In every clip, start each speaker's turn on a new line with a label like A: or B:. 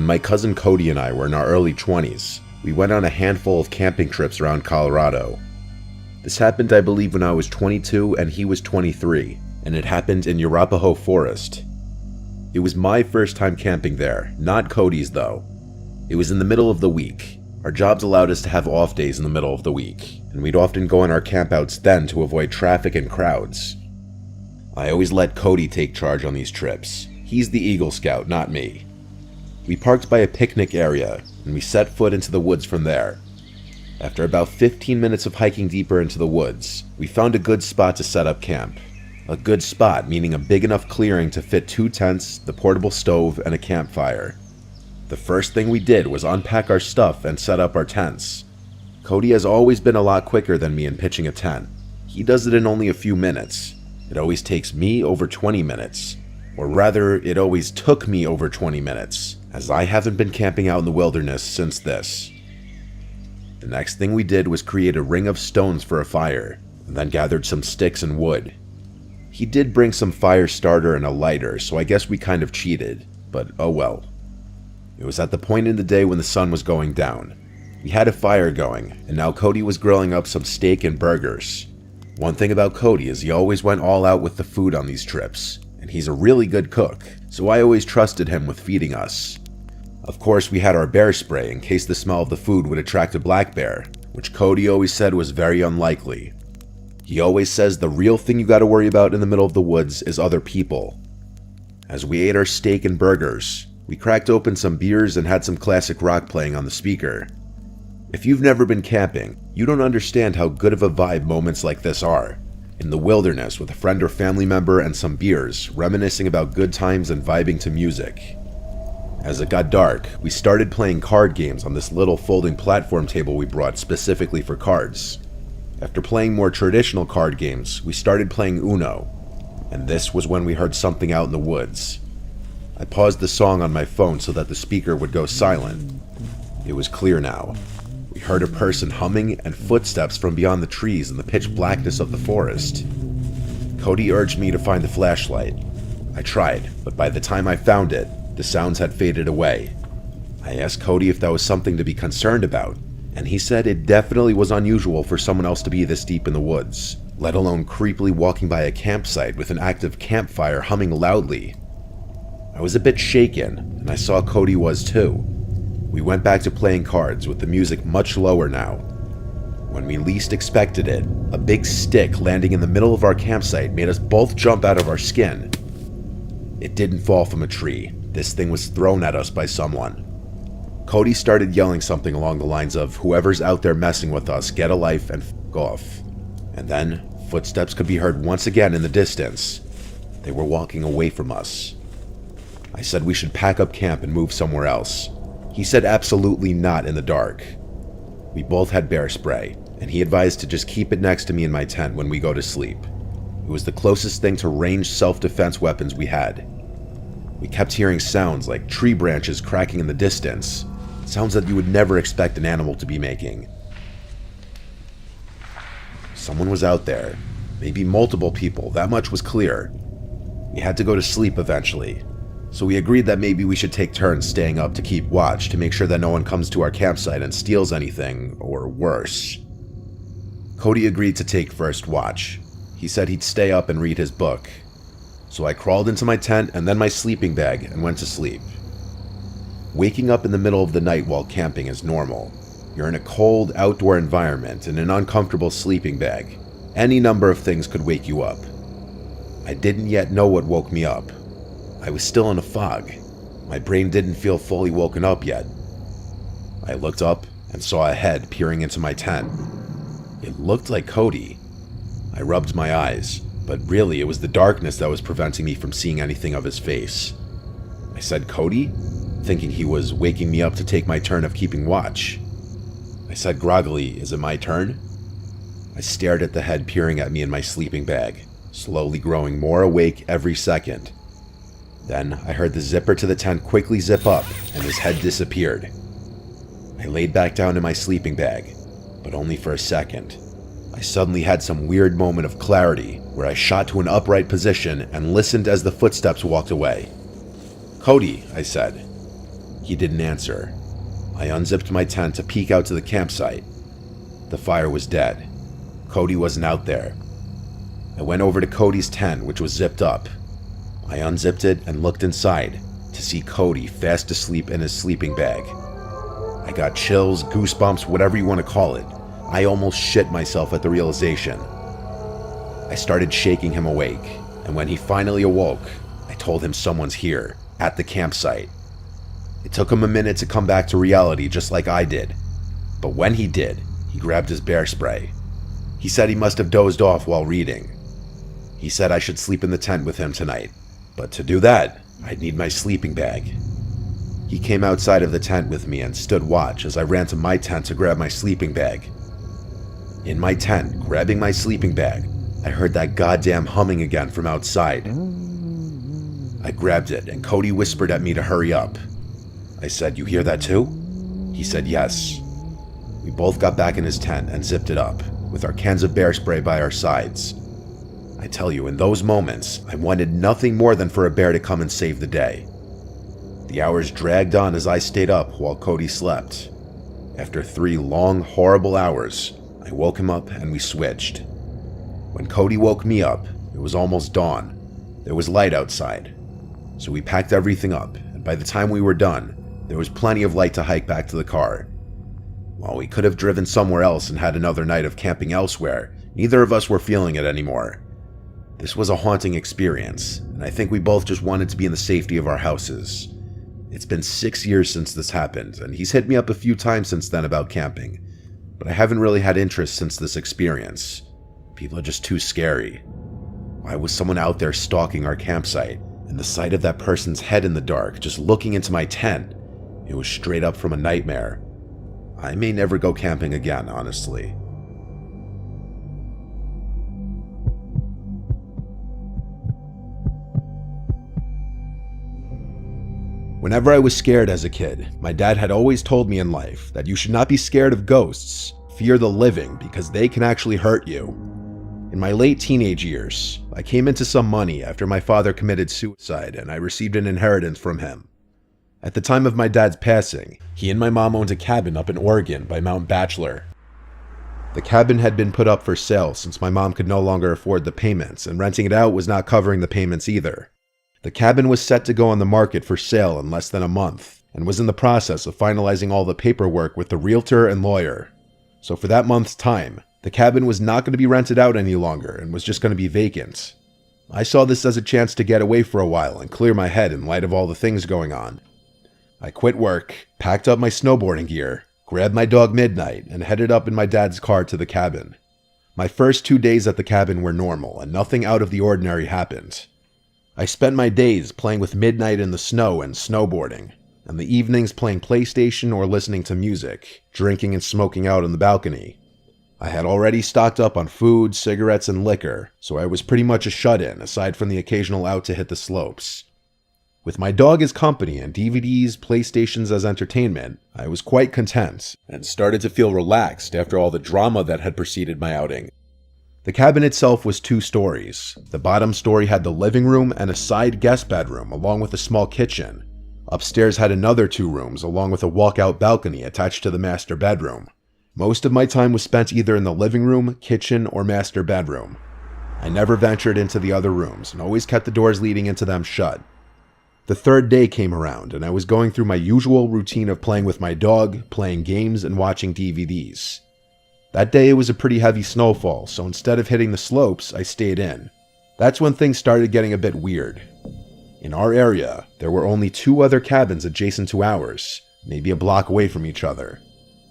A: When my cousin Cody and I were in our early 20s, we went on a handful of camping trips around Colorado. This happened, I believe, when I was 22 and he was 23, and it happened in Arapahoe Forest. It was my first time camping there, not Cody's though. It was in the middle of the week. Our jobs allowed us to have off days in the middle of the week, and we'd often go on our campouts then to avoid traffic and crowds. I always let Cody take charge on these trips. He's the Eagle Scout, not me. We parked by a picnic area, and we set foot into the woods from there. After about 15 minutes of hiking deeper into the woods, we found a good spot to set up camp. A good spot meaning a big enough clearing to fit 2 tents, the portable stove, and a campfire. The first thing we did was unpack our stuff and set up our tents. Cody has always been a lot quicker than me in pitching a tent. He does it in only a few minutes. It always takes me over 20 minutes. Or rather, it always took me over 20 minutes, as I haven't been camping out in the wilderness since this. The next thing we did was create a ring of stones for a fire, and then gathered some sticks and wood. He did bring some fire starter and a lighter, so I guess we kind of cheated, but oh well. It was at the point in the day when the sun was going down. We had a fire going, and now Cody was grilling up some steak and burgers. One thing about Cody is he always went all out with the food on these trips, and he's a really good cook, so I always trusted him with feeding us. Of course, we had our bear spray in case the smell of the food would attract a black bear, which Cody always said was very unlikely. He always says the real thing you gotta worry about in the middle of the woods is other people. As we ate our steak and burgers, we cracked open some beers and had some classic rock playing on the speaker. If you've never been camping, you don't understand how good of a vibe moments like this are. In the wilderness with a friend or family member and some beers, reminiscing about good times and vibing to music. As it got dark, we started playing card games on this little folding platform table we brought specifically for cards. After playing more traditional card games, we started playing Uno, and this was when we heard something out in the woods. I paused the song on my phone so that the speaker would go silent. It was clear now. We heard a person humming and footsteps from beyond the trees in the pitch blackness of the forest. Cody urged me to find the flashlight. I tried, but by the time I found it, the sounds had faded away. I asked Cody if that was something to be concerned about, and he said it definitely was unusual for someone else to be this deep in the woods, let alone creepily walking by a campsite with an active campfire humming loudly. I was a bit shaken, and I saw Cody was too. We went back to playing cards with the music much lower now. When we least expected it, a big stick landing in the middle of our campsite made us both jump out of our skin. It didn't fall from a tree. This thing was thrown at us by someone. Cody started yelling something along the lines of, "Whoever's out there messing with us, get a life and f*** off." And then, footsteps could be heard once again in the distance. They were walking away from us. I said we should pack up camp and move somewhere else. He said absolutely not in the dark. We both had bear spray, and he advised to just keep it next to me in my tent when we go to sleep. It was the closest thing to ranged self-defense weapons we had. We kept hearing sounds like tree branches cracking in the distance, sounds that you would never expect an animal to be making. Someone was out there, maybe multiple people, that much was clear. We had to go to sleep eventually, so we agreed that maybe we should take turns staying up to keep watch to make sure that no one comes to our campsite and steals anything, or worse. Cody agreed to take first watch. He said he'd stay up and read his book. So I crawled into my tent and then my sleeping bag and went to sleep. Waking up in the middle of the night while camping is normal. You're in a cold, outdoor environment in an uncomfortable sleeping bag. Any number of things could wake you up. I didn't yet know what woke me up. I was still in a fog. My brain didn't feel fully woken up yet. I looked up and saw a head peering into my tent. It looked like Cody. I rubbed my eyes, but really it was the darkness that was preventing me from seeing anything of his face. I said, "Cody?" thinking he was waking me up to take my turn of keeping watch. I said groggily, "Is it my turn?" I stared at the head peering at me in my sleeping bag, slowly growing more awake every second. Then I heard the zipper to the tent quickly zip up, and his head disappeared. I laid back down in my sleeping bag, but only for a second. I suddenly had some weird moment of clarity where I shot to an upright position and listened as the footsteps walked away. "Cody," I said. He didn't answer. I unzipped my tent to peek out to the campsite. The fire was dead. Cody wasn't out there. I went over to Cody's tent, which was zipped up. I unzipped it and looked inside to see Cody fast asleep in his sleeping bag. I got chills, goosebumps, whatever you want to call it. I almost shit myself at the realization. I started shaking him awake, and when he finally awoke, I told him someone's here, at the campsite. It took him a minute to come back to reality just like I did, but when he did, he grabbed his bear spray. He said he must have dozed off while reading. He said I should sleep in the tent with him tonight, but to do that, I'd need my sleeping bag. He came outside of the tent with me and stood watch as I ran to my tent to grab my sleeping bag. In my tent, grabbing my sleeping bag, I heard that goddamn humming again from outside. I grabbed it and Cody whispered at me to hurry up. I said, "You hear that too?" He said yes. We both got back in his tent and zipped it up, with our cans of bear spray by our sides. I tell you, in those moments, I wanted nothing more than for a bear to come and save the day. The hours dragged on as I stayed up while Cody slept. After 3 long, horrible hours, I woke him up and we switched. When Cody woke me up, it was almost dawn. There was light outside. So we packed everything up, and by the time we were done, there was plenty of light to hike back to the car. While we could have driven somewhere else and had another night of camping elsewhere, neither of us were feeling it anymore. This was a haunting experience, and I think we both just wanted to be in the safety of our houses. It's been 6 years since this happened, and he's hit me up a few times since then about camping, but I haven't really had interest since this experience. People are just too scary. Why was someone out there stalking our campsite? And the sight of that person's head in the dark, just looking into my tent, it was straight up from a nightmare. I may never go camping again, honestly. Whenever I was scared as a kid, my dad had always told me in life that you should not be scared of ghosts, fear the living because they can actually hurt you. In my late teenage years, I came into some money after my father committed suicide and I received an inheritance from him. At the time of my dad's passing, he and my mom owned a cabin up in Oregon by Mount Bachelor. The cabin had been put up for sale since my mom could no longer afford the payments, and renting it out was not covering the payments either. The cabin was set to go on the market for sale in less than a month, and was in the process of finalizing all the paperwork with the realtor and lawyer. So for that month's time, the cabin was not going to be rented out any longer and was just going to be vacant. I saw this as a chance to get away for a while and clear my head in light of all the things going on. I quit work, packed up my snowboarding gear, grabbed my dog Midnight, and headed up in my dad's car to the cabin. My first 2 days at the cabin were normal, and nothing out of the ordinary happened. I spent my days playing with Midnight in the snow and snowboarding, and the evenings playing PlayStation or listening to music, drinking and smoking out on the balcony. I had already stocked up on food, cigarettes, and liquor, so I was pretty much a shut-in aside from the occasional out to hit the slopes. With my dog as company and DVDs, PlayStations as entertainment, I was quite content, and started to feel relaxed after all the drama that had preceded my outing. The cabin itself was 2 stories. The bottom story had the living room and a side guest bedroom along with a small kitchen. Upstairs had another 2 rooms along with a walkout balcony attached to the master bedroom. Most of my time was spent either in the living room, kitchen, or master bedroom. I never ventured into the other rooms and always kept the doors leading into them shut. The 3rd day came around and I was going through my usual routine of playing with my dog, playing games, and watching DVDs. That day it was a pretty heavy snowfall, so instead of hitting the slopes, I stayed in. That's when things started getting a bit weird. In our area, there were only 2 other cabins adjacent to ours, maybe a block away from each other.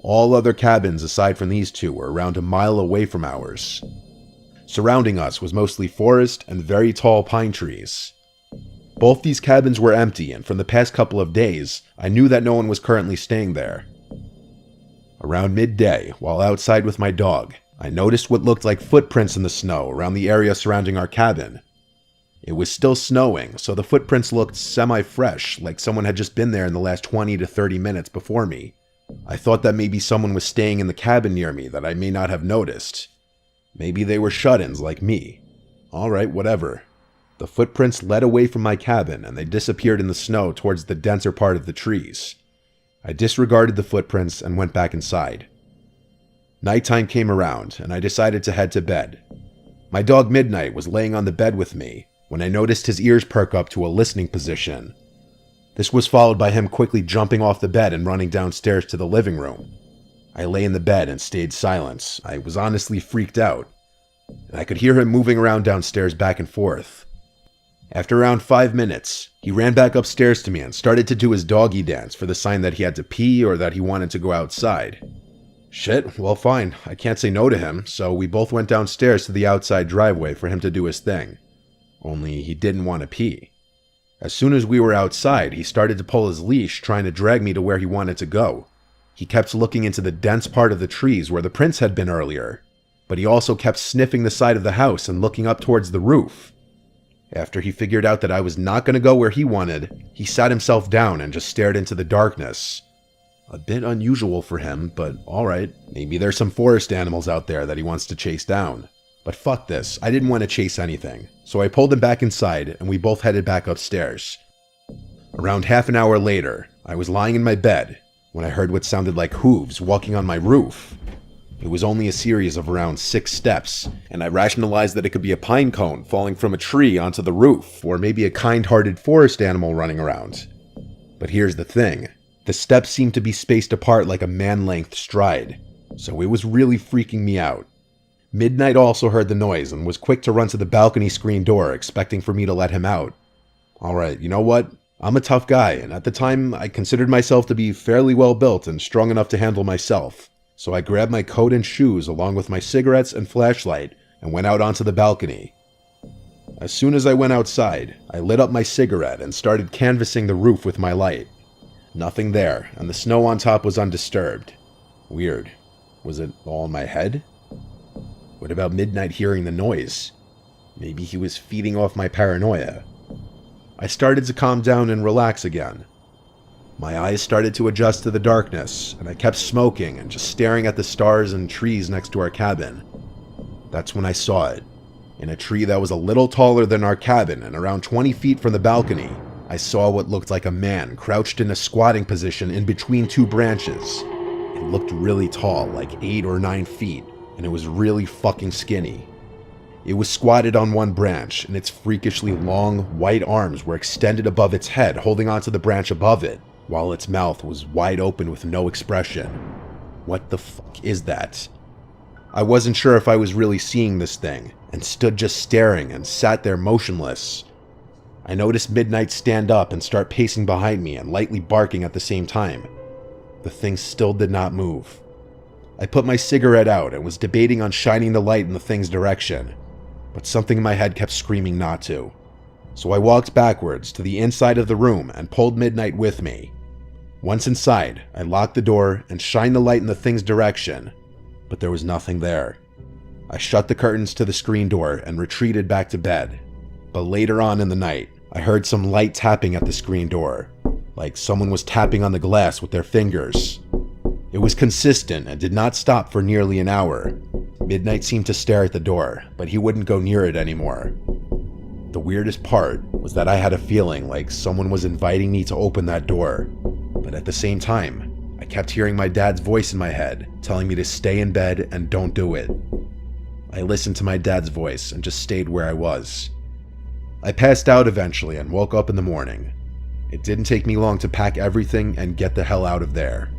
A: All other cabins aside from these 2 were around a mile away from ours. Surrounding us was mostly forest and very tall pine trees. Both these cabins were empty, and from the past couple of days, I knew that no one was currently staying there. Around midday, while outside with my dog, I noticed what looked like footprints in the snow around the area surrounding our cabin. It was still snowing, so the footprints looked semi-fresh, like someone had just been there in the last 20 to 30 minutes before me. I thought that maybe someone was staying in the cabin near me that I may not have noticed. Maybe they were shut-ins like me. Alright, whatever. The footprints led away from my cabin and they disappeared in the snow towards the denser part of the trees. I disregarded the footprints and went back inside. Nighttime came around, and I decided to head to bed. My dog Midnight was laying on the bed with me when I noticed his ears perk up to a listening position. This was followed by him quickly jumping off the bed and running downstairs to the living room. I lay in the bed and stayed silent. I was honestly freaked out, and I could hear him moving around downstairs back and forth. After around 5 minutes, he ran back upstairs to me and started to do his doggy dance for the sign that he had to pee or that he wanted to go outside. Shit, well fine, I can't say no to him, so we both went downstairs to the outside driveway for him to do his thing. Only he didn't want to pee. As soon as we were outside, he started to pull his leash, trying to drag me to where he wanted to go. He kept looking into the dense part of the trees where the prints had been earlier, but he also kept sniffing the side of the house and looking up towards the roof. After he figured out that I was not going to go where he wanted, he sat himself down and just stared into the darkness. A bit unusual for him, but alright, maybe there's some forest animals out there that he wants to chase down. But fuck this, I didn't want to chase anything, so I pulled him back inside and we both headed back upstairs. Around half an hour later, I was lying in my bed when I heard what sounded like hooves walking on my roof. It was only a series of around 6 steps, and I rationalized that it could be a pine cone falling from a tree onto the roof, or maybe a kind-hearted forest animal running around. But here's the thing. The steps seemed to be spaced apart like a man-length stride, so it was really freaking me out. Midnight also heard the noise and was quick to run to the balcony screen door, expecting for me to let him out. Alright, you know what? I'm a tough guy, and at the time, I considered myself to be fairly well built and strong enough to handle myself. So I grabbed my coat and shoes along with my cigarettes and flashlight and went out onto the balcony. As soon as I went outside, I lit up my cigarette and started canvassing the roof with my light. Nothing there, and the snow on top was undisturbed. Weird. Was it all in my head? What about Midnight hearing the noise? Maybe he was feeding off my paranoia. I started to calm down and relax again. My eyes started to adjust to the darkness, and I kept smoking and just staring at the stars and trees next to our cabin. That's when I saw it. In a tree that was a little taller than our cabin and around 20 feet from the balcony, I saw what looked like a man crouched in a squatting position in between 2 branches. It looked really tall, like 8 or 9 feet, and it was really fucking skinny. It was squatted on one branch, and its freakishly long, white arms were extended above its head, holding onto the branch above it, while its mouth was wide open with no expression. What the fuck is that? I wasn't sure if I was really seeing this thing, and stood just staring and sat there motionless. I noticed Midnight stand up and start pacing behind me and lightly barking at the same time. The thing still did not move. I put my cigarette out and was debating on shining the light in the thing's direction, but something in my head kept screaming not to. So I walked backwards to the inside of the room and pulled Midnight with me. Once inside, I locked the door and shined the light in the thing's direction, but there was nothing there. I shut the curtains to the screen door and retreated back to bed. But later on in the night, I heard some light tapping at the screen door, like someone was tapping on the glass with their fingers. It was consistent and did not stop for nearly an hour. Midnight seemed to stare at the door, but he wouldn't go near it anymore. The weirdest part was that I had a feeling like someone was inviting me to open that door, but at the same time, I kept hearing my dad's voice in my head, telling me to stay in bed and don't do it. I listened to my dad's voice and just stayed where I was. I passed out eventually and woke up in the morning. It didn't take me long to pack everything and get the hell out of there.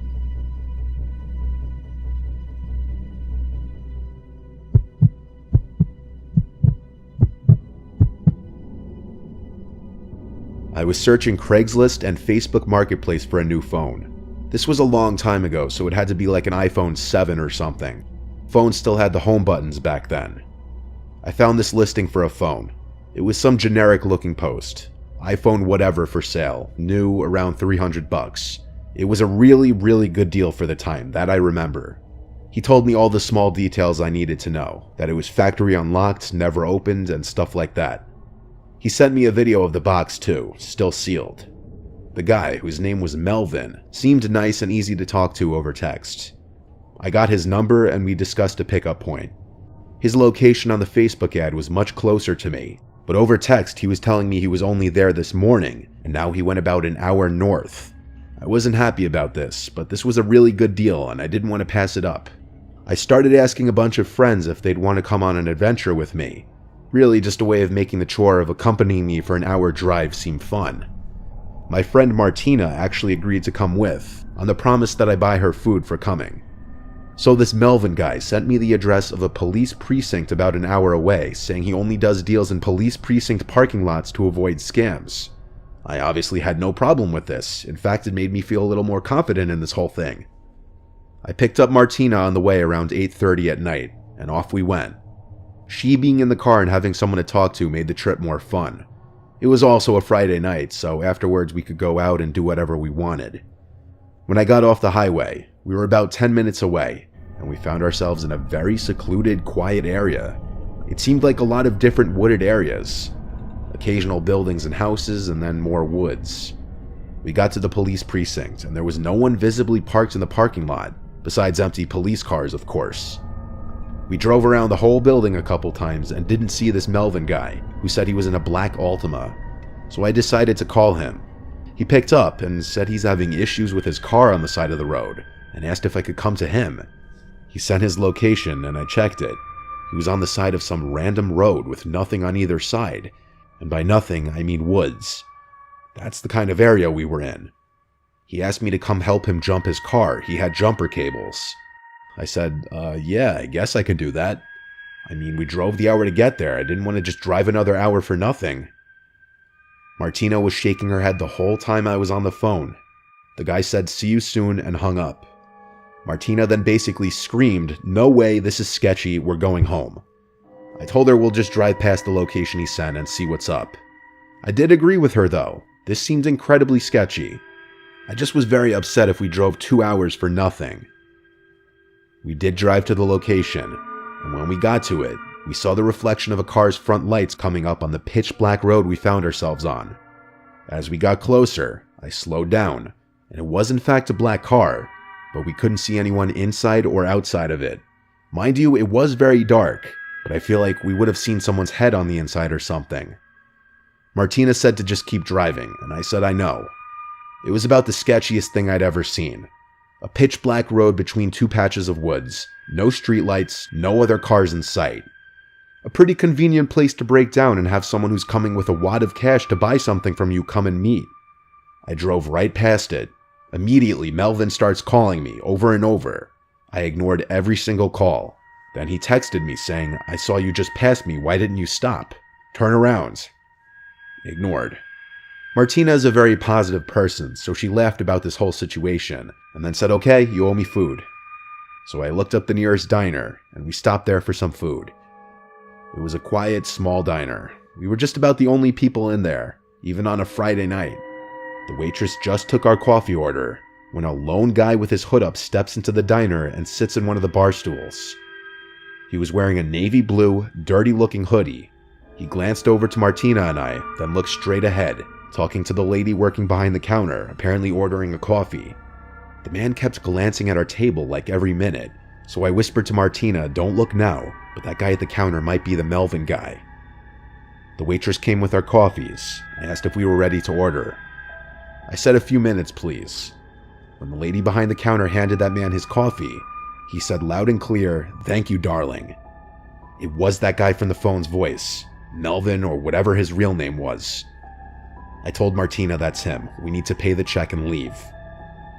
A: I was searching Craigslist and Facebook Marketplace for a new phone. This was a long time ago, so it had to be like an iPhone 7 or something. Phones still had the home buttons back then. I found this listing for a phone. It was some generic looking post. iPhone whatever for sale, new, around $300. It was a really good deal for the time, that I remember. He told me all the small details I needed to know, that it was factory unlocked, never opened, and stuff like that. He sent me a video of the box too, still sealed. The guy, whose name was Melvin, seemed nice and easy to talk to over text. I got his number and we discussed a pickup point. His location on the Facebook ad was much closer to me, but over text he was telling me he was only there this morning, and now he went about an hour north. I wasn't happy about this, but this was a really good deal and I didn't want to pass it up. I started asking a bunch of friends if they'd want to come on an adventure with me. Really just a way of making the chore of accompanying me for an hour drive seem fun. My friend Martina actually agreed to come with, on the promise that I buy her food for coming. So this Melvin guy sent me the address of a police precinct about an hour away, saying he only does deals in police precinct parking lots to avoid scams. I obviously had no problem with this. In fact, it made me feel a little more confident in this whole thing. I picked up Martina on the way around 8:30 at night, and off we went. She being in the car and having someone to talk to made the trip more fun. It was also a Friday night, so afterwards we could go out and do whatever we wanted. When I got off the highway, we were about 10 minutes away, and we found ourselves in a very secluded, quiet area. It seemed like a lot of different wooded areas. Occasional buildings and houses, and then more woods. We got to the police precinct, and there was no one visibly parked in the parking lot, besides empty police cars, of course. We drove around the whole building a couple times and didn't see this Melvin guy, who said he was in a black Altima, so I decided to call him. He picked up and said he's having issues with his car on the side of the road, and asked if I could come to him. He sent his location and I checked it. He was on the side of some random road with nothing on either side, and by nothing I mean woods. That's the kind of area we were in. He asked me to come help him jump his car. He had jumper cables. I said, yeah, I guess I can do that. I mean, we drove the hour to get there. I didn't want to just drive another hour for nothing. Martina was shaking her head the whole time I was on the phone. The guy said, see you soon, and hung up. Martina then basically screamed, no way, this is sketchy, we're going home. I told her we'll just drive past the location he sent and see what's up. I did agree with her though. This seemed incredibly sketchy. I just was very upset if we drove 2 hours for nothing. We did drive to the location, and when we got to it, we saw the reflection of a car's front lights coming up on the pitch black road we found ourselves on. As we got closer, I slowed down, and it was in fact a black car, but we couldn't see anyone inside or outside of it. Mind you, it was very dark, but I feel like we would have seen someone's head on the inside or something. Martina said to just keep driving, and I said I know. It was about the sketchiest thing I'd ever seen. A pitch black road between two patches of woods, no streetlights, no other cars in sight. A pretty convenient place to break down and have someone who's coming with a wad of cash to buy something from you come and meet. I drove right past it. Immediately, Melvin starts calling me over and over. I ignored every single call. Then he texted me saying, I saw you just pass me, why didn't you stop? Turn around. Ignored. Martina is a very positive person, so she laughed about this whole situation, and then said, okay, you owe me food. So I looked up the nearest diner, and we stopped there for some food. It was a quiet, small diner. We were just about the only people in there, even on a Friday night. The waitress just took our coffee order, when a lone guy with his hood up steps into the diner and sits in one of the bar stools. He was wearing a navy blue, dirty-looking hoodie. He glanced over to Martina and I, then looked straight ahead, talking to the lady working behind the counter, apparently ordering a coffee. The man kept glancing at our table like every minute, so I whispered to Martina, don't look now, but that guy at the counter might be the Melvin guy. The waitress came with our coffees. I asked if we were ready to order. I said a few minutes, please. When the lady behind the counter handed that man his coffee, he said loud and clear, thank you, darling. It was that guy from the phone's voice, Melvin or whatever his real name was. I told Martina that's him. We need to pay the check and leave.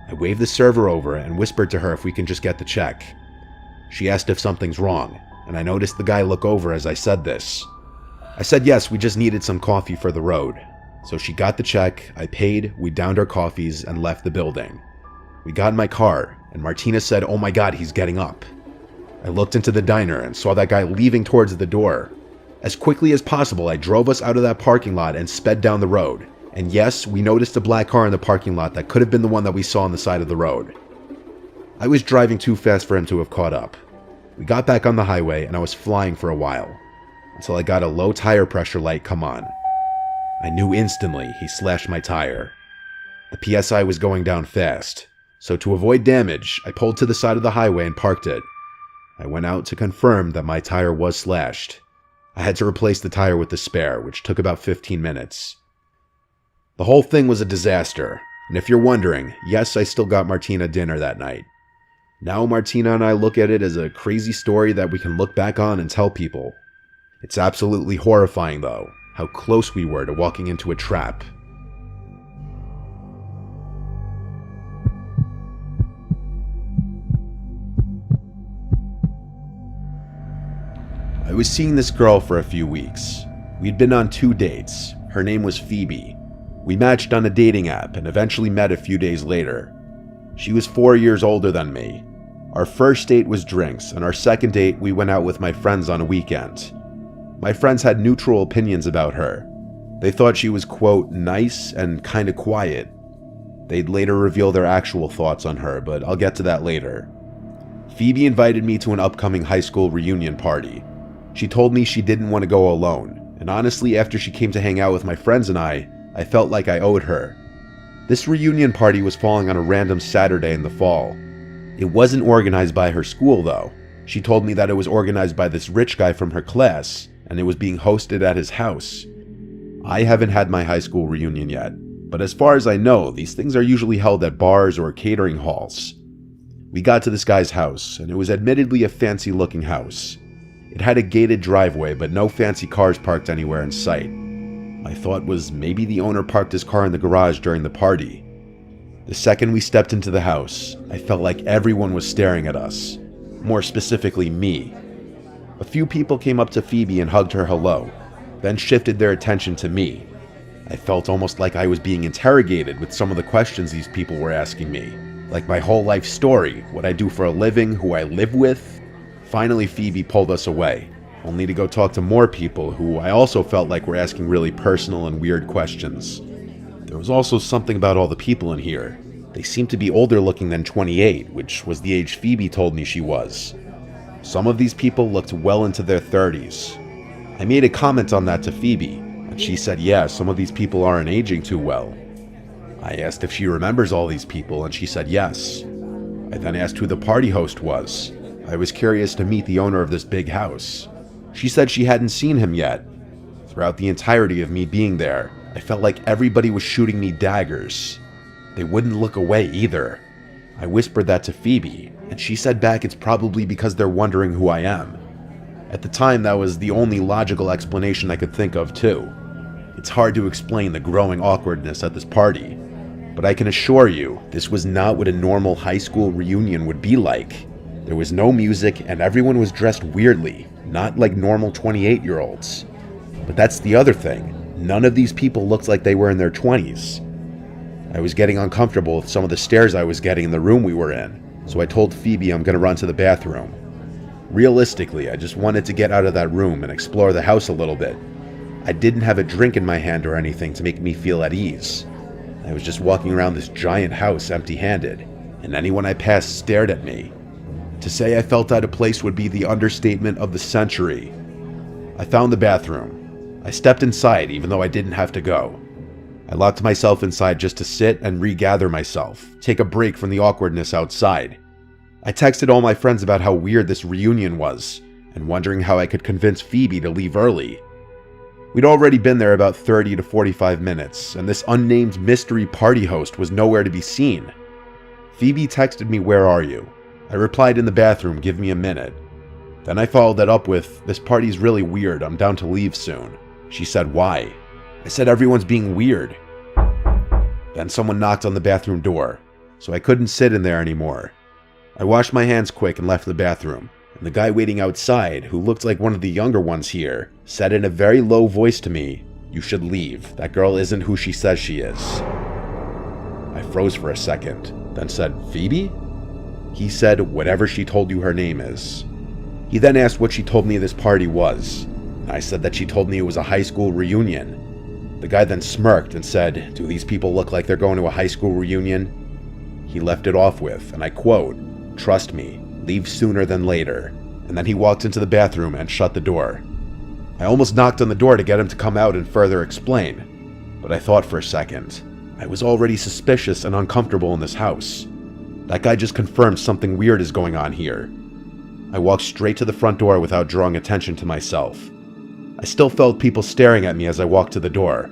A: I waved the server over and whispered to her if we can just get the check. She asked if something's wrong, and I noticed the guy look over as I said this. I said yes, we just needed some coffee for the road. So she got the check, I paid, we downed our coffees, and left the building. We got in my car, and Martina said, oh my god, he's getting up. I looked into the diner and saw that guy leaving towards the door. As quickly as possible, I drove us out of that parking lot and sped down the road. And yes, we noticed a black car in the parking lot that could have been the one that we saw on the side of the road. I was driving too fast for him to have caught up. We got back on the highway and I was flying for a while, until I got a low tire pressure light come on. I knew instantly he slashed my tire. The PSI was going down fast, so to avoid damage, I pulled to the side of the highway and parked it. I went out to confirm that my tire was slashed. I had to replace the tire with the spare, which took about 15 minutes. The whole thing was a disaster. And if you're wondering, yes, I still got Martina dinner that night. Now Martina and I look at it as a crazy story that we can look back on and tell people. It's absolutely horrifying though, how close we were to walking into a trap. I was seeing this girl for a few weeks. We'd been on 2 dates. Her name was Phoebe. We matched on a dating app and eventually met a few days later. She was 4 years older than me. Our first date was drinks, and our second date we went out with my friends on a weekend. My friends had neutral opinions about her. They thought she was, quote, nice and kinda quiet. They'd later reveal their actual thoughts on her, but I'll get to that later. Phoebe invited me to an upcoming high school reunion party. She told me she didn't want to go alone, and honestly, after she came to hang out with my friends and I felt like I owed her. This reunion party was falling on a random Saturday in the fall. It wasn't organized by her school though. She told me that it was organized by this rich guy from her class, and it was being hosted at his house. I haven't had my high school reunion yet, but as far as I know, these things are usually held at bars or catering halls. We got to this guy's house, and it was admittedly a fancy looking house. It had a gated driveway, but no fancy cars parked anywhere in sight. My thought was maybe the owner parked his car in the garage during the party. The second we stepped into the house, I felt like everyone was staring at us. More specifically, me. A few people came up to Phoebe and hugged her hello, then shifted their attention to me. I felt almost like I was being interrogated with some of the questions these people were asking me. Like my whole life story, what I do for a living, who I live with. Finally, Phoebe pulled us away, only to go talk to more people who I also felt like were asking really personal and weird questions. There was also something about all the people in here. They seemed to be older looking than 28, which was the age Phoebe told me she was. Some of these people looked well into their 30s. I made a comment on that to Phoebe, and she said, yeah, some of these people aren't aging too well. I asked if she remembers all these people, and she said yes. I then asked who the party host was. I was curious to meet the owner of this big house. She said she hadn't seen him yet. Throughout the entirety of me being there, I felt like everybody was shooting me daggers. They wouldn't look away either. I whispered that to Phoebe, and she said back it's probably because they're wondering who I am. At the time, that was the only logical explanation I could think of too. It's hard to explain the growing awkwardness at this party, but I can assure you, this was not what a normal high school reunion would be like. There was no music and everyone was dressed weirdly, not like normal 28-year-olds. But that's the other thing. None of these people looked like they were in their 20s. I was getting uncomfortable with some of the stares I was getting in the room we were in, so I told Phoebe I'm going to run to the bathroom. Realistically, I just wanted to get out of that room and explore the house a little bit. I didn't have a drink in my hand or anything to make me feel at ease. I was just walking around this giant house empty-handed, and anyone I passed stared at me. To say I felt out of place would be the understatement of the century. I found the bathroom. I stepped inside even though I didn't have to go. I locked myself inside just to sit and regather myself, take a break from the awkwardness outside. I texted all my friends about how weird this reunion was, and wondering how I could convince Phoebe to leave early. We'd already been there about 30 to 45 minutes, and this unnamed mystery party host was nowhere to be seen. Phoebe texted me, "Where are you?" I replied, "In the bathroom, give me a minute." Then I followed that up with, "This party's really weird, I'm down to leave soon." She said, "Why?" I said, "Everyone's being weird." Then someone knocked on the bathroom door, so I couldn't sit in there anymore. I washed my hands quick and left the bathroom, and the guy waiting outside, who looked like one of the younger ones here, said in a very low voice to me, "You should leave. That girl isn't who she says she is." I froze for a second, then said, "Phoebe?" He said, "Whatever she told you her name is." He then asked what she told me this party was. I said that she told me it was a high school reunion. The guy then smirked and said, "Do these people look like they're going to a high school reunion?" He left it off with, and I quote, "Trust me, leave sooner than later." And then he walked into the bathroom and shut the door. I almost knocked on the door to get him to come out and further explain, but I thought for a second. I was already suspicious and uncomfortable in this house. That guy just confirmed something weird is going on here. I walked straight to the front door without drawing attention to myself. I still felt people staring at me as I walked to the door.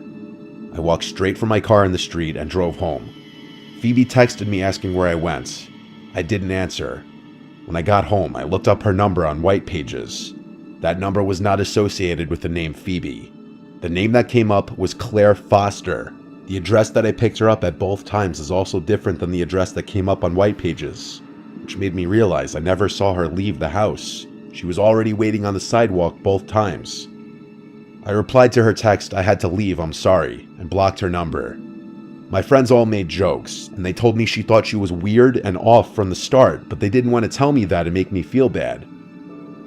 A: I walked straight from my car in the street and drove home. Phoebe texted me asking where I went. I didn't answer. When I got home, I looked up her number on White Pages. That number was not associated with the name Phoebe. The name that came up was Claire Foster. The address that I picked her up at both times is also different than the address that came up on White Pages, which made me realize I never saw her leave the house. She was already waiting on the sidewalk both times. I replied to her text, "I had to leave, I'm sorry," and blocked her number. My friends all made jokes, and they told me she thought she was weird and off from the start, but they didn't want to tell me that and make me feel bad.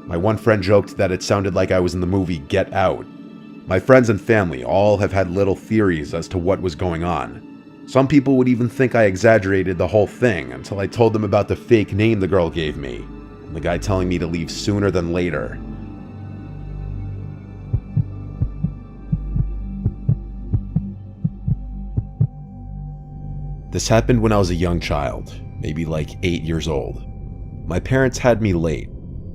A: My one friend joked that it sounded like I was in the movie Get Out. My friends and family all have had little theories as to what was going on. Some people would even think I exaggerated the whole thing until I told them about the fake name the girl gave me, and the guy telling me to leave sooner than later. This happened when I was a young child, maybe like 8 years old. My parents had me late.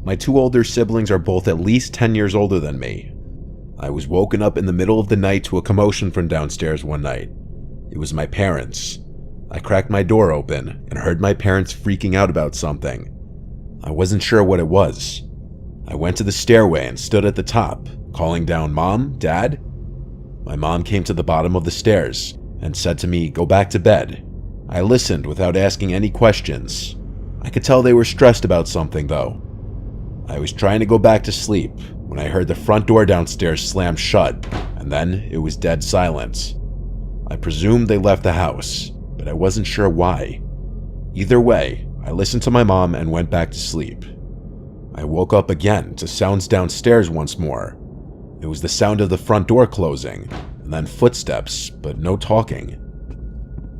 A: My 2 older siblings are both at least 10 years older than me. I was woken up in the middle of the night to a commotion from downstairs one night. It was my parents. I cracked my door open and heard my parents freaking out about something. I wasn't sure what it was. I went to the stairway and stood at the top, calling down, "Mom, Dad?" My mom came to the bottom of the stairs and said to me, "Go back to bed." I listened without asking any questions. I could tell they were stressed about something though. I was trying to go back to sleep when I heard the front door downstairs slam shut, and then it was dead silent. I presumed they left the house, but I wasn't sure why. Either way, I listened to my mom and went back to sleep. I woke up again to sounds downstairs once more. It was the sound of the front door closing, and then footsteps, but no talking.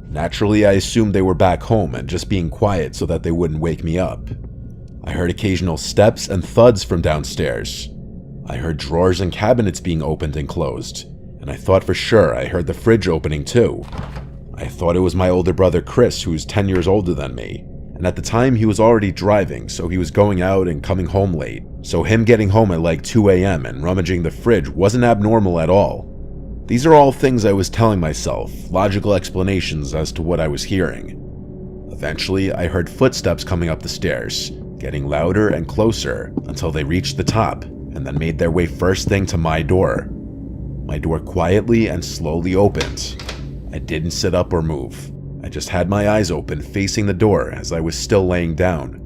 A: Naturally, I assumed they were back home and just being quiet so that they wouldn't wake me up. I heard occasional steps and thuds from downstairs. I heard drawers and cabinets being opened and closed, and I thought for sure I heard the fridge opening too. I thought it was my older brother Chris, who's 10 years older than me, and at the time he was already driving, so he was going out and coming home late. So him getting home at like 2 a.m. and rummaging the fridge wasn't abnormal at all. These are all things I was telling myself, logical explanations as to what I was hearing. Eventually, I heard footsteps coming up the stairs, getting louder and closer until they reached the top, and then made their way first thing to my door. My door quietly and slowly opened. I didn't sit up or move. I just had my eyes open facing the door as I was still laying down.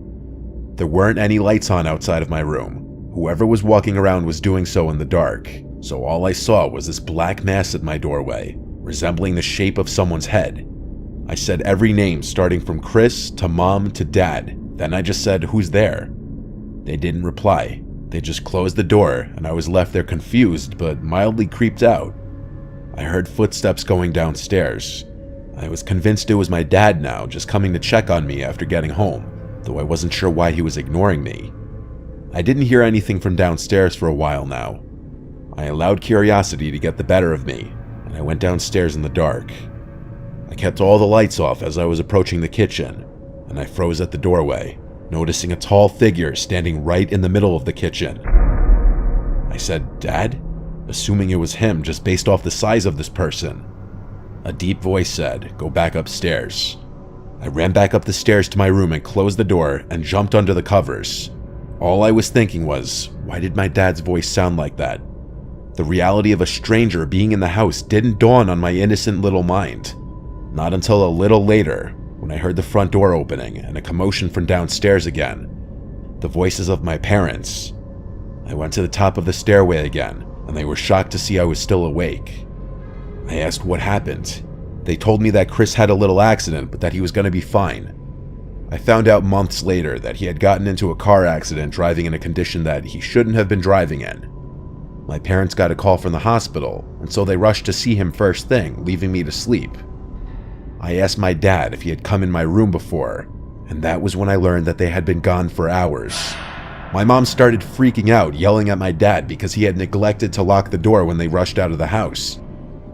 A: There weren't any lights on outside of my room. Whoever was walking around was doing so in the dark, so all I saw was this black mass at my doorway, resembling the shape of someone's head. I said every name starting from Chris to Mom to Dad. Then I just said, "Who's there?" They didn't reply. They just closed the door, and I was left there confused but mildly creeped out. I heard footsteps going downstairs. I was convinced it was my dad now, just coming to check on me after getting home, though I wasn't sure why he was ignoring me. I didn't hear anything from downstairs for a while now. I allowed curiosity to get the better of me, and I went downstairs in the dark. I kept all the lights off as I was approaching the kitchen, and I froze at the doorway, noticing a tall figure standing right in the middle of the kitchen. I said, "Dad?" assuming it was him just based off the size of this person. A deep voice said, "Go back upstairs." I ran back up the stairs to my room and closed the door and jumped under the covers. All I was thinking was, why did my dad's voice sound like that? The reality of a stranger being in the house didn't dawn on my innocent little mind. Not until a little later, when I heard the front door opening and a commotion from downstairs again. The voices of my parents. I went to the top of the stairway again, and they were shocked to see I was still awake. I asked what happened. They told me that Chris had a little accident, but that he was going to be fine. I found out months later that he had gotten into a car accident driving in a condition that he shouldn't have been driving in. My parents got a call from the hospital, and so they rushed to see him first thing, leaving me to sleep. I asked my dad if he had come in my room before, and that was when I learned that they had been gone for hours. My mom started freaking out, yelling at my dad because he had neglected to lock the door when they rushed out of the house.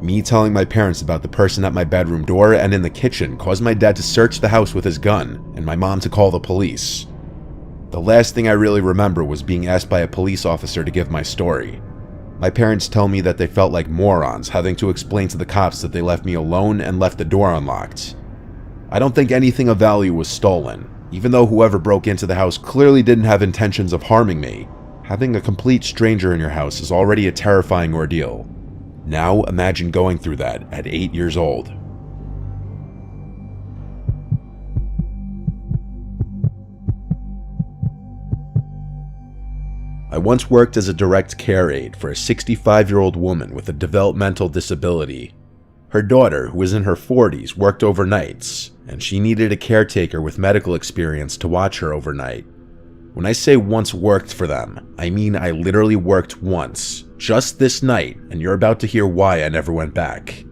A: Me telling my parents about the person at my bedroom door and in the kitchen caused my dad to search the house with his gun, and my mom to call the police. The last thing I really remember was being asked by a police officer to give my story. My parents tell me that they felt like morons having to explain to the cops that they left me alone and left the door unlocked. I don't think anything of value was stolen. Even though whoever broke into the house clearly didn't have intentions of harming me, having a complete stranger in your house is already a terrifying ordeal. Now imagine going through that at 8 years old. I once worked as a direct care aide for a 65-year-old woman with a developmental disability. Her daughter, who was in her 40s, worked overnights, and she needed a caretaker with medical experience to watch her overnight. When I say once worked for them, I mean I literally worked once, just this night, and you're about to hear why I never went back.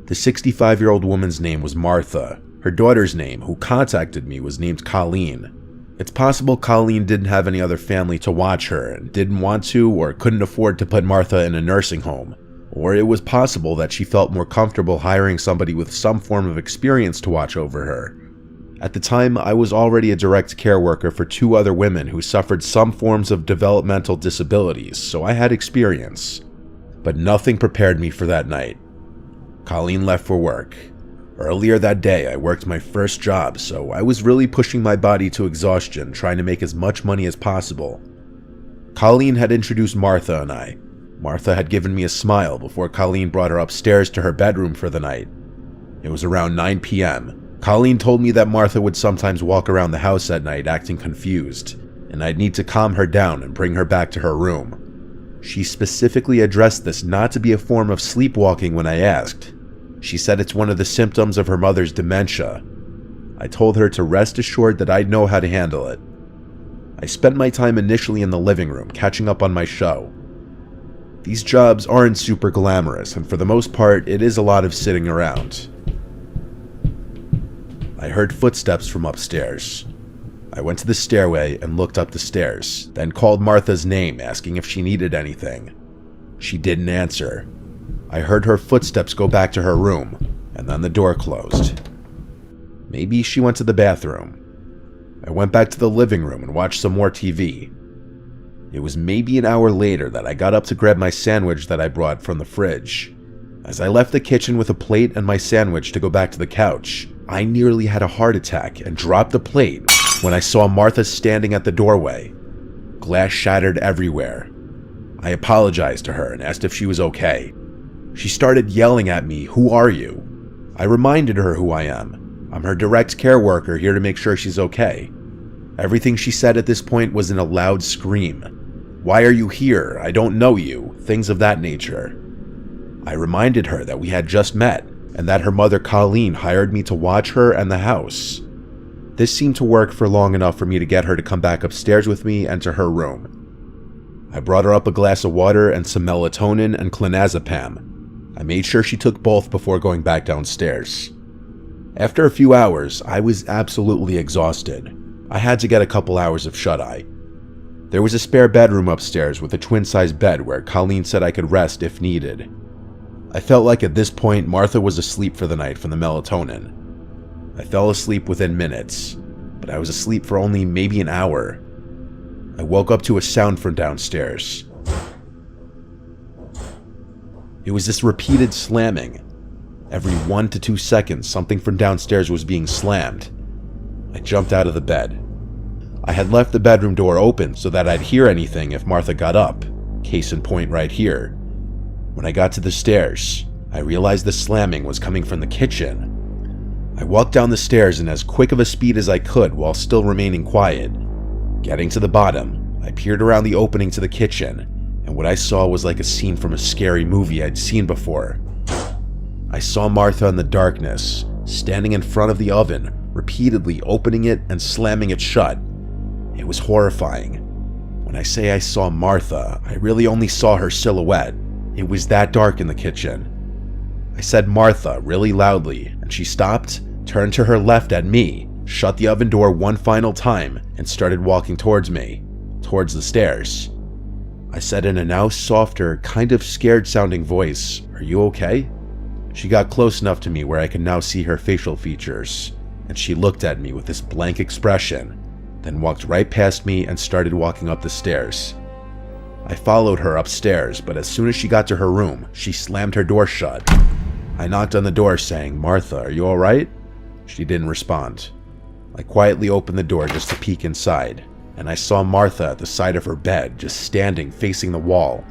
A: The 65-year-old woman's name was Martha. Her daughter's name, who contacted me, was named Colleen. It's possible Colleen didn't have any other family to watch her and didn't want to or couldn't afford to put Martha in a nursing home. Or it was possible that she felt more comfortable hiring somebody with some form of experience to watch over her. At the time, I was already a direct care worker for 2 other women who suffered some forms of developmental disabilities, so I had experience. But nothing prepared me for that night. Colleen left for work. Earlier that day, I worked my first job, so I was really pushing my body to exhaustion, trying to make as much money as possible. Colleen had introduced Martha and I. Martha had given me a smile before Colleen brought her upstairs to her bedroom for the night. It was around 9 p.m. Colleen told me that Martha would sometimes walk around the house at night acting confused, and I'd need to calm her down and bring her back to her room. She specifically addressed this not to be a form of sleepwalking when I asked. She said it's one of the symptoms of her mother's dementia. I told her to rest assured that I'd know how to handle it. I spent my time initially in the living room catching up on my show. These jobs aren't super glamorous, and for the most part, it is a lot of sitting around. I heard footsteps from upstairs. I went to the stairway and looked up the stairs, then called Martha's name asking if she needed anything. She didn't answer. I heard her footsteps go back to her room, and then the door closed. Maybe she went to the bathroom. I went back to the living room and watched some more TV. It was maybe an hour later that I got up to grab my sandwich that I brought from the fridge. As I left the kitchen with a plate and my sandwich to go back to the couch, I nearly had a heart attack and dropped the plate when I saw Martha standing at the doorway. Glass shattered everywhere. I apologized to her and asked if she was okay. She started yelling at me, "Who are you?" I reminded her who I am. I'm her direct care worker here to make sure she's okay. Everything she said at this point was in a loud scream. "Why are you here? I don't know you," things of that nature. I reminded her that we had just met and that her mother Colleen hired me to watch her and the house. This seemed to work for long enough for me to get her to come back upstairs with me and to her room. I brought her up a glass of water and some melatonin and clonazepam. I made sure she took both before going back downstairs. After a few hours, I was absolutely exhausted. I had to get a couple hours of shut-eye. There was a spare bedroom upstairs with a twin-size bed where Colleen said I could rest if needed. I felt like at this point Martha was asleep for the night from the melatonin. I fell asleep within minutes, but I was asleep for only maybe an hour. I woke up to a sound from downstairs. It was this repeated slamming. Every 1 to 2 seconds, something from downstairs was being slammed. I jumped out of the bed. I had left the bedroom door open so that I'd hear anything if Martha got up, case in point right here. When I got to the stairs, I realized the slamming was coming from the kitchen. I walked down the stairs in as quick of a speed as I could while still remaining quiet. Getting to the bottom, I peered around the opening to the kitchen, and what I saw was like a scene from a scary movie I'd seen before. I saw Martha in the darkness, standing in front of the oven, repeatedly opening it and slamming it shut. It was horrifying. When I say I saw Martha, I really only saw her silhouette. It was that dark in the kitchen. I said Martha really loudly, and she stopped, turned to her left at me, shut the oven door one final time, and started walking towards me, towards the stairs. I said in a now softer, kind of scared-sounding voice, "Are you okay?" She got close enough to me where I could now see her facial features, and she looked at me with this blank expression, then walked right past me and started walking up the stairs. I followed her upstairs, but as soon as she got to her room, she slammed her door shut. I knocked on the door saying, "Martha, are you alright?" She didn't respond. I quietly opened the door just to peek inside, and I saw Martha at the side of her bed, just standing facing the wall.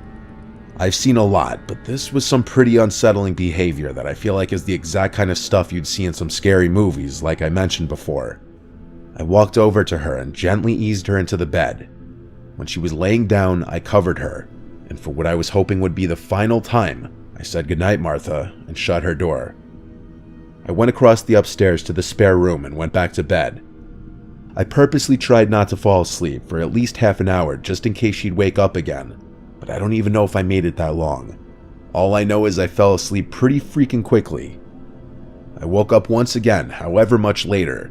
A: I've seen a lot, but this was some pretty unsettling behavior that I feel like is the exact kind of stuff you'd see in some scary movies, like I mentioned before. I walked over to her and gently eased her into the bed. When she was laying down, I covered her, and for what I was hoping would be the final time, I said goodnight, Martha, and shut her door. I went across the upstairs to the spare room and went back to bed. I purposely tried not to fall asleep for at least half an hour just in case she'd wake up again, but I don't even know if I made it that long. All I know is I fell asleep pretty freaking quickly. I woke up once again, however much later.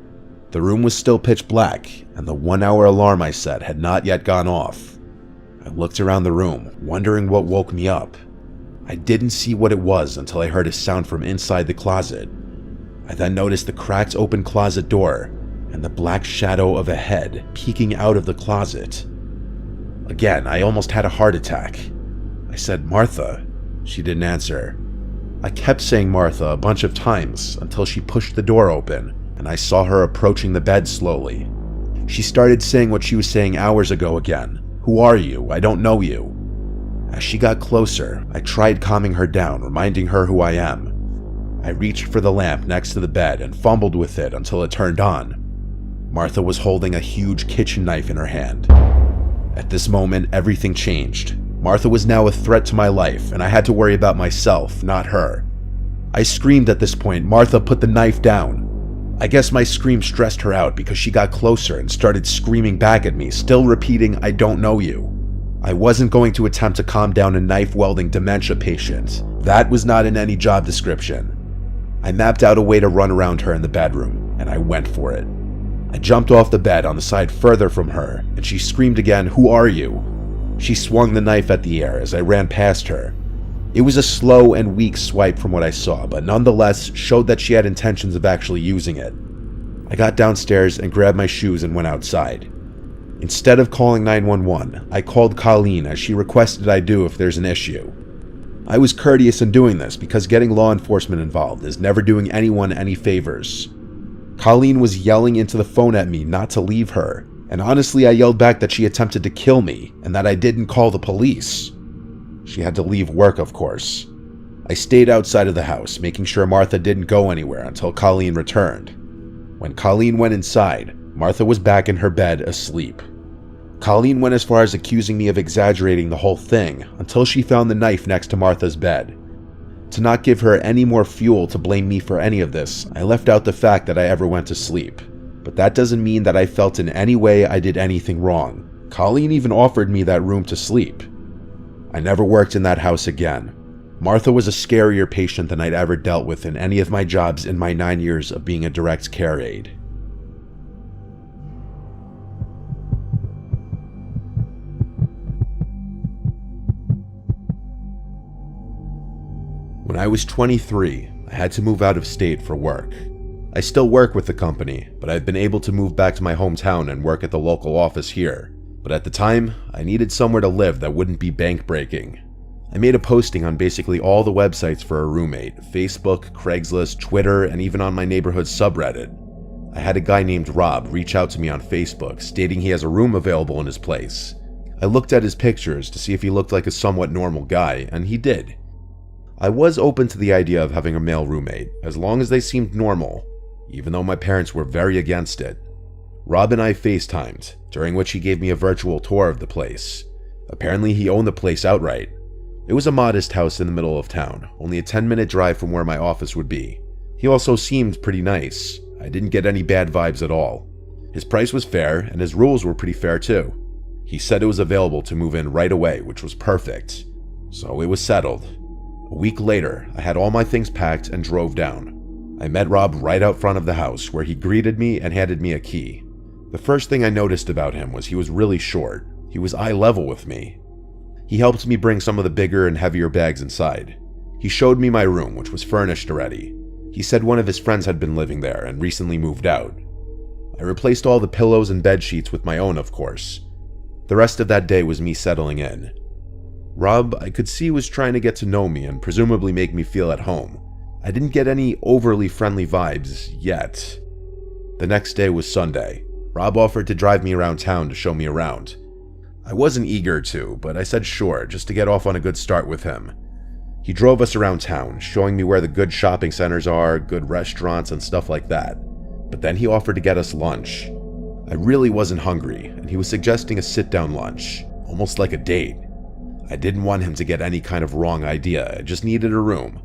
A: The room was still pitch black, and the 1-hour alarm I set had not yet gone off. I looked around the room, wondering what woke me up. I didn't see what it was until I heard a sound from inside the closet. I then noticed the cracked open closet door, and the black shadow of a head peeking out of the closet. Again, I almost had a heart attack. I said, "Martha." She didn't answer. I kept saying Martha a bunch of times until she pushed the door open, and I saw her approaching the bed slowly. She started saying what she was saying hours ago again. "Who are you? I don't know you." As she got closer, I tried calming her down, reminding her who I am. I reached for the lamp next to the bed and fumbled with it until it turned on. Martha was holding a huge kitchen knife in her hand. At this moment, everything changed. Martha was now a threat to my life, and I had to worry about myself, not her. I screamed at this point. Martha, put the knife down. I guess my scream stressed her out because she got closer and started screaming back at me, still repeating, "I don't know you." I wasn't going to attempt to calm down a knife-wielding dementia patient. That was not in any job description. I mapped out a way to run around her in the bedroom, and I went for it. I jumped off the bed on the side further from her, and she screamed again, "Who are you?" She swung the knife at the air as I ran past her. It was a slow and weak swipe from what I saw, but nonetheless showed that she had intentions of actually using it. I got downstairs and grabbed my shoes and went outside. Instead of calling 911, I called Colleen as she requested I do if there's an issue. I was courteous in doing this because getting law enforcement involved is never doing anyone any favors. Colleen was yelling into the phone at me not to leave her, and honestly I yelled back that she attempted to kill me and that I didn't call the police. She had to leave work, of course. I stayed outside of the house, making sure Martha didn't go anywhere until Colleen returned. When Colleen went inside, Martha was back in her bed asleep. Colleen went as far as accusing me of exaggerating the whole thing until she found the knife next to Martha's bed. To not give her any more fuel to blame me for any of this, I left out the fact that I ever went to sleep. But that doesn't mean that I felt in any way I did anything wrong. Colleen even offered me that room to sleep. I never worked in that house again. Martha was a scarier patient than I'd ever dealt with in any of my jobs in my 9 years of being a direct care aide. When I was 23, I had to move out of state for work. I still work with the company, but I've been able to move back to my hometown and work at the local office here. But at the time, I needed somewhere to live that wouldn't be bank breaking. I made a posting on basically all the websites for a roommate: Facebook, Craigslist, Twitter, and even on my neighborhood's subreddit. I had a guy named Rob reach out to me on Facebook stating he has a room available in his place. I looked at his pictures to see if he looked like a somewhat normal guy, and he did. I was open to the idea of having a male roommate, as long as they seemed normal, even though my parents were very against it. Rob and I FaceTimed, during which he gave me a virtual tour of the place. Apparently he owned the place outright. It was a modest house in the middle of town, only a 10-minute drive from where my office would be. He also seemed pretty nice. I didn't get any bad vibes at all. His price was fair, and his rules were pretty fair too. He said it was available to move in right away, which was perfect. So it was settled. A week later, I had all my things packed and drove down. I met Rob right out front of the house, where he greeted me and handed me a key. The first thing I noticed about him was he was really short. He was eye level with me. He helped me bring some of the bigger and heavier bags inside. He showed me my room, which was furnished already. He said one of his friends had been living there and recently moved out. I replaced all the pillows and bed sheets with my own, of course. The rest of that day was me settling in. Rob, I could see, was trying to get to know me and presumably make me feel at home. I didn't get any overly friendly vibes yet. The next day was Sunday. Rob offered to drive me around town to show me around. I wasn't eager to, but I said sure, just to get off on a good start with him. He drove us around town, showing me where the good shopping centers are, good restaurants, and stuff like that. But then he offered to get us lunch. I really wasn't hungry, and he was suggesting a sit-down lunch, almost like a date. I didn't want him to get any kind of wrong idea, I just needed a room.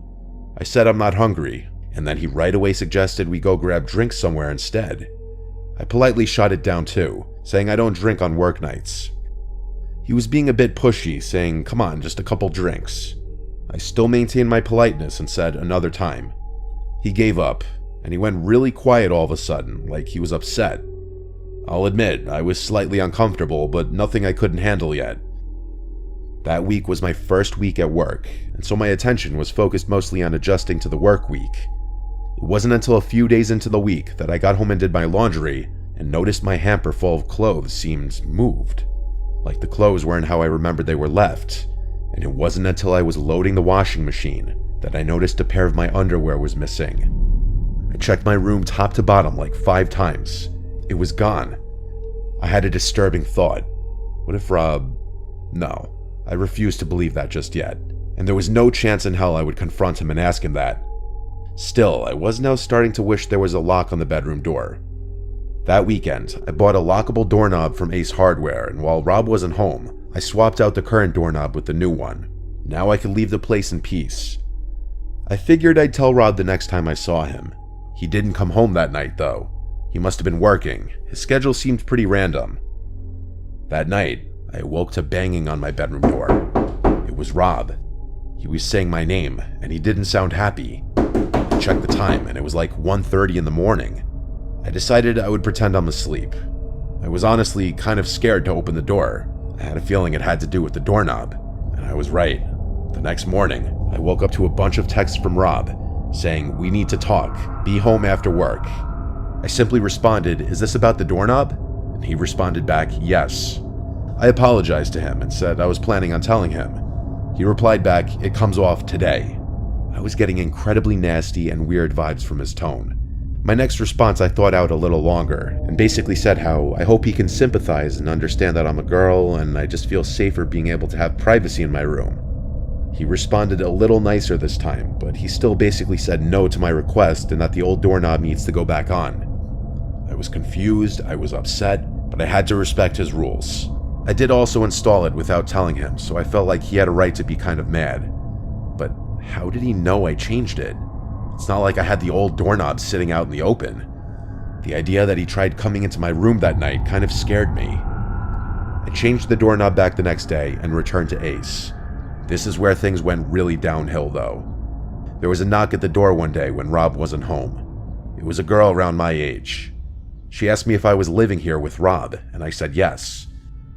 A: I said I'm not hungry, and then he right away suggested we go grab drinks somewhere instead. I politely shot it down too, saying I don't drink on work nights. He was being a bit pushy, saying, come on, just a couple drinks. I still maintained my politeness and said another time. He gave up, and he went really quiet all of a sudden, like he was upset. I'll admit, I was slightly uncomfortable, but nothing I couldn't handle yet. That week was my first week at work, and so my attention was focused mostly on adjusting to the work week. It wasn't until a few days into the week that I got home and did my laundry and noticed my hamper full of clothes seemed moved. Like the clothes weren't how I remembered they were left, and it wasn't until I was loading the washing machine that I noticed a pair of my underwear was missing. I checked my room top to bottom like 5 times. It was gone. I had a disturbing thought. What if Rob... No, I refused to believe that just yet, and there was no chance in hell I would confront him and ask him that. Still, I was now starting to wish there was a lock on the bedroom door. That weekend, I bought a lockable doorknob from Ace Hardware, and while Rob wasn't home, I swapped out the current doorknob with the new one. Now I could leave the place in peace. I figured I'd tell Rob the next time I saw him. He didn't come home that night, though. He must have been working. His schedule seemed pretty random. That night, I awoke to banging on my bedroom door. It was Rob. He was saying my name, and he didn't sound happy. I checked the time, and it was like 1:30 in the morning. I decided I would pretend I'm asleep. I was honestly kind of scared to open the door. I had a feeling it had to do with the doorknob, and I was right. The next morning, I woke up to a bunch of texts from Rob saying, "We need to talk. Be home after work." I simply responded, "Is this about the doorknob?" And he responded back, "Yes." I apologized to him and said I was planning on telling him. He replied back, "It comes off today." I was getting incredibly nasty and weird vibes from his tone. My next response I thought out a little longer, and basically said how I hope he can sympathize and understand that I'm a girl and I just feel safer being able to have privacy in my room. He responded a little nicer this time, but he still basically said no to my request and that the old doorknob needs to go back on. I was confused, I was upset, but I had to respect his rules. I did also install it without telling him, so I felt like he had a right to be kind of mad. But how did he know I changed it? It's not like I had the old doorknob sitting out in the open. The idea that he tried coming into my room that night kind of scared me. I changed the doorknob back the next day and returned to Ace. This is where things went really downhill though. There was a knock at the door one day when Rob wasn't home. It was a girl around my age. She asked me if I was living here with Rob, and I said yes.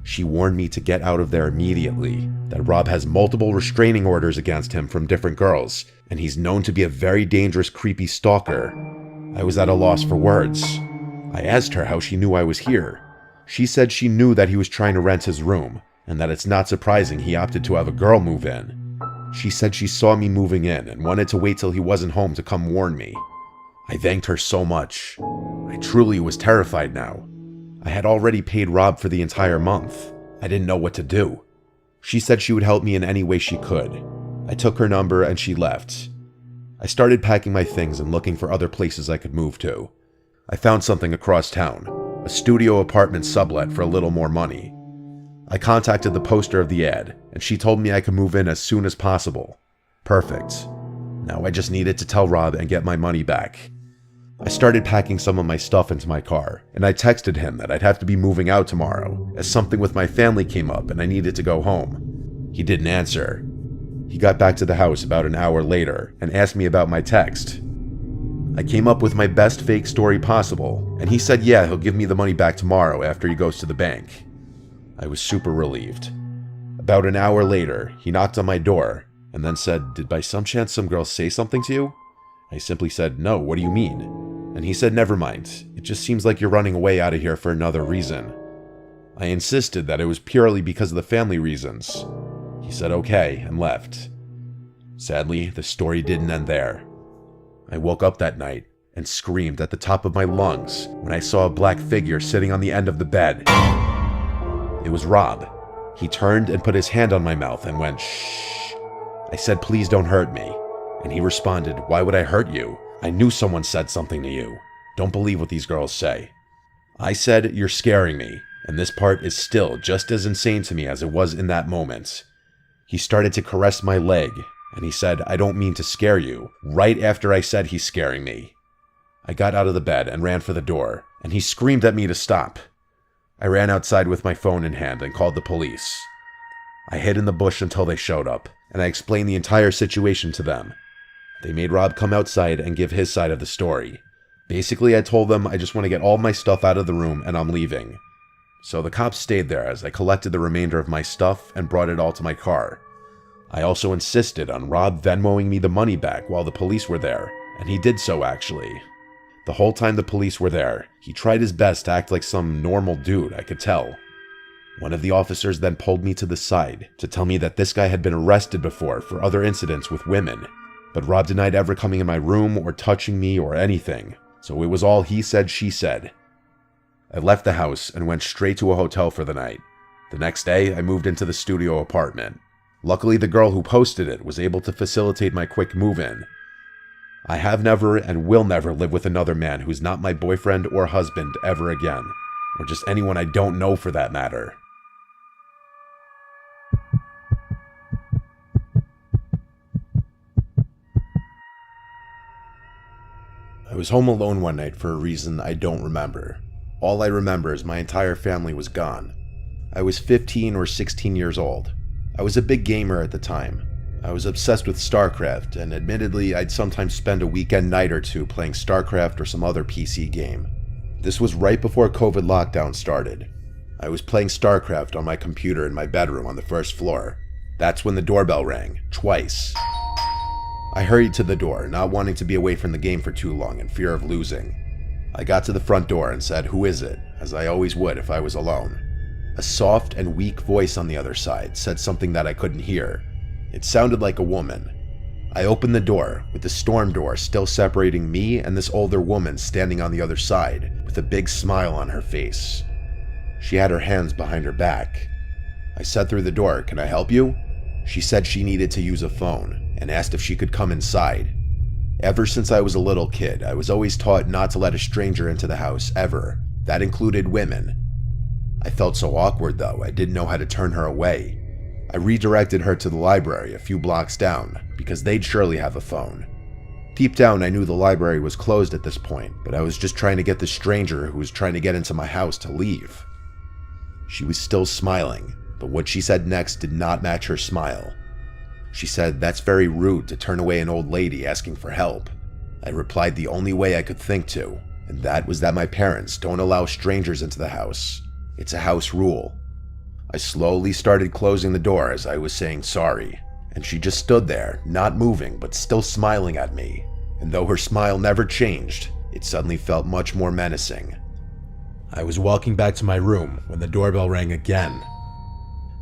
A: She warned me to get out of there immediately, that Rob has multiple restraining orders against him from different girls, and he's known to be a very dangerous, creepy stalker. I was at a loss for words. I asked her how she knew I was here. She said she knew that he was trying to rent his room, and that it's not surprising he opted to have a girl move in. She said she saw me moving in and wanted to wait till he wasn't home to come warn me. I thanked her so much. I truly was terrified now. I had already paid Rob for the entire month. I didn't know what to do. She said she would help me in any way she could. I took her number and she left. I started packing my things and looking for other places I could move to. I found something across town, a studio apartment sublet for a little more money. I contacted the poster of the ad, and she told me I could move in as soon as possible. Perfect. Now I just needed to tell Rob and get my money back. I started packing some of my stuff into my car, and I texted him that I'd have to be moving out tomorrow, as something with my family came up and I needed to go home. He didn't answer. He got back to the house about an hour later and asked me about my text. I came up with my best fake story possible, and he said yeah, he'll give me the money back tomorrow after he goes to the bank. I was super relieved. About an hour later, he knocked on my door and then said, "Did by some chance some girl say something to you?" I simply said, "No, what do you mean?" And he said, "Never mind, it just seems like you're running away out of here for another reason." I insisted that it was purely because of the family reasons. He said okay and left. Sadly, the story didn't end there. I woke up that night and screamed at the top of my lungs when I saw a black figure sitting on the end of the bed. It was Rob. He turned and put his hand on my mouth and went, "Shh." I said, "Please don't hurt me." And he responded, "Why would I hurt you? I knew someone said something to you. Don't believe what these girls say." I said, "You're scaring me." And this part is still just as insane to me as it was in that moment. He started to caress my leg, and he said, "I don't mean to scare you," right after I said he's scaring me. I got out of the bed and ran for the door, and he screamed at me to stop. I ran outside with my phone in hand and called the police. I hid in the bush until they showed up, and I explained the entire situation to them. They made Rob come outside and give his side of the story. Basically, I told them I just want to get all my stuff out of the room and I'm leaving. So the cops stayed there as I collected the remainder of my stuff and brought it all to my car. I also insisted on Rob Venmoing me the money back while the police were there, and he did so actually. The whole time the police were there, he tried his best to act like some normal dude, I could tell. One of the officers then pulled me to the side to tell me that this guy had been arrested before for other incidents with women, but Rob denied ever coming in my room or touching me or anything, so it was all he said, she said. I left the house and went straight to a hotel for the night. The next day, I moved into the studio apartment. Luckily, the girl who posted it was able to facilitate my quick move-in. I have never and will never live with another man who's not my boyfriend or husband ever again, or just anyone I don't know for that matter. I was home alone one night for a reason I don't remember. All I remember is my entire family was gone. I was 15 or 16 years old. I was a big gamer at the time. I was obsessed with StarCraft, and admittedly, I'd sometimes spend a weekend night or two playing StarCraft or some other PC game. This was right before COVID lockdown started. I was playing StarCraft on my computer in my bedroom on the first floor. That's when the doorbell rang, twice. I hurried to the door, not wanting to be away from the game for too long in fear of losing. I got to the front door and said, "Who is it?" as I always would if I was alone. A soft and weak voice on the other side said something that I couldn't hear. It sounded like a woman. I opened the door, with the storm door still separating me and this older woman standing on the other side, with a big smile on her face. She had her hands behind her back. I said through the door, "Can I help you?" She said she needed to use a phone, and asked if she could come inside. Ever since I was a little kid, I was always taught not to let a stranger into the house, ever. That included women. I felt so awkward though, I didn't know how to turn her away. I redirected her to the library a few blocks down, because they'd surely have a phone. Deep down, I knew the library was closed at this point, but I was just trying to get the stranger who was trying to get into my house to leave. She was still smiling, but what she said next did not match her smile. She said, "That's very rude to turn away an old lady asking for help." I replied the only way I could think to, and that was that my parents don't allow strangers into the house. It's a house rule. I slowly started closing the door as I was saying sorry, and she just stood there, not moving but still smiling at me, and though her smile never changed, it suddenly felt much more menacing. I was walking back to my room when the doorbell rang again.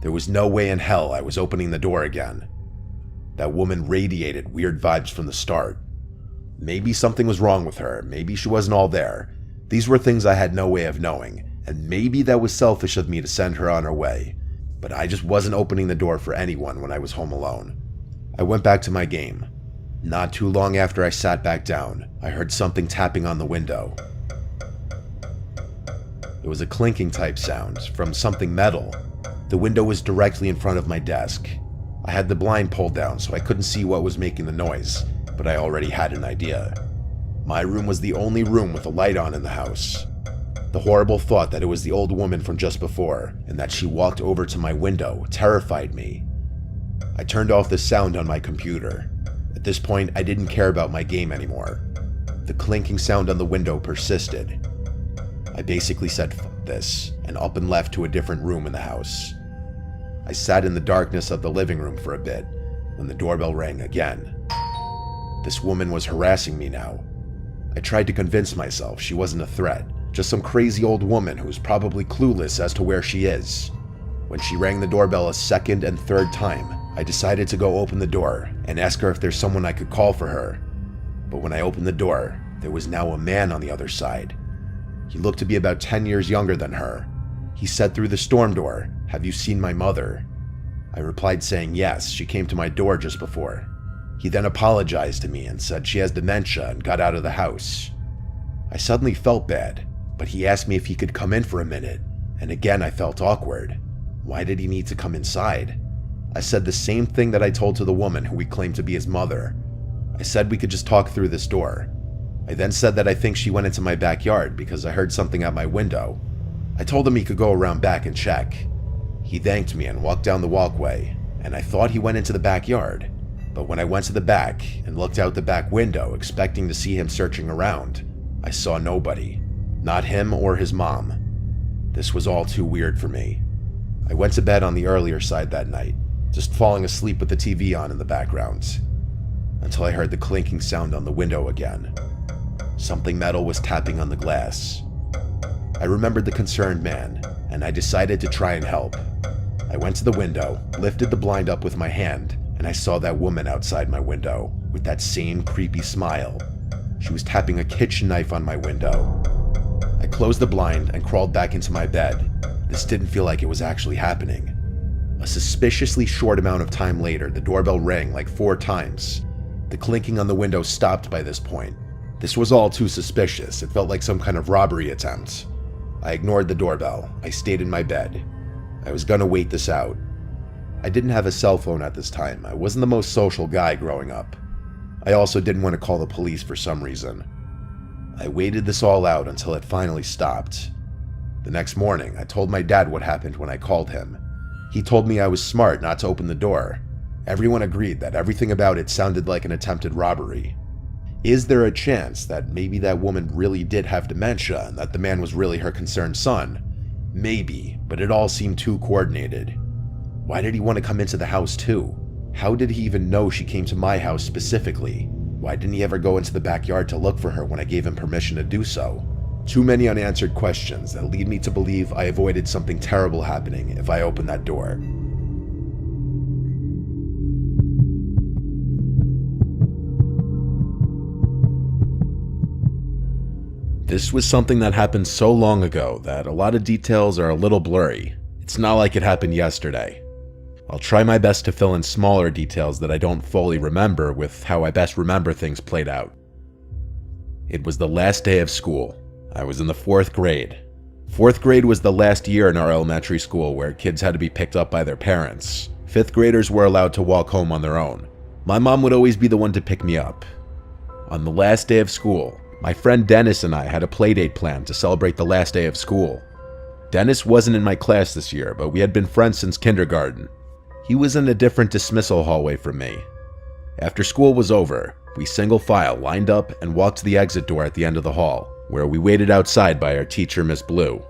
A: There was no way in hell I was opening the door again. That woman radiated weird vibes from the start. Maybe something was wrong with her, maybe she wasn't all there. These were things I had no way of knowing, and maybe that was selfish of me to send her on her way. But I just wasn't opening the door for anyone when I was home alone. I went back to my game. Not too long after I sat back down, I heard something tapping on the window. It was a clinking type sound from something metal. The window was directly in front of my desk. I had the blind pulled down so I couldn't see what was making the noise, but I already had an idea. My room was the only room with a light on in the house. The horrible thought that it was the old woman from just before, and that she walked over to my window, terrified me. I turned off the sound on my computer. At this point, I didn't care about my game anymore. The clinking sound on the window persisted. I basically said, "F this," and up and left to a different room in the house. I sat in the darkness of the living room for a bit, when the doorbell rang again. This woman was harassing me now. I tried to convince myself she wasn't a threat, just some crazy old woman who's probably clueless as to where she is. When she rang the doorbell a second and third time, I decided to go open the door and ask her if there's someone I could call for her. but when I opened the door, there was now a man on the other side. He looked to be about 10 years younger than her. He said through the storm door, "Have you seen my mother?" I replied saying yes, she came to my door just before. He then apologized to me and said she has dementia and got out of the house. I suddenly felt bad, but he asked me if he could come in for a minute, and again I felt awkward. Why did he need to come inside? I said the same thing that I told to the woman who we claimed to be his mother. I said we could just talk through this door. I then said that I think she went into my backyard because I heard something at my window. I told him he could go around back and check. He thanked me and walked down the walkway, and I thought he went into the backyard. But when I went to the back and looked out the back window expecting to see him searching around, I saw nobody. Not him or his mom. This was all too weird for me. I went to bed on the earlier side that night, just falling asleep with the TV on in the background, until I heard the clinking sound on the window again. Something metal was tapping on the glass. I remembered the concerned man, and I decided to try and help. I went to the window, lifted the blind up with my hand, and I saw that woman outside my window, with that same creepy smile. She was tapping a kitchen knife on my window. I closed the blind and crawled back into my bed. This didn't feel like it was actually happening. A suspiciously short amount of time later, the doorbell rang like 4 times. The clinking on the window stopped by this point. This was all too suspicious. It felt like some kind of robbery attempt. I ignored the doorbell. I stayed in my bed. I was gonna wait this out. I didn't have a cell phone at this time. I wasn't the most social guy growing up. I also didn't want to call the police for some reason. I waited this all out until it finally stopped. The next morning, I told my dad what happened when I called him. He told me I was smart not to open the door. Everyone agreed that everything about it sounded like an attempted robbery. Is there a chance that maybe that woman really did have dementia and that the man was really her concerned son? Maybe, but it all seemed too coordinated. Why did he want to come into the house too? How did he even know she came to my house specifically? Why didn't he ever go into the backyard to look for her when I gave him permission to do so? Too many unanswered questions that lead me to believe I avoided something terrible happening if I opened that door. This was something that happened so long ago that a lot of details are a little blurry. It's not like it happened yesterday. I'll try my best to fill in smaller details that I don't fully remember with how I best remember things played out. It was the last day of school. I was in the 4th grade. 4th grade was the last year in our elementary school where kids had to be picked up by their parents. 5th graders were allowed to walk home on their own. My mom would always be the one to pick me up. On the last day of school, my friend Dennis and I had a playdate planned to celebrate the last day of school. Dennis wasn't in my class this year, but we had been friends since kindergarten. He was in a different dismissal hallway from me. After school was over, we single file lined up and walked to the exit door at the end of the hall, where we waited outside by our teacher, Miss Blue.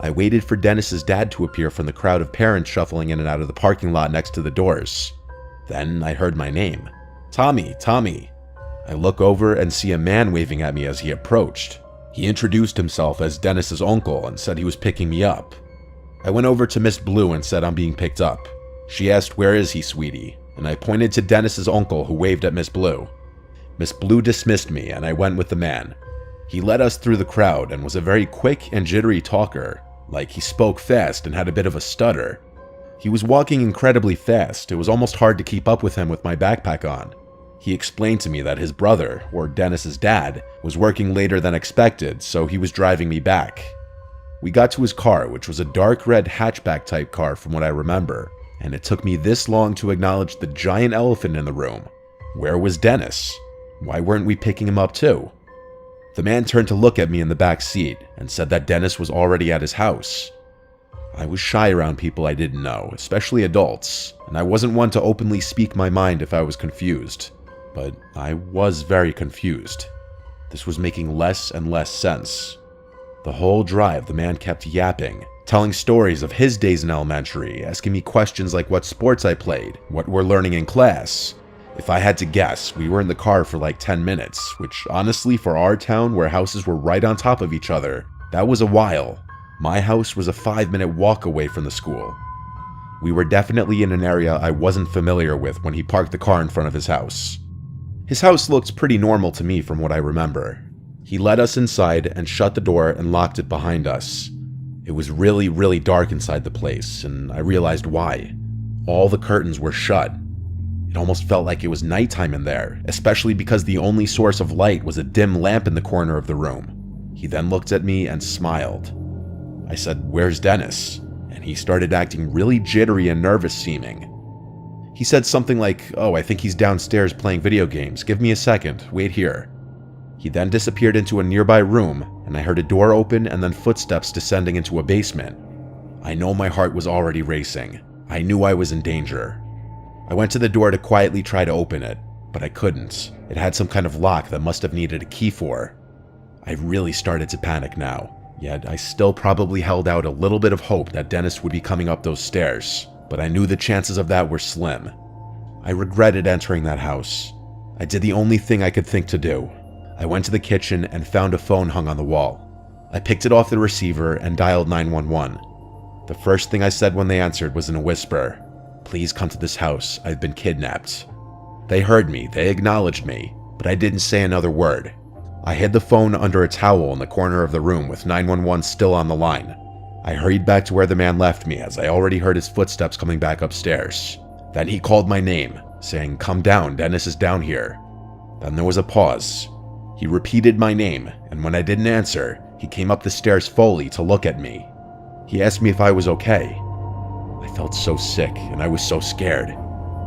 A: I waited for Dennis's dad to appear from the crowd of parents shuffling in and out of the parking lot next to the doors. Then I heard my name. Tommy, Tommy. I look over and see a man waving at me as he approached. He introduced himself as Dennis's uncle and said he was picking me up. I went over to Miss Blue and said I'm being picked up. She asked, "Where is he, sweetie?" And I pointed to Dennis's uncle who waved at Miss Blue. Miss Blue dismissed me and I went with the man. He led us through the crowd and was a very quick and jittery talker, like he spoke fast and had a bit of a stutter. He was walking incredibly fast. It was almost hard to keep up with him with my backpack on. He explained to me that his brother, or Dennis's dad, was working later than expected, so he was driving me back. We got to his car, which was a dark red hatchback type car from what I remember, and it took me this long to acknowledge the giant elephant in the room. Where was Dennis? Why weren't we picking him up too? The man turned to look at me in the back seat and said that Dennis was already at his house. I was shy around people I didn't know, especially adults, and I wasn't one to openly speak my mind if I was confused. But I was very confused. This was making less and less sense. The whole drive, the man kept yapping, telling stories of his days in elementary, asking me questions like what sports I played, what we're learning in class. If I had to guess, we were in the car for like 10 minutes, which honestly for our town where houses were right on top of each other, that was a while. My house was a 5-minute walk away from the school. We were definitely in an area I wasn't familiar with when he parked the car in front of his house. His house looked pretty normal to me from what I remember. He led us inside and shut the door and locked it behind us. It was really, really dark inside the place, and I realized why. All the curtains were shut. It almost felt like it was nighttime in there, especially because the only source of light was a dim lamp in the corner of the room. He then looked at me and smiled. I said, "Where's Dennis?" And he started acting really jittery and nervous seeming. He said something like, "Oh, I think he's downstairs playing video games. Give me a second. Wait here." He then disappeared into a nearby room, and I heard a door open and then footsteps descending into a basement. I know my heart was already racing. I knew I was in danger. I went to the door to quietly try to open it, but I couldn't. It had some kind of lock that must have needed a key for. I really started to panic now, yet I still probably held out a little bit of hope that Dennis would be coming up those stairs, but I knew the chances of that were slim. I regretted entering that house. I did the only thing I could think to do. I went to the kitchen and found a phone hung on the wall. I picked it off the receiver and dialed 911. The first thing I said when they answered was in a whisper, "Please come to this house. I've been kidnapped." They heard me, they acknowledged me, but I didn't say another word. I hid the phone under a towel in the corner of the room with 911 still on the line. I hurried back to where the man left me as I already heard his footsteps coming back upstairs. Then he called my name, saying, "Come down, Dennis is down here." Then there was a pause. He repeated my name, and when I didn't answer, he came up the stairs fully to look at me. He asked me if I was okay. I felt so sick, and I was so scared.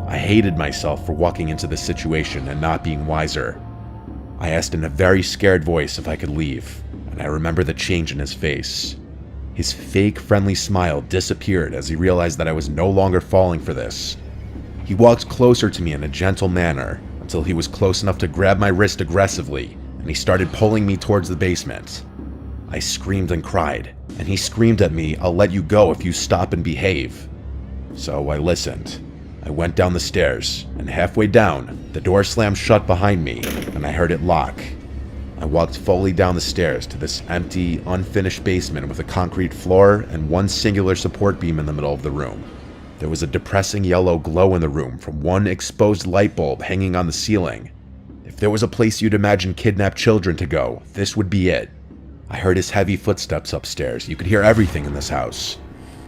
A: I hated myself for walking into this situation and not being wiser. I asked in a very scared voice if I could leave, and I remember the change in his face. His fake, friendly smile disappeared as he realized that I was no longer falling for this. He walked closer to me in a gentle manner until he was close enough to grab my wrist aggressively, and he started pulling me towards the basement. I screamed and cried, and he screamed at me, "I'll let you go if you stop and behave." So I listened. I went down the stairs, and halfway down, the door slammed shut behind me, and I heard it lock. I walked fully down the stairs to this empty, unfinished basement with a concrete floor and one singular support beam in the middle of the room. There was a depressing yellow glow in the room from one exposed light bulb hanging on the ceiling. If there was a place you'd imagine kidnapped children to go, this would be it. I heard his heavy footsteps upstairs. You could hear everything in this house.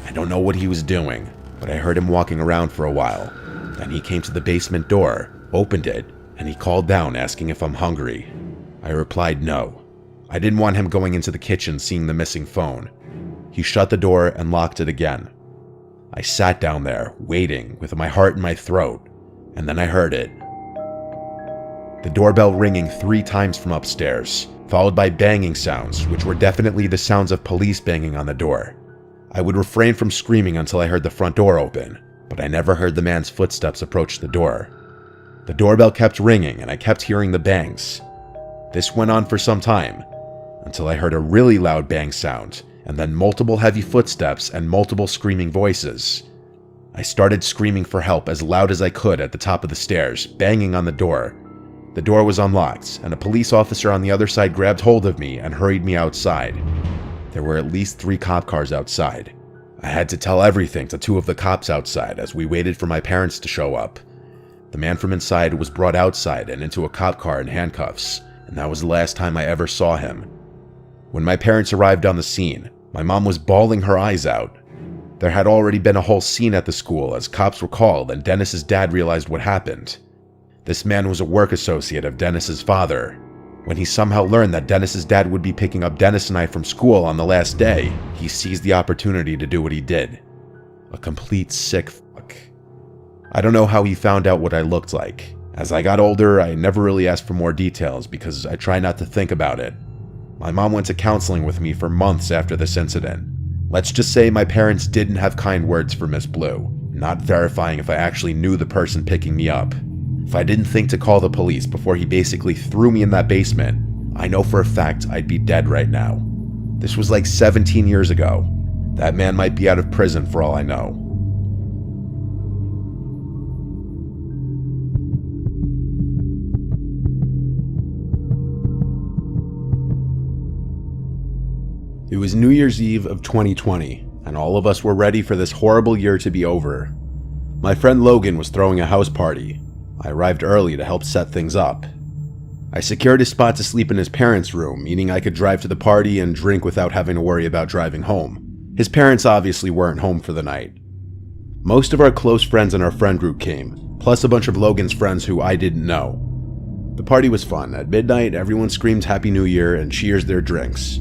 A: I don't know what he was doing, but I heard him walking around for a while. Then he came to the basement door, opened it, and he called down asking if I'm hungry. I replied no. I didn't want him going into the kitchen seeing the missing phone. He shut the door and locked it again. I sat down there, waiting, with my heart in my throat, and then I heard it. The doorbell ringing 3 times from upstairs, followed by banging sounds, which were definitely the sounds of police banging on the door. I would refrain from screaming until I heard the front door open, but I never heard the man's footsteps approach the door. The doorbell kept ringing, and I kept hearing the bangs. This went on for some time, until I heard a really loud bang sound, and then multiple heavy footsteps and multiple screaming voices. I started screaming for help as loud as I could at the top of the stairs, banging on the door. The door was unlocked, and a police officer on the other side grabbed hold of me and hurried me outside. There were at least 3 cop cars outside. I had to tell everything to 2 of the cops outside as we waited for my parents to show up. The man from inside was brought outside and into a cop car in handcuffs, and that was the last time I ever saw him. When my parents arrived on the scene, my mom was bawling her eyes out. There had already been a whole scene at the school as cops were called and Dennis's dad realized what happened. This man was a work associate of Dennis's father. When he somehow learned that Dennis's dad would be picking up Dennis and I from school on the last day, he seized the opportunity to do what he did. A complete sick fuck. I don't know how he found out what I looked like. As I got older, I never really asked for more details because I try not to think about it. My mom went to counseling with me for months after this incident. Let's just say my parents didn't have kind words for Miss Blue, not verifying if I actually knew the person picking me up. If I didn't think to call the police before he basically threw me in that basement, I know for a fact I'd be dead right now. This was like 17 years ago. That man might be out of prison for all I know. It was New Year's Eve of 2020, and all of us were ready for this horrible year to be over. My friend Logan was throwing a house party. I arrived early to help set things up. I secured a spot to sleep in his parents' room, meaning I could drive to the party and drink without having to worry about driving home. His parents obviously weren't home for the night. Most of our close friends in our friend group came, plus a bunch of Logan's friends who I didn't know. The party was fun. At midnight, everyone screamed Happy New Year and cheers their drinks.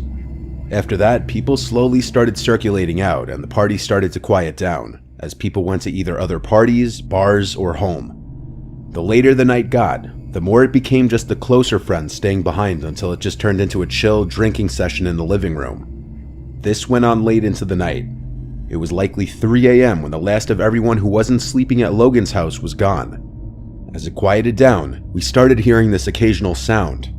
A: After that, people slowly started circulating out and the party started to quiet down, as people went to either other parties, bars, or home. The later the night got, the more it became just the closer friends staying behind until it just turned into a chill drinking session in the living room. This went on late into the night. It was likely 3 a.m. when the last of everyone who wasn't sleeping at Logan's house was gone. As it quieted down, we started hearing this occasional sound.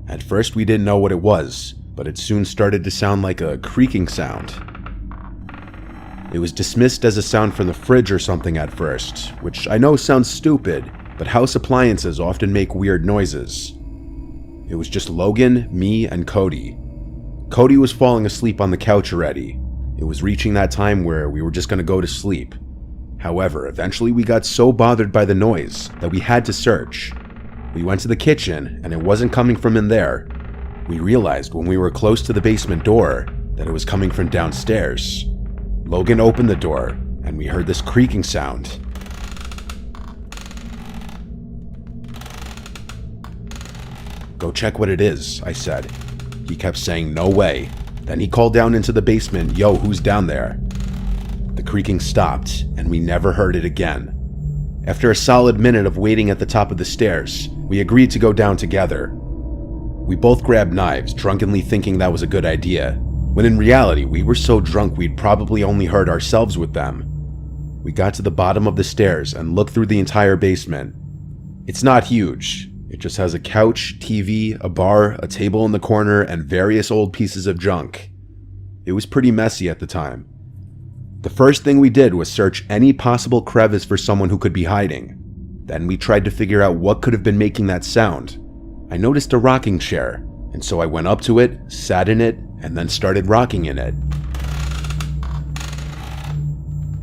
A: At first we didn't know what it was, but it soon started to sound like a creaking sound. It was dismissed as a sound from the fridge or something at first, which I know sounds stupid, but house appliances often make weird noises. It was just Logan, me, and Cody. Cody was falling asleep on the couch already. It was reaching that time where we were just going to go to sleep. However, eventually we got so bothered by the noise that we had to search. We went to the kitchen, and it wasn't coming from in there. We realized when we were close to the basement door that it was coming from downstairs. Logan opened the door, and we heard this creaking sound. "Go check what it is," I said. He kept saying, "No way." Then he called down into the basement, "Yo, who's down there?" The creaking stopped, and we never heard it again. After a solid minute of waiting at the top of the stairs, we agreed to go down together. We both grabbed knives, drunkenly thinking that was a good idea, when in reality we were so drunk we'd probably only hurt ourselves with them. We got to the bottom of the stairs and looked through the entire basement. It's not huge. It just has a couch, TV, a bar, a table in the corner, and various old pieces of junk. It was pretty messy at the time. The first thing we did was search any possible crevice for someone who could be hiding. Then we tried to figure out what could have been making that sound. I noticed a rocking chair, and so I went up to it, sat in it, and then started rocking in it.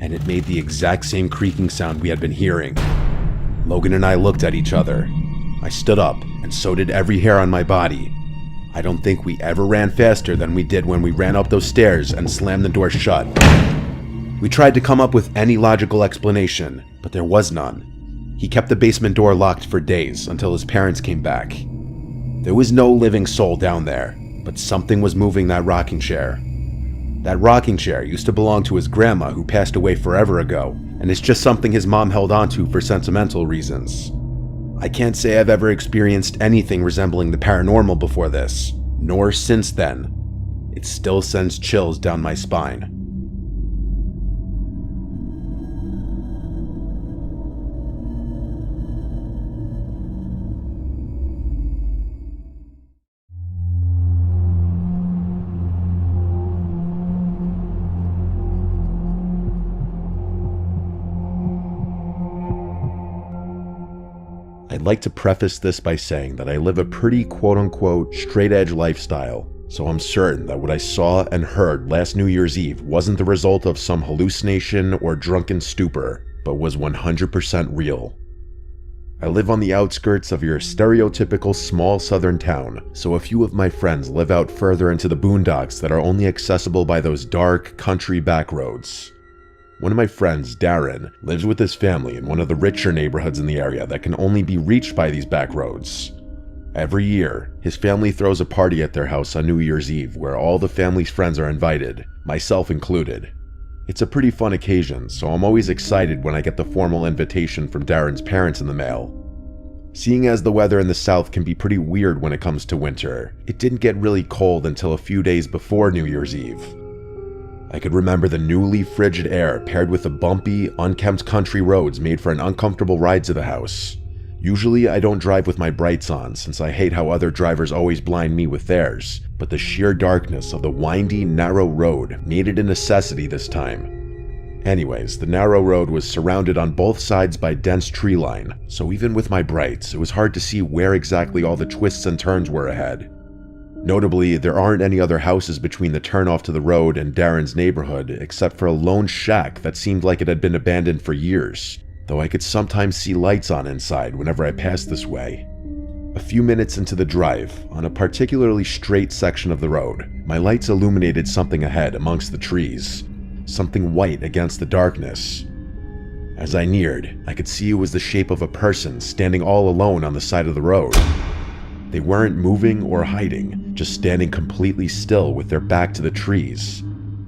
A: And it made the exact same creaking sound we had been hearing. Logan and I looked at each other. I stood up, and so did every hair on my body. I don't think we ever ran faster than we did when we ran up those stairs and slammed the door shut. We tried to come up with any logical explanation, but there was none. He kept the basement door locked for days until his parents came back. There was no living soul down there, but something was moving that rocking chair. That rocking chair used to belong to his grandma who passed away forever ago, and it's just something his mom held onto for sentimental reasons. I can't say I've ever experienced anything resembling the paranormal before this, nor since then. It still sends chills down my spine. I'd like to preface this by saying that I live a pretty quote-unquote straight-edge lifestyle, so I'm certain that what I saw and heard last New Year's Eve wasn't the result of some hallucination or drunken stupor, but was 100% real. I live on the outskirts of your stereotypical small southern town, so a few of my friends live out further into the boondocks that are only accessible by those dark, country back roads. One of my friends, Darren, lives with his family in one of the richer neighborhoods in the area that can only be reached by these back roads. Every year, his family throws a party at their house on New Year's Eve where all the family's friends are invited, myself included. It's a pretty fun occasion, so I'm always excited when I get the formal invitation from Darren's parents in the mail. Seeing as the weather in the south can be pretty weird when it comes to winter, it didn't get really cold until a few days before New Year's Eve. I could remember the newly frigid air paired with the bumpy, unkempt country roads made for an uncomfortable ride to the house. Usually I don't drive with my brights on since I hate how other drivers always blind me with theirs, but the sheer darkness of the windy, narrow road made it a necessity this time. Anyways, the narrow road was surrounded on both sides by dense tree line, so even with my brights, it was hard to see where exactly all the twists and turns were ahead. Notably, there aren't any other houses between the turnoff to the road and Darren's neighborhood except for a lone shack that seemed like it had been abandoned for years. though I could sometimes see lights on inside whenever I passed this way. A few minutes into the drive, on a particularly straight section of the road, my lights illuminated something ahead amongst the trees, something white against the darkness. As I neared, I could see it was the shape of a person standing all alone on the side of the road. They weren't moving or hiding, just standing completely still with their back to the trees.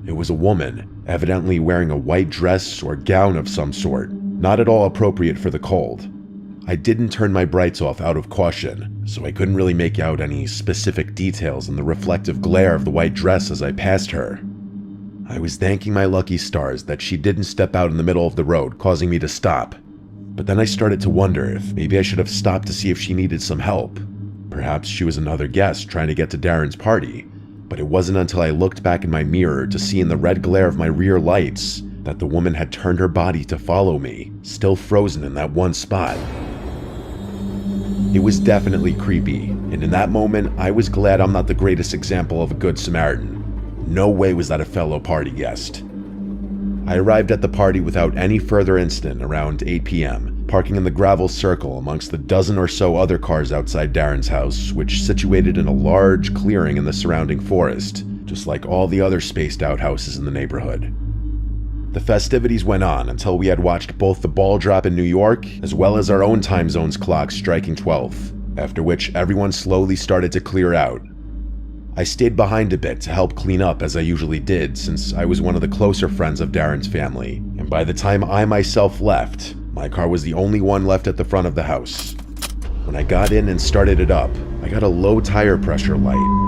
A: It was a woman, evidently wearing a white dress or gown of some sort, not at all appropriate for the cold. I didn't turn my brights off out of caution, so I couldn't really make out any specific details in the reflective glare of the white dress as I passed her. I was thanking my lucky stars that she didn't step out in the middle of the road, causing me to stop. But then I started to wonder if maybe I should have stopped to see if she needed some help. Perhaps she was another guest trying to get to Darren's party, but it wasn't until I looked back in my mirror to see in the red glare of my rear lights that the woman had turned her body to follow me, still frozen in that one spot. It was definitely creepy, and in that moment, I was glad I'm not the greatest example of a good Samaritan. No way was that a fellow party guest. I arrived at the party without any further incident around 8 p.m., parking in the gravel circle amongst the dozen or so other cars outside Darren's house, which situated in a large clearing in the surrounding forest, just like all the other spaced out houses in the neighborhood. The festivities went on until we had watched both the ball drop in New York as well as our own time zone's clocks striking 12, after which everyone slowly started to clear out. I stayed behind a bit to help clean up as I usually did, since I was one of the closer friends of Darren's family, and by the time I myself left, my car was the only one left at the front of the house. When I got in and started it up, I got a low tire pressure light.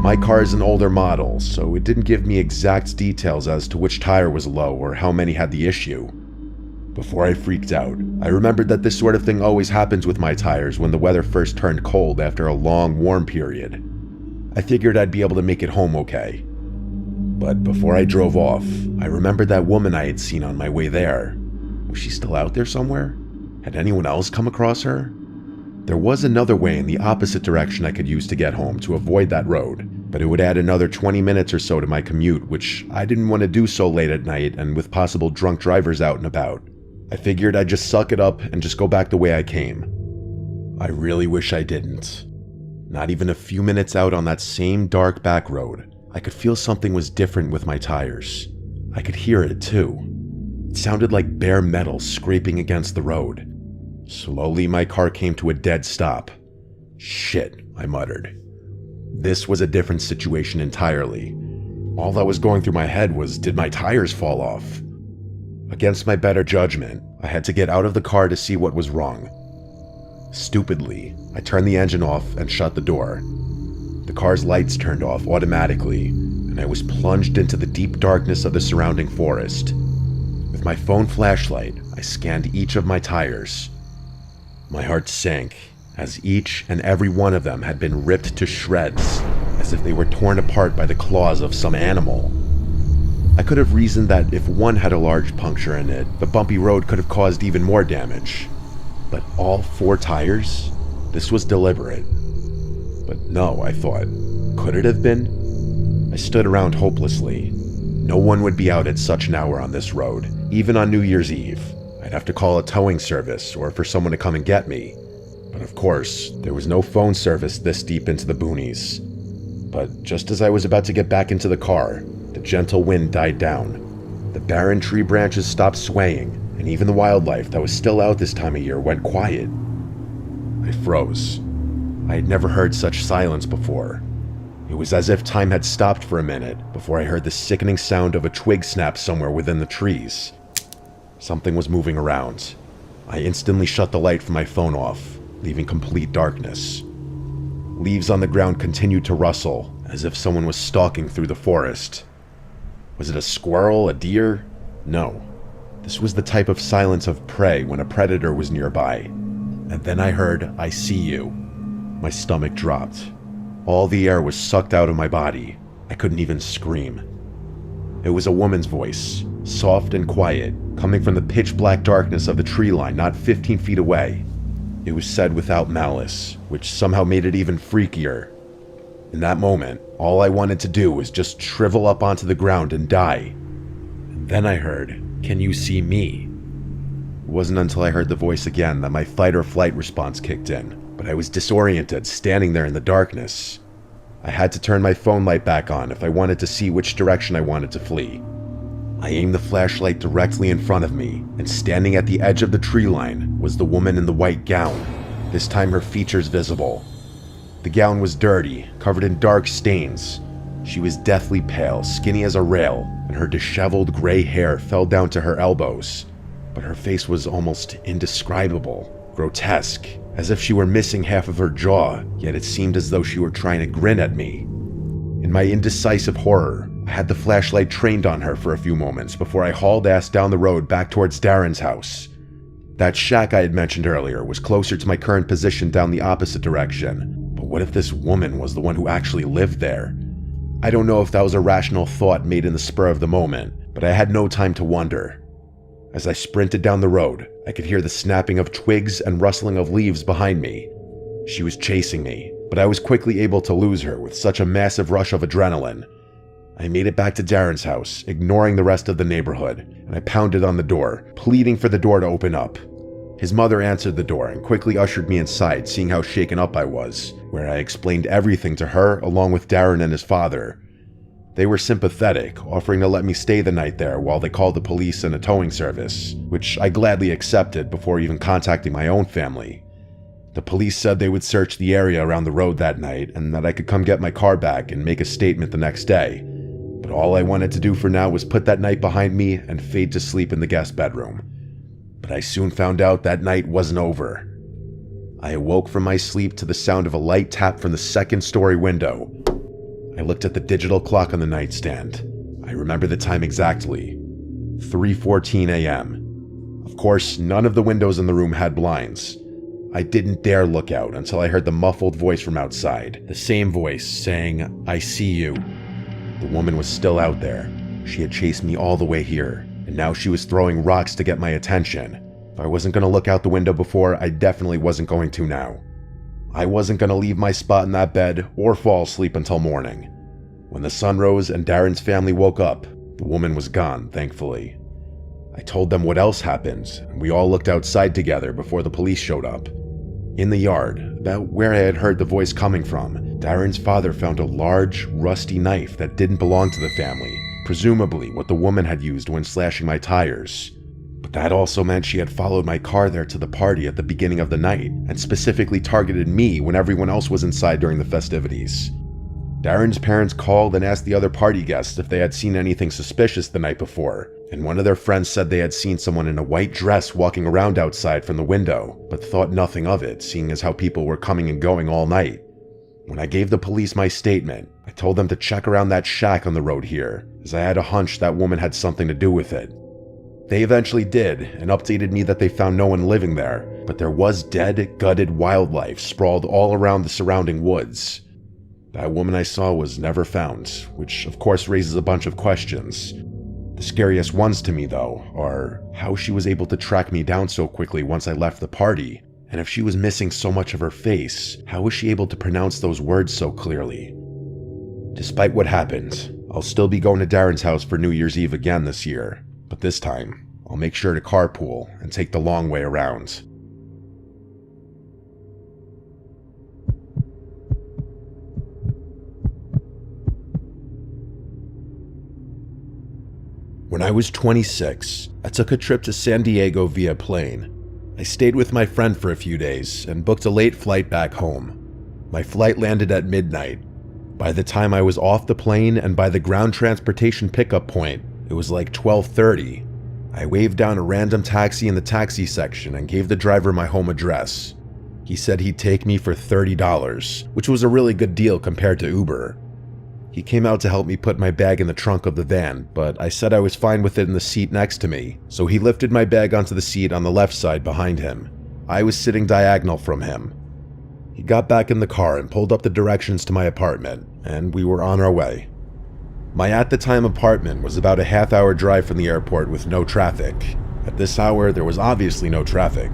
A: My car is an older model, so it didn't give me exact details as to which tire was low or how many had the issue. Before I freaked out, I remembered that this sort of thing always happens with my tires when the weather first turned cold after a long warm period. I figured I'd be able to make it home okay. But before I drove off, I remembered that woman I had seen on my way there. Was she still out there somewhere? Had anyone else come across her? There was another way in the opposite direction I could use to get home to avoid that road, but it would add another 20 minutes or so to my commute, which I didn't want to do so late at night and with possible drunk drivers out and about. I figured I'd just suck it up and just go back the way I came. I really wish I didn't. Not even a few minutes out on that same dark back road, I could feel something was different with my tires. I could hear it too. It sounded like bare metal scraping against the road. Slowly, my car came to a dead stop. Shit, I muttered. This was a different situation entirely. All that was going through my head was, did my tires fall off? Against my better judgment, I had to get out of the car to see what was wrong. Stupidly, I turned the engine off and shut the door. The car's lights turned off automatically, and I was plunged into the deep darkness of the surrounding forest. With my phone flashlight, I scanned each of my tires. My heart sank, as each and every one of them had been ripped to shreds, as if they were torn apart by the claws of some animal. I could have reasoned that if one had a large puncture in it, the bumpy road could have caused even more damage. But all 4 tires? This was deliberate. But no, I thought. Could it have been? I stood around hopelessly. No one would be out at such an hour on this road, even on New Year's Eve. I'd have to call a towing service or for someone to come and get me. But of course, there was no phone service this deep into the boonies. But just as I was about to get back into the car, the gentle wind died down. The barren tree branches stopped swaying, and even the wildlife that was still out this time of year went quiet. I froze. I had never heard such silence before. It was as if time had stopped for a minute before I heard the sickening sound of a twig snap somewhere within the trees. Something was moving around. I instantly shut the light from my phone off, leaving complete darkness. Leaves on the ground continued to rustle, as if someone was stalking through the forest. Was it a squirrel, a deer? No. This was the type of silence of prey when a predator was nearby. And then I heard, "I see you." My stomach dropped. All the air was sucked out of my body. I couldn't even scream. It was a woman's voice, soft and quiet, coming from the pitch-black darkness of the tree line not 15 feet away. It was said without malice, which somehow made it even freakier. In that moment, all I wanted to do was just shrivel up onto the ground and die. And then I heard, "Can you see me?" It wasn't until I heard the voice again that my fight or flight response kicked in, but I was disoriented, standing there in the darkness. I had to turn my phone light back on if I wanted to see which direction I wanted to flee. I aimed the flashlight directly in front of me, and standing at the edge of the tree line was the woman in the white gown, this time her features visible. The gown was dirty, covered in dark stains. She was deathly pale, skinny as a rail, and her disheveled gray hair fell down to her elbows. But her face was almost indescribable, grotesque, as if she were missing half of her jaw, yet it seemed as though she were trying to grin at me. In my indecisive horror, I had the flashlight trained on her for a few moments before I hauled ass down the road back towards Darren's house. That shack I had mentioned earlier was closer to my current position down the opposite direction, but what if this woman was the one who actually lived there? I don't know if that was a rational thought made in the spur of the moment, but I had no time to wonder. As I sprinted down the road, I could hear the snapping of twigs and rustling of leaves behind me. She was chasing me, but I was quickly able to lose her with such a massive rush of adrenaline. I made it back to Darren's house, ignoring the rest of the neighborhood, and I pounded on the door, pleading for the door to open up. His mother answered the door and quickly ushered me inside, seeing how shaken up I was, where I explained everything to her along with Darren and his father. They were sympathetic, offering to let me stay the night there while they called the police and a towing service, which I gladly accepted before even contacting my own family. The police said they would search the area around the road that night and that I could come get my car back and make a statement the next day. But all I wanted to do for now was put that night behind me and fade to sleep in the guest bedroom. But I soon found out that night wasn't over. I awoke from my sleep to the sound of a light tap from the second-story window. I looked at the digital clock on the nightstand. I remember the time exactly. 3:14 a.m. Of course, none of the windows in the room had blinds. I didn't dare look out until I heard the muffled voice from outside, the same voice saying, "I see you." The woman was still out there. She had chased me all the way here, and now she was throwing rocks to get my attention. If I wasn't going to look out the window before, I definitely wasn't going to now. I wasn't going to leave my spot in that bed or fall asleep until morning. When the sun rose and Darren's family woke up, the woman was gone, thankfully. I told them what else happened, and we all looked outside together before the police showed up. In the yard, about where I had heard the voice coming from, Darren's father found a large, rusty knife that didn't belong to the family, presumably what the woman had used when slashing my tires. But that also meant she had followed my car there to the party at the beginning of the night, and specifically targeted me when everyone else was inside during the festivities. Darren's parents called and asked the other party guests if they had seen anything suspicious the night before, and one of their friends said they had seen someone in a white dress walking around outside from the window, but thought nothing of it, seeing as how people were coming and going all night. When I gave the police my statement, I told them to check around that shack on the road here, as I had a hunch that woman had something to do with it. They eventually did, and updated me that they found no one living there, but there was dead, gutted wildlife sprawled all around the surrounding woods. That woman I saw was never found, which of course raises a bunch of questions. The scariest ones to me, though, are how she was able to track me down so quickly once I left the party, and if she was missing so much of her face, how was she able to pronounce those words so clearly? Despite what happened, I'll still be going to Darren's house for New Year's Eve again this year, but this time, I'll make sure to carpool and take the long way around. When I was 26, I took a trip to San Diego via plane. I stayed with my friend for a few days and booked a late flight back home. My flight landed at midnight. By the time I was off the plane and by the ground transportation pickup point, it was like 12:30. I waved down a random taxi in the taxi section and gave the driver my home address. He said he'd take me for $30, which was a really good deal compared to Uber. He came out to help me put my bag in the trunk of the van, but I said I was fine with it in the seat next to me, so he lifted my bag onto the seat on the left side behind him. I was sitting diagonal from him. He got back in the car and pulled up the directions to my apartment, and we were on our way. My at-the-time apartment was about a half-hour drive from the airport with no traffic. At this hour, there was obviously no traffic.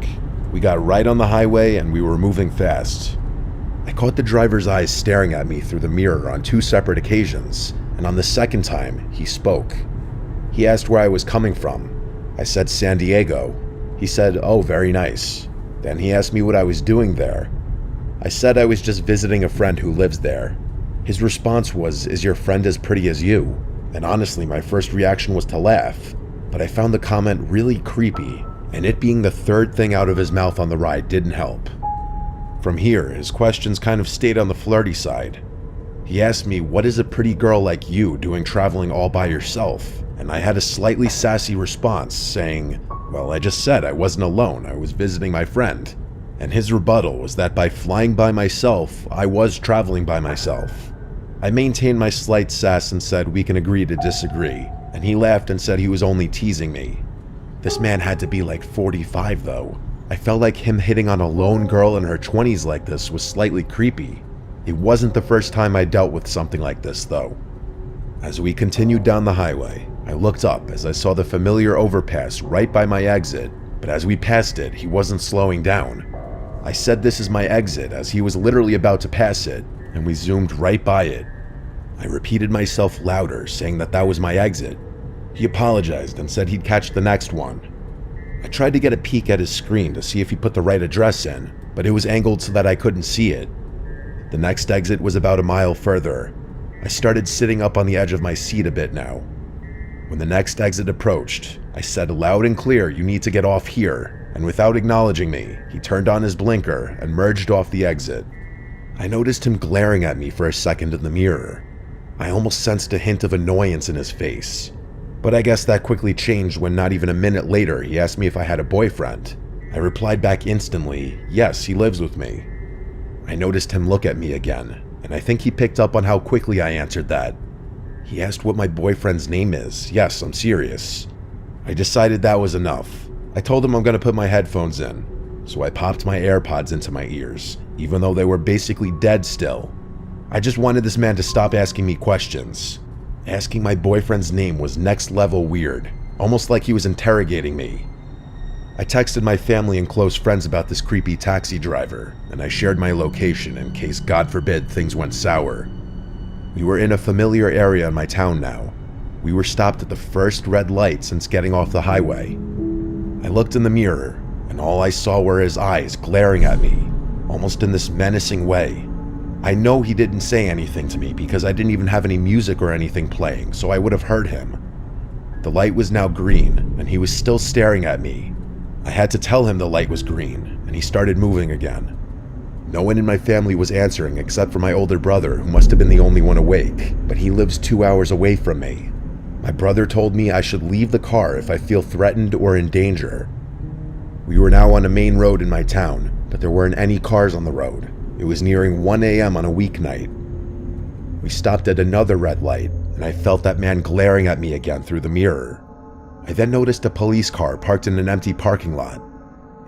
A: We got right on the highway and we were moving fast. I caught the driver's eyes staring at me through the mirror on 2 separate occasions, and on the second time, he spoke. He asked where I was coming from. I said San Diego. He said, "Oh, very nice." Then he asked me what I was doing there. I said I was just visiting a friend who lives there. His response was, "Is your friend as pretty as you?" And honestly, my first reaction was to laugh, but I found the comment really creepy, and it being the third thing out of his mouth on the ride didn't help. From here, his questions kind of stayed on the flirty side. He asked me, "What is a pretty girl like you doing traveling all by yourself?" And I had a slightly sassy response saying, "Well, I just said I wasn't alone, I was visiting my friend." And his rebuttal was that by flying by myself, I was traveling by myself. I maintained my slight sass and said we can agree to disagree, and he laughed and said he was only teasing me. This man had to be like 45 though. I felt like him hitting on a lone girl in her 20s like this was slightly creepy. It wasn't the first time I dealt with something like this though. As we continued down the highway, I looked up as I saw the familiar overpass right by my exit, but as we passed it, he wasn't slowing down. I said this is my exit as he was literally about to pass it, and we zoomed right by it. I repeated myself louder, saying that was my exit. He apologized and said he'd catch the next one. I tried to get a peek at his screen to see if he put the right address in, but it was angled so that I couldn't see it. The next exit was about a mile further. I started sitting up on the edge of my seat a bit now. When the next exit approached, I said loud and clear, "You need to get off here," and without acknowledging me, he turned on his blinker and merged off the exit. I noticed him glaring at me for a second in the mirror. I almost sensed a hint of annoyance in his face, but I guess that quickly changed when not even a minute later he asked me if I had a boyfriend. I replied back instantly, "Yes, he lives with me." I noticed him look at me again, and I think he picked up on how quickly I answered that. He asked what my boyfriend's name is. Yes, I'm serious. I decided that was enough. I told him I'm going to put my headphones in, so I popped my AirPods into my ears, even though they were basically dead still. I just wanted this man to stop asking me questions. Asking my boyfriend's name was next level weird, almost like he was interrogating me. I texted my family and close friends about this creepy taxi driver, and I shared my location in case, God forbid, things went sour. We were in a familiar area in my town now. We were stopped at the first red light since getting off the highway. I looked in the mirror, and all I saw were his eyes glaring at me, almost in this menacing way. I know he didn't say anything to me because I didn't even have any music or anything playing, so I would have heard him. The light was now green, and he was still staring at me. I had to tell him the light was green, and he started moving again. No one in my family was answering except for my older brother, who must have been the only one awake, but he lives 2 hours away from me. My brother told me I should leave the car if I feel threatened or in danger. We were now on a main road in my town, but there weren't any cars on the road. It was nearing 1 a.m. on a weeknight. We stopped at another red light, and I felt that man glaring at me again through the mirror. I then noticed a police car parked in an empty parking lot.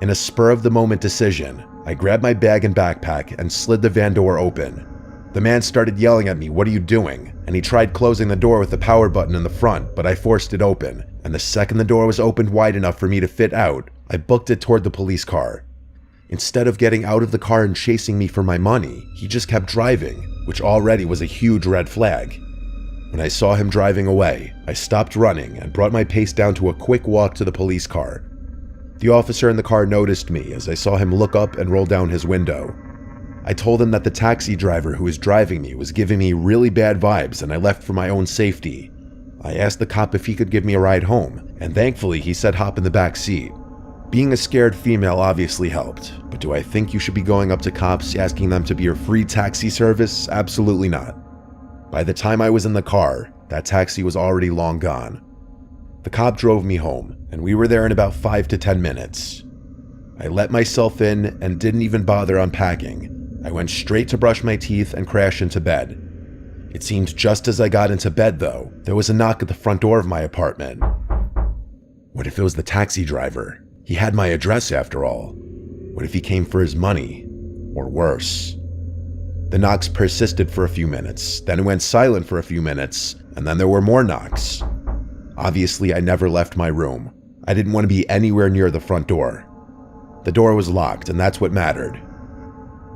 A: In a spur-of-the-moment decision, I grabbed my bag and backpack and slid the van door open. The man started yelling at me, "What are you doing?" And he tried closing the door with the power button in the front, but I forced it open, and the second the door was opened wide enough for me to fit out, I booked it toward the police car. Instead of getting out of the car and chasing me for my money, he just kept driving, which already was a huge red flag. When I saw him driving away, I stopped running and brought my pace down to a quick walk to the police car. The officer in the car noticed me as I saw him look up and roll down his window. I told him that the taxi driver who was driving me was giving me really bad vibes and I left for my own safety. I asked the cop if he could give me a ride home, and thankfully he said hop in the back seat. Being a scared female obviously helped, but do I think you should be going up to cops asking them to be your free taxi service? Absolutely not. By the time I was in the car, that taxi was already long gone. The cop drove me home, and we were there in about 5 to 10 minutes. I let myself in and didn't even bother unpacking. I went straight to brush my teeth and crash into bed. It seemed just as I got into bed, though, there was a knock at the front door of my apartment. What if it was the taxi driver? He had my address after all. What if he came for his money? Or worse? The knocks persisted for a few minutes, then it went silent for a few minutes, and then there were more knocks. Obviously, I never left my room. I didn't want to be anywhere near the front door. The door was locked, and that's what mattered.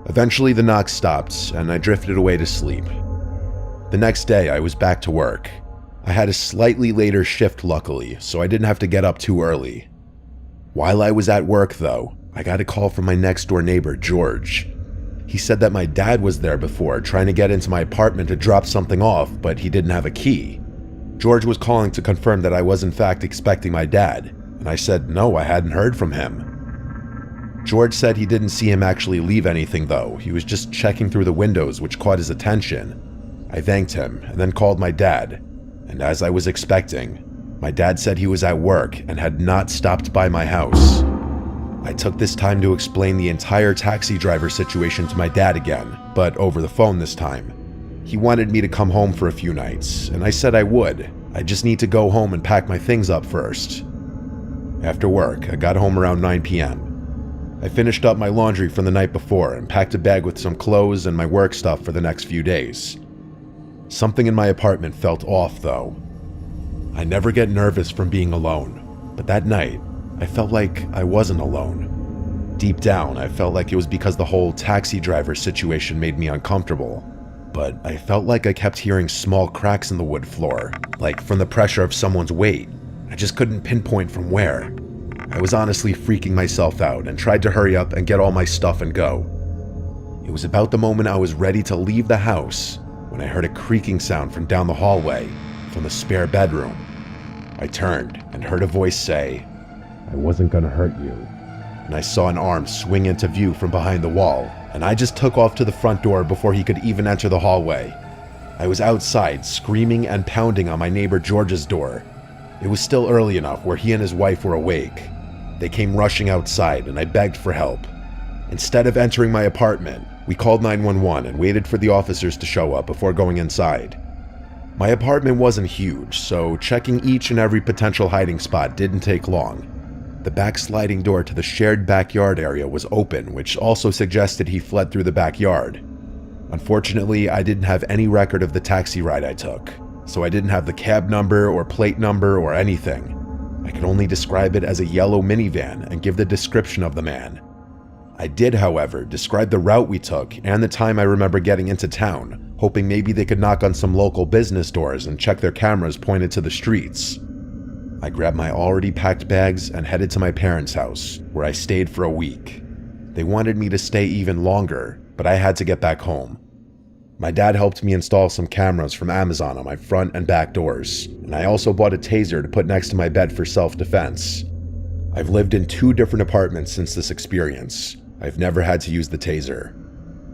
A: Eventually, the knocks stopped, and I drifted away to sleep. The next day, I was back to work. I had a slightly later shift, luckily, so I didn't have to get up too early. While I was at work though, I got a call from my next door neighbor, George. He said that my dad was there before, trying to get into my apartment to drop something off, but he didn't have a key. George was calling to confirm that I was in fact expecting my dad, and I said no, I hadn't heard from him. George said he didn't see him actually leave anything though, he was just checking through the windows, which caught his attention. I thanked him and then called my dad, and as I was expecting, my dad said he was at work and had not stopped by my house. I took this time to explain the entire taxi driver situation to my dad again, but over the phone this time. He wanted me to come home for a few nights, and I said I would. I just need to go home and pack my things up first. After work, I got home around 9 p.m. I finished up my laundry from the night before and packed a bag with some clothes and my work stuff for the next few days. Something in my apartment felt off though. I never get nervous from being alone, but that night, I felt like I wasn't alone. Deep down, I felt like it was because the whole taxi driver situation made me uncomfortable. But I felt like I kept hearing small cracks in the wood floor, like from the pressure of someone's weight. I just couldn't pinpoint from where. I was honestly freaking myself out and tried to hurry up and get all my stuff and go. It was about the moment I was ready to leave the house when I heard a creaking sound from down the hallway, from the spare bedroom. I turned and heard a voice say, "I wasn't gonna hurt you." And I saw an arm swing into view from behind the wall, and I just took off to the front door before he could even enter the hallway. I was outside, screaming and pounding on my neighbor George's door. It was still early enough where he and his wife were awake. They came rushing outside, and I begged for help. Instead of entering my apartment, we called 911 and waited for the officers to show up before going inside. My apartment wasn't huge, so checking each and every potential hiding spot didn't take long. The back sliding door to the shared backyard area was open, which also suggested he fled through the backyard. Unfortunately, I didn't have any record of the taxi ride I took, so I didn't have the cab number or plate number or anything. I could only describe it as a yellow minivan and give the description of the man. I did, however, describe the route we took and the time I remember getting into town, hoping maybe they could knock on some local business doors and check their cameras pointed to the streets. I grabbed my already packed bags and headed to my parents' house, where I stayed for a week. They wanted me to stay even longer, but I had to get back home. My dad helped me install some cameras from Amazon on my front and back doors, and I also bought a taser to put next to my bed for self-defense. I've lived in 2 different apartments since this experience. I've never had to use the taser.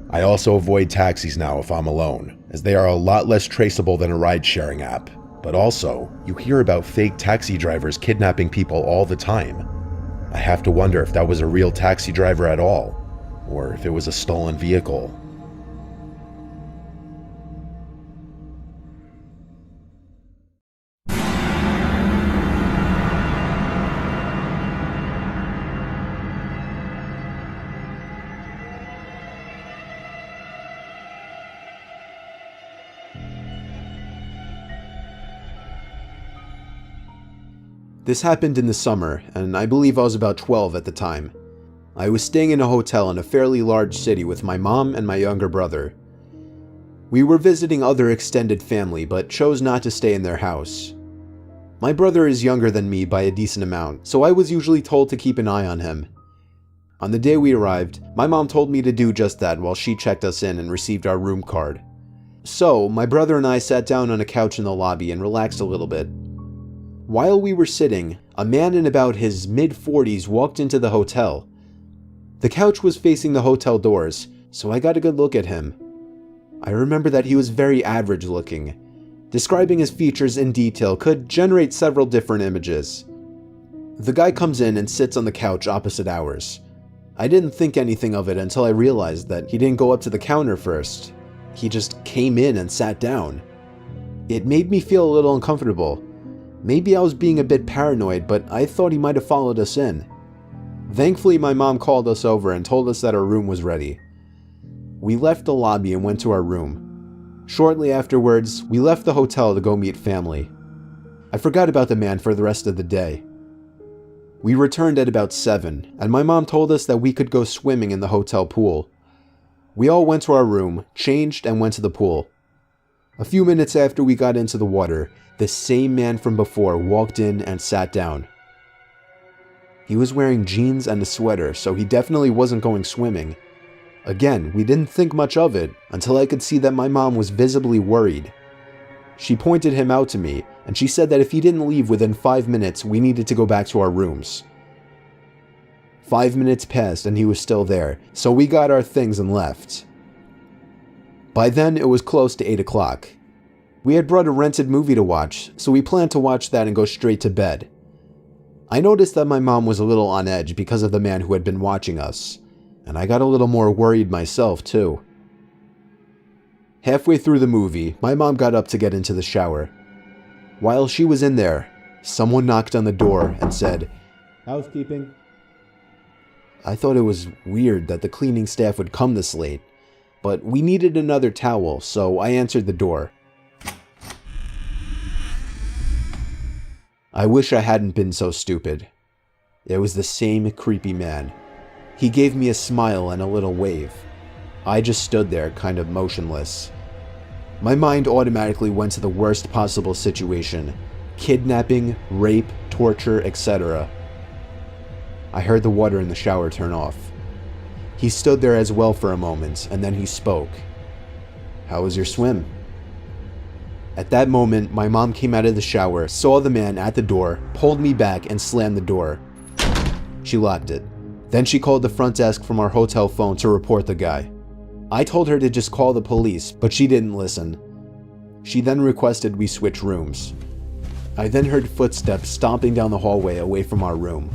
A: I also avoid taxis now if I'm alone, as they are a lot less traceable than a ride-sharing app. But also, you hear about fake taxi drivers kidnapping people all the time. I have to wonder if that was a real taxi driver at all, or if it was a stolen vehicle. This happened in the summer, and I believe I was about 12 at the time. I was staying in a hotel in a fairly large city with my mom and my younger brother. We were visiting other extended family, but chose not to stay in their house. My brother is younger than me by a decent amount, so I was usually told to keep an eye on him. On the day we arrived, my mom told me to do just that while she checked us in and received our room card. So, my brother and I sat down on a couch in the lobby and relaxed a little bit. While we were sitting, a man in about his mid-40s walked into the hotel. The couch was facing the hotel doors, so I got a good look at him. I remember that he was very average looking. Describing his features in detail could generate several different images. The guy comes in and sits on the couch opposite ours. I didn't think anything of it until I realized that he didn't go up to the counter first. He just came in and sat down. It made me feel a little uncomfortable. Maybe I was being a bit paranoid, but I thought he might have followed us in. Thankfully, my mom called us over and told us that our room was ready. We left the lobby and went to our room. Shortly afterwards, we left the hotel to go meet family. I forgot about the man for the rest of the day. We returned at about 7, and my mom told us that we could go swimming in the hotel pool. We all went to our room, changed, and went to the pool. A few minutes after we got into the water, the same man from before walked in and sat down.
B: He was wearing jeans and a sweater, so he definitely wasn't going swimming. Again, we didn't think much of it until I could see that my mom was visibly worried. She pointed him out to me, and she said that if he didn't leave within 5 minutes, we needed to go back to our rooms. 5 minutes passed and he was still there, so we got our things and left. By then, it was close to 8 o'clock. We had brought a rented movie to watch, so we planned to watch that and go straight to bed. I noticed that my mom was a little on edge because of the man who had been watching us, and I got a little more worried myself too. Halfway through the movie, my mom got up to get into the shower. While she was in there, someone knocked on the door and said, "Housekeeping." I thought it was weird that the cleaning staff would come this late, but we needed another towel, so I answered the door. I wish I hadn't been so stupid. It was the same creepy man. He gave me a smile and a little wave. I just stood there, kind of motionless. My mind automatically went to the worst possible situation: kidnapping, rape, torture, etc. I heard the water in the shower turn off. He stood there as well for a moment, and then he spoke. "How was your swim?" At that moment, my mom came out of the shower, saw the man at the door, pulled me back, and slammed the door. She locked it. Then she called the front desk from our hotel phone to report the guy. I told her to just call the police, but she didn't listen. She then requested we switch rooms. I then heard footsteps stomping down the hallway away from our room.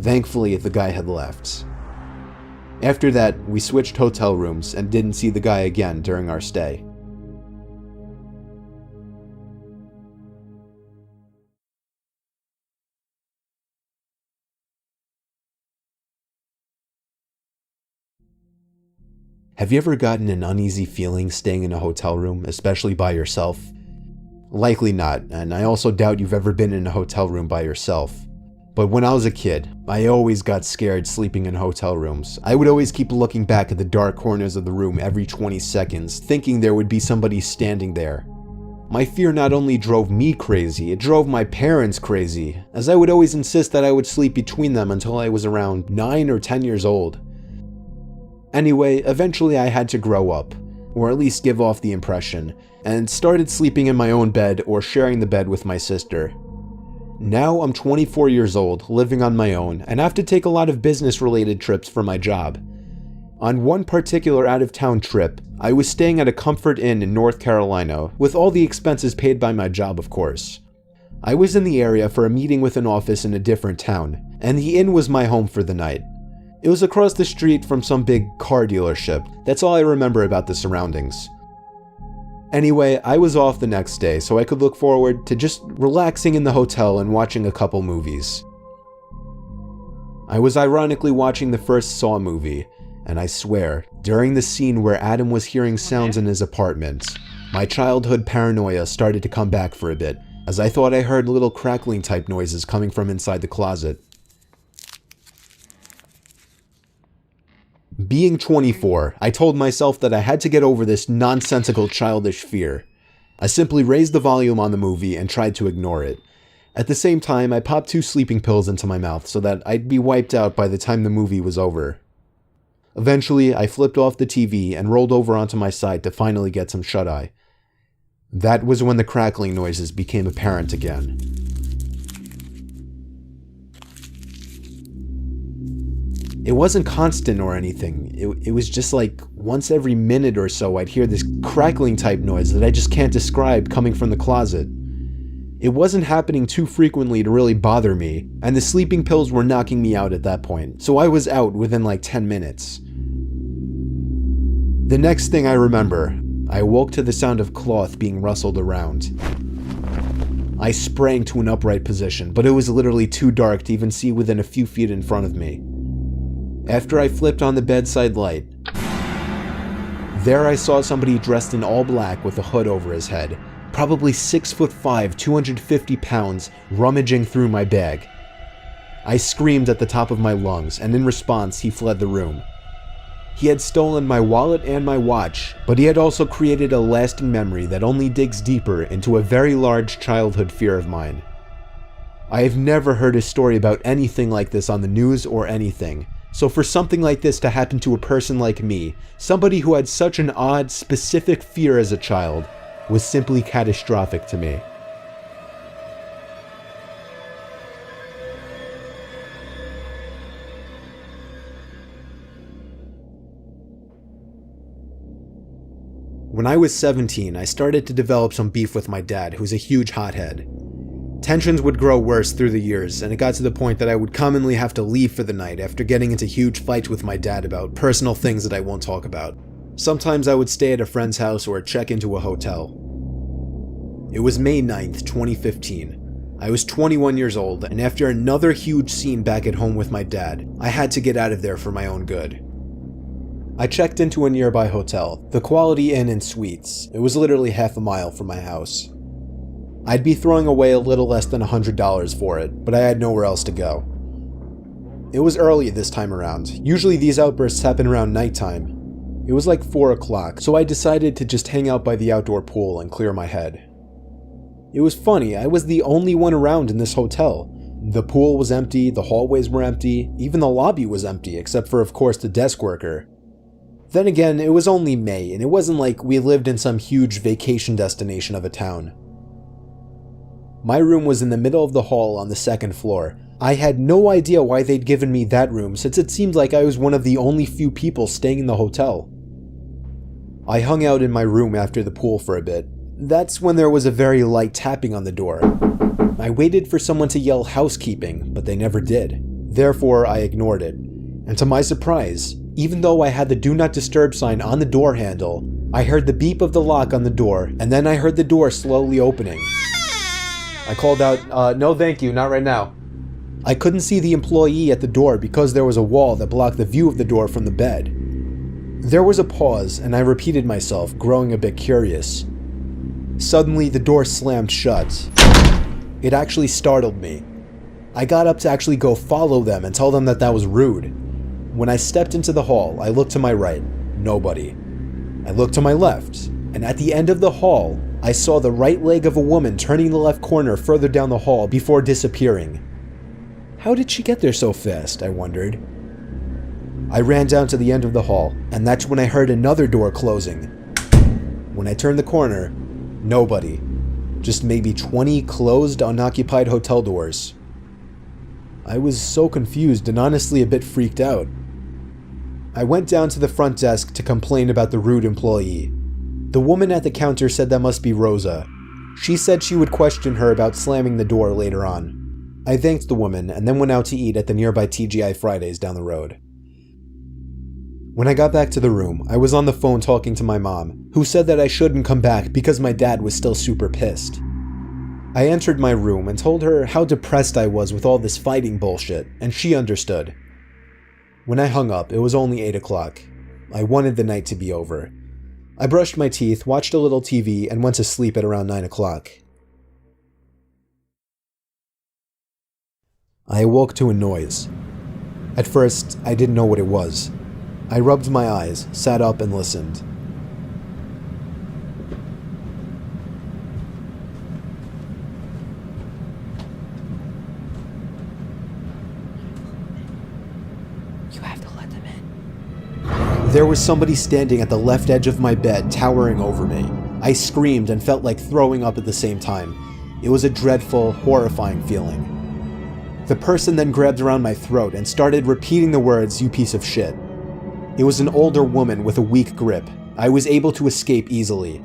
B: Thankfully, the guy had left. After that, we switched hotel rooms and didn't see the guy again during our stay. Have you ever gotten an uneasy feeling staying in a hotel room, especially by yourself? Likely not, and I also doubt you've ever been in a hotel room by yourself. But when I was a kid, I always got scared sleeping in hotel rooms. I would always keep looking back at the dark corners of the room every 20 seconds, thinking there would be somebody standing there. My fear not only drove me crazy, it drove my parents crazy, as I would always insist that I would sleep between them until I was around 9 or 10 years old. Anyway, eventually I had to grow up, or at least give off the impression, and started sleeping in my own bed or sharing the bed with my sister. Now I'm 24 years old, living on my own, and have to take a lot of business-related trips for my job. On one particular out-of-town trip, I was staying at a Comfort Inn in North Carolina, with all the expenses paid by my job, of course. I was in the area for a meeting with an office in a different town, and the inn was my home for the night. It was across the street from some big car dealership. That's all I remember about the surroundings. Anyway, I was off the next day, so I could look forward to just relaxing in the hotel and watching a couple movies. I was ironically watching the first Saw movie, and I swear, during the scene where Adam was hearing sounds in his apartment, my childhood paranoia started to come back for a bit, as I thought I heard little crackling type noises coming from inside the closet. Being 24, I told myself that I had to get over this nonsensical childish fear. I simply raised the volume on the movie and tried to ignore it. At the same time, I popped 2 sleeping pills into my mouth so that I'd be wiped out by the time the movie was over. Eventually, I flipped off the TV and rolled over onto my side to finally get some shut-eye. That was when the crackling noises became apparent again. It wasn't constant or anything. It was just like once every minute or so I'd hear this crackling type noise that I just can't describe coming from the closet. It wasn't happening too frequently to really bother me, and the sleeping pills were knocking me out at that point, so I was out within like 10 minutes. The next thing I remember, I woke to the sound of cloth being rustled around. I sprang to an upright position, but it was literally too dark to even see within a few feet in front of me. After I flipped on the bedside light, there I saw somebody dressed in all black with a hood over his head, probably 6'5", 250 pounds, rummaging through my bag. I screamed at the top of my lungs, and in response, he fled the room. He had stolen my wallet and my watch, but he had also created a lasting memory that only digs deeper into a very large childhood fear of mine. I have never heard a story about anything like this on the news or anything. So for something like this to happen to a person like me, somebody who had such an odd, specific fear as a child, was simply catastrophic to me. When I was 17, I started to develop some beef with my dad, who's a huge hothead. Tensions would grow worse through the years, and it got to the point that I would commonly have to leave for the night after getting into huge fights with my dad about personal things that I won't talk about. Sometimes I would stay at a friend's house or check into a hotel. It was May 9th, 2015. I was 21 years old, and after another huge scene back at home with my dad, I had to get out of there for my own good. I checked into a nearby hotel, the Quality Inn and Suites. It was literally half a mile from my house. I'd be throwing away a little less than $100 for it, but I had nowhere else to go. It was early this time around. Usually these outbursts happen around nighttime. It was like 4 o'clock, so I decided to just hang out by the outdoor pool and clear my head. It was funny, I was the only one around in this hotel. The pool was empty, the hallways were empty, even the lobby was empty, except for, of course, the desk worker. Then again, it was only May, and it wasn't like we lived in some huge vacation destination of a town. My room was in the middle of the hall on the second floor. I had no idea why they'd given me that room, since it seemed like I was one of the only few people staying in the hotel. I hung out in my room after the pool for a bit. That's when there was a very light tapping on the door. I waited for someone to yell housekeeping, but they never did. Therefore, I ignored it. And to my surprise, even though I had the do not disturb sign on the door handle, I heard the beep of the lock on the door, and then I heard the door slowly opening. I called out, no thank you, not right now. I couldn't see the employee at the door because there was a wall that blocked the view of the door from the bed. There was a pause, and I repeated myself, growing a bit curious. Suddenly, the door slammed shut. It actually startled me. I got up to actually go follow them and tell them that that was rude. When I stepped into the hall, I looked to my right. Nobody. I looked to my left, and at the end of the hall, I saw the right leg of a woman turning the left corner further down the hall before disappearing. How did she get there so fast, I wondered. I ran down to the end of the hall, and that's when I heard another door closing. When I turned the corner, nobody. Just maybe 20 closed, unoccupied hotel doors. I was so confused and honestly a bit freaked out. I went down to the front desk to complain about the rude employee. The woman at the counter said that must be Rosa. She said she would question her about slamming the door later on. I thanked the woman and then went out to eat at the nearby TGI Fridays down the road. When I got back to the room, I was on the phone talking to my mom, who said that I shouldn't come back because my dad was still super pissed. I entered my room and told her how depressed I was with all this fighting bullshit, and she understood. When I hung up, it was only 8 o'clock. I wanted the night to be over. I brushed my teeth, watched a little TV, and went to sleep at around 9 o'clock. I awoke to a noise. At first, I didn't know what it was. I rubbed my eyes, sat up, and listened.
C: You have to let them in.
B: There was somebody standing at the left edge of my bed, towering over me. I screamed and felt like throwing up at the same time. It was a dreadful, horrifying feeling. The person then grabbed around my throat and started repeating the words, "You piece of shit." It was an older woman with a weak grip. I was able to escape easily.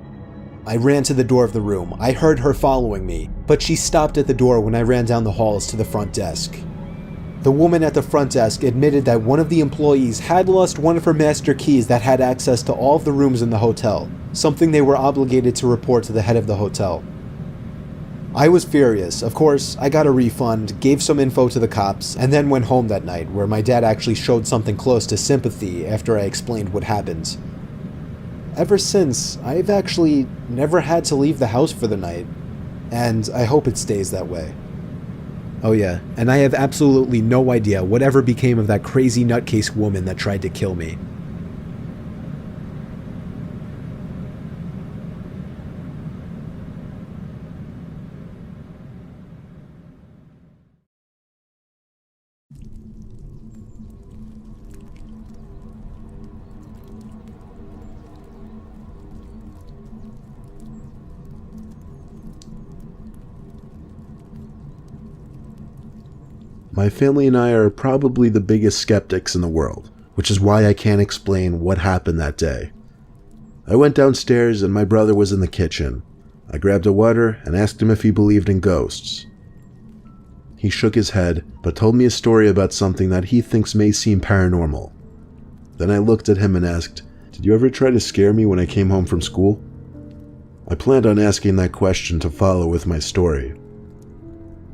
B: I ran to the door of the room. I heard her following me, but she stopped at the door when I ran down the halls to the front desk. The woman at the front desk admitted that one of the employees had lost one of her master keys that had access to all of the rooms in the hotel, something they were obligated to report to the head of the hotel. I was furious. Of course, I got a refund, gave some info to the cops, and then went home that night, where my dad actually showed something close to sympathy after I explained what happened. Ever since, I've actually never had to leave the house for the night, and I hope it stays that way. Oh yeah, and I have absolutely no idea whatever became of that crazy nutcase woman that tried to kill me.
A: My family and I are probably the biggest skeptics in the world, which is why I can't explain what happened that day. I went downstairs and my brother was in the kitchen. I grabbed a water and asked him if he believed in ghosts. He shook his head, but told me a story about something that he thinks may seem paranormal. Then I looked at him and asked, "Did you ever try to scare me when I came home from school?" I planned on asking that question to follow with my story.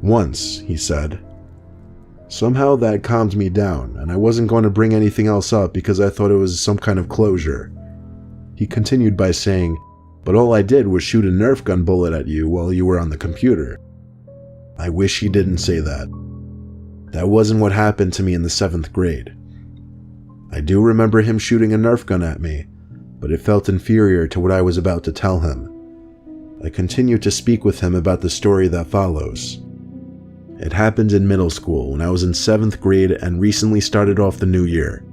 A: "Once," he said. Somehow that calmed me down, and I wasn't going to bring anything else up because I thought it was some kind of closure. He continued by saying, "But all I did was shoot a Nerf gun bullet at you while you were on the computer." I wish he didn't say that. That wasn't what happened to me in the 7th grade. I do remember him shooting a Nerf gun at me, but it felt inferior to what I was about to tell him. I continued to speak with him about the story that follows. It happened in middle school when I was in 7th grade and recently started off the new year.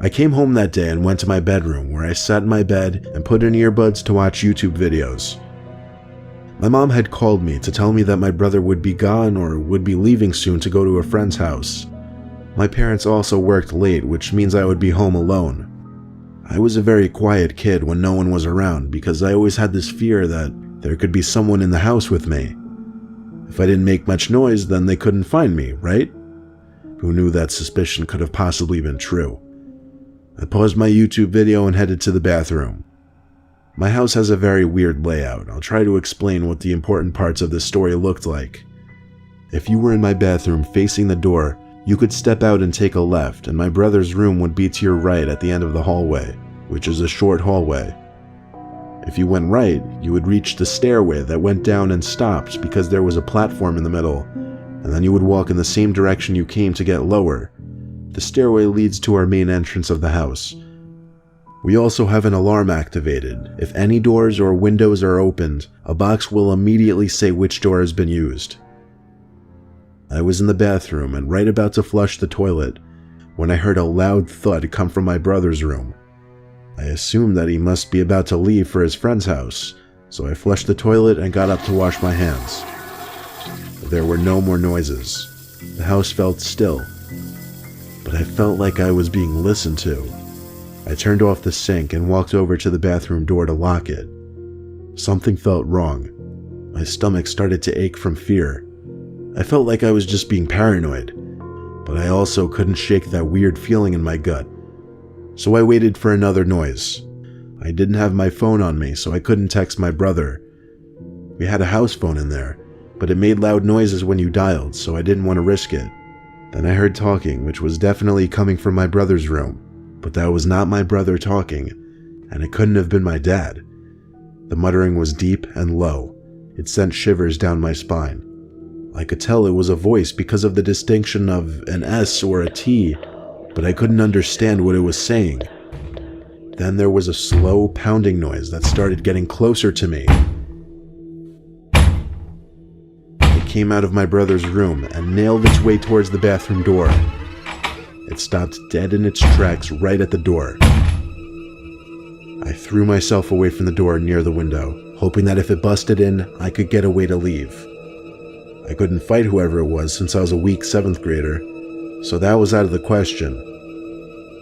A: I came home that day and went to my bedroom where I sat in my bed and put in earbuds to watch YouTube videos. My mom had called me to tell me that my brother would be gone or would be leaving soon to go to a friend's house. My parents also worked late, which means I would be home alone. I was a very quiet kid when no one was around because I always had this fear that there could be someone in the house with me. If I didn't make much noise, then they couldn't find me, right? Who knew that suspicion could have possibly been true? I paused my YouTube video and headed to the bathroom. My house has a very weird layout. I'll try to explain what the important parts of this story looked like. If you were in my bathroom facing the door, you could step out and take a left, and my brother's room would be to your right at the end of the hallway, which is a short hallway. If you went right, you would reach the stairway that went down and stopped because there was a platform in the middle, and then you would walk in the same direction you came to get lower. The stairway leads to our main entrance of the house. We also have an alarm activated. If any doors or windows are opened, a box will immediately say which door has been used. I was in the bathroom and right about to flush the toilet when I heard a loud thud come from my brother's room. I assumed that he must be about to leave for his friend's house, so I flushed the toilet and got up to wash my hands. There were no more noises. The house felt still, but I felt like I was being listened to. I turned off the sink and walked over to the bathroom door to lock it. Something felt wrong. My stomach started to ache from fear. I felt like I was just being paranoid, but I also couldn't shake that weird feeling in my gut. So I waited for another noise. I didn't have my phone on me, so I couldn't text my brother. We had a house phone in there, but it made loud noises when you dialed, so I didn't want to risk it. Then I heard talking, which was definitely coming from my brother's room. But that was not my brother talking, and it couldn't have been my dad. The muttering was deep and low. It sent shivers down my spine. I could tell it was a voice because of the distinction of an S or a T, but I couldn't understand what it was saying. Then there was a slow pounding noise that started getting closer to me. It came out of my brother's room and nailed its way towards the bathroom door. It stopped dead in its tracks right at the door. I threw myself away from the door near the window, hoping that if it busted in, I could get away to leave. I couldn't fight whoever it was since I was a weak 7th grader, so that was out of the question.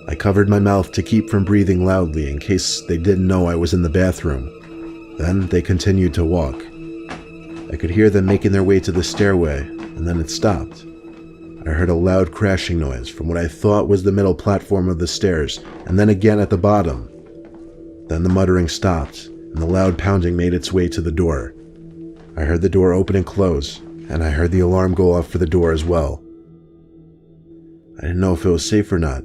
A: I covered my mouth to keep from breathing loudly in case they didn't know I was in the bathroom. Then they continued to walk. I could hear them making their way to the stairway, and then it stopped. I heard a loud crashing noise from what I thought was the middle platform of the stairs, and then again at the bottom. Then the muttering stopped, and the loud pounding made its way to the door. I heard the door open and close, and I heard the alarm go off for the door as well. I didn't know if it was safe or not,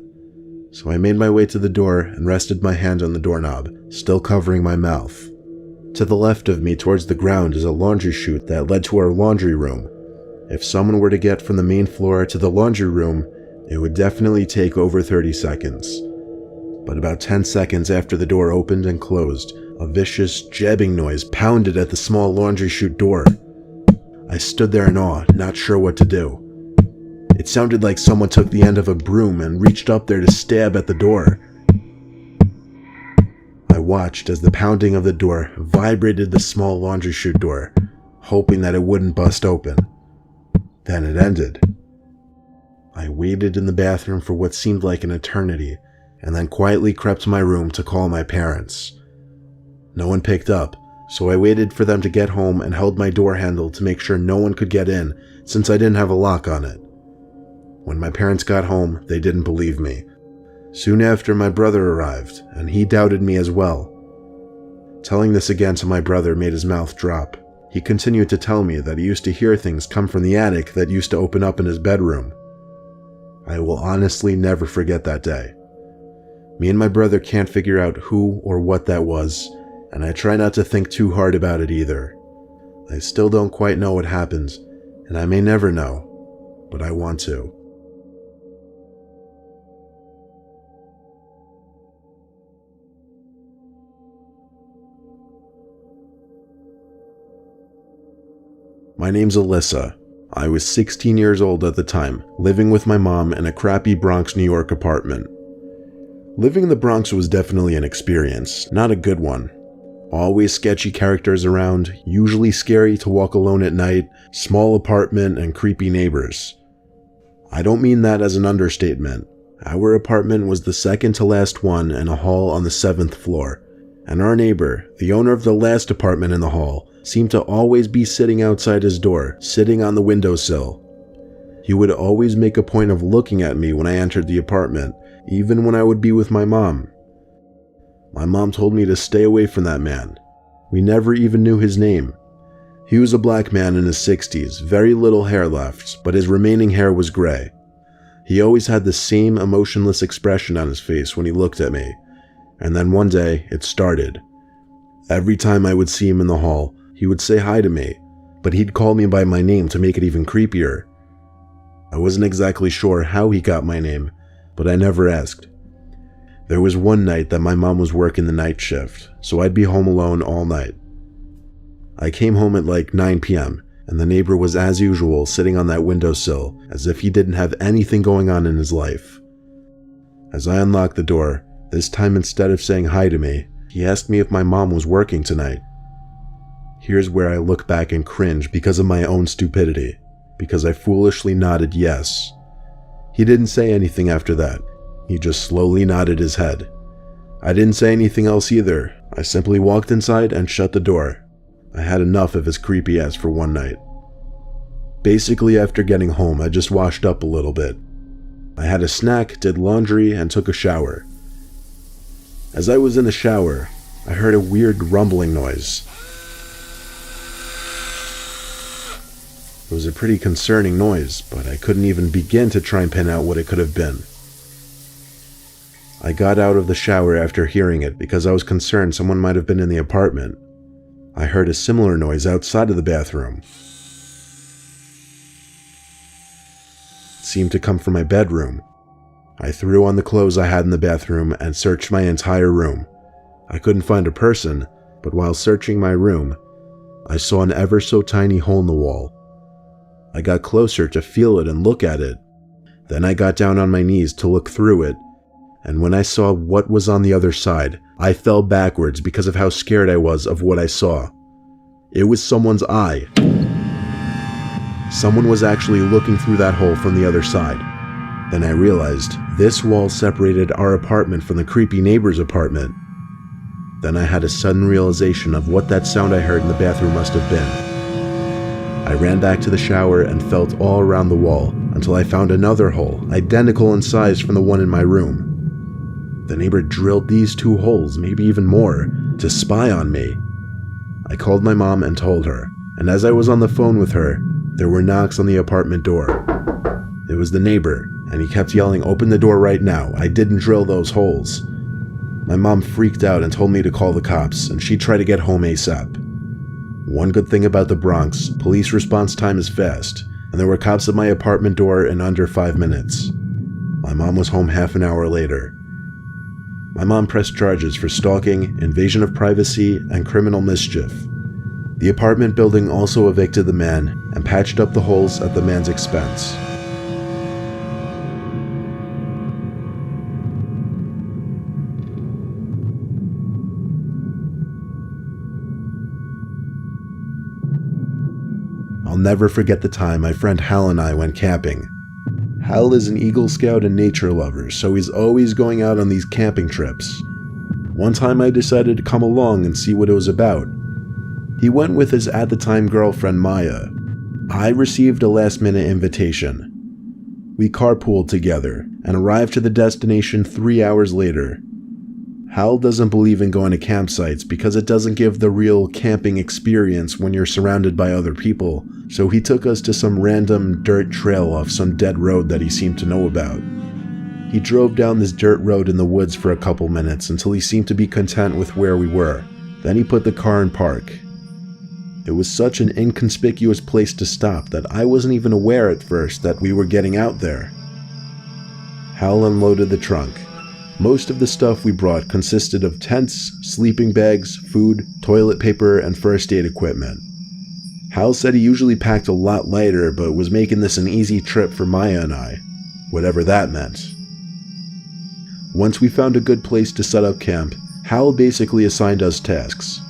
A: so I made my way to the door and rested my hand on the doorknob, still covering my mouth. To the left of me towards the ground is a laundry chute that led to our laundry room. If someone were to get from the main floor to the laundry room, it would definitely take over 30 seconds. But about 10 seconds after the door opened and closed, a vicious, jabbing noise pounded at the small laundry chute door. I stood there in awe, not sure what to do. It sounded like someone took the end of a broom and reached up there to stab at the door. I watched as the pounding of the door vibrated the small laundry chute door, hoping that it wouldn't bust open. Then it ended.
D: I waited in the bathroom for what seemed like an eternity, and then quietly crept to my room to call my parents. No one picked up, so I waited for them to get home and held my door handle to make sure no one could get in since I didn't have a lock on it. When my parents got home, they didn't believe me. Soon after, my brother arrived, and he doubted me as well. Telling this again to my brother made his mouth drop. He continued to tell me that he used to hear things come from the attic that used to open up in his bedroom. I will honestly never forget that day. Me and my brother can't figure out who or what that was, and I try not to think too hard about it either. I still don't quite know what happened, and I may never know, but I want to. My name's Alyssa. I was 16 years old at the time, living with my mom in a crappy Bronx, New York apartment. Living in the Bronx was definitely an experience, not a good one. Always sketchy characters around, usually scary to walk alone at night, small apartment, and creepy neighbors. I don't mean that as an understatement. Our apartment was the second to last one in a hall on the 7th floor, and our neighbor, the owner of the last apartment in the hall, seemed to always be sitting outside his door, sitting on the windowsill. He would always make a point of looking at me when I entered the apartment, even when I would be with my mom. My mom told me to stay away from that man. We never even knew his name. He was a black man in his 60s, very little hair left, but his remaining hair was gray. He always had the same emotionless expression on his face when he looked at me, and then one day it started. Every time I would see him in the hall, he would say hi to me, but he'd call me by my name to make it even creepier. I wasn't exactly sure how he got my name, but I never asked. There was one night that my mom was working the night shift, so I'd be home alone all night. I came home at like 9 p.m., and the neighbor was as usual sitting on that windowsill as if he didn't have anything going on in his life. As I unlocked the door, this time instead of saying hi to me, he asked me if my mom was working tonight. Here's where I look back and cringe because of my own stupidity, because I foolishly nodded yes. He didn't say anything after that. He just slowly nodded his head. I didn't say anything else either. I simply walked inside and shut the door. I had enough of his creepy ass for one night. Basically, after getting home, I just washed up a little bit. I had a snack, did laundry, and took a shower. As I was in the shower, I heard a weird rumbling noise. It was a pretty concerning noise, but I couldn't even begin to try and pin out what it could have been. I got out of the shower after hearing it because I was concerned someone might have been in the apartment. I heard a similar noise outside of the bathroom. It seemed to come from my bedroom. I threw on the clothes I had in the bathroom and searched my entire room. I couldn't find a person, but while searching my room, I saw an ever so tiny hole in the wall. I got closer to feel it and look at it. Then I got down on my knees to look through it, and when I saw what was on the other side, I fell backwards because of how scared I was of what I saw. It was someone's eye. Someone was actually looking through that hole from the other side. Then I realized this wall separated our apartment from the creepy neighbor's apartment. Then I had a sudden realization of what that sound I heard in the bathroom must have been. I ran back to the shower and felt all around the wall until I found another hole, identical in size from the one in my room. The neighbor drilled these two holes, maybe even more, to spy on me. I called my mom and told her, and as I was on the phone with her, there were knocks on the apartment door. It was the neighbor, and he kept yelling, "Open the door right now, I didn't drill those holes." My mom freaked out and told me to call the cops, and she'd try to get home ASAP. One good thing about the Bronx, police response time is fast, and there were cops at my apartment door in under 5 minutes. My mom was home half an hour later. My mom pressed charges for stalking, invasion of privacy, and criminal mischief. The apartment building also evicted the man and patched up the holes at the man's expense. I'll never forget the time my friend Hal and I went camping. Hal is an Eagle Scout and nature lover, so he's always going out on these camping trips. One time I decided to come along and see what it was about. He went with his at-the-time girlfriend Maya. I received a last-minute invitation. We carpooled together and arrived to the destination 3 hours later. Hal doesn't believe in going to campsites because it doesn't give the real camping experience when you're surrounded by other people, so he took us to some random dirt trail off some dead road that he seemed to know about. He drove down this dirt road in the woods for a couple minutes until he seemed to be content with where we were. Then he put the car in park. It was such an inconspicuous place to stop that I wasn't even aware at first that we were getting out there. Hal unloaded the trunk. Most of the stuff we brought consisted of tents, sleeping bags, food, toilet paper, and first aid equipment. Hal said he usually packed a lot lighter, but was making this an easy trip for Maya and I, whatever that meant. Once we found a good place to set up camp, Hal basically assigned us tasks.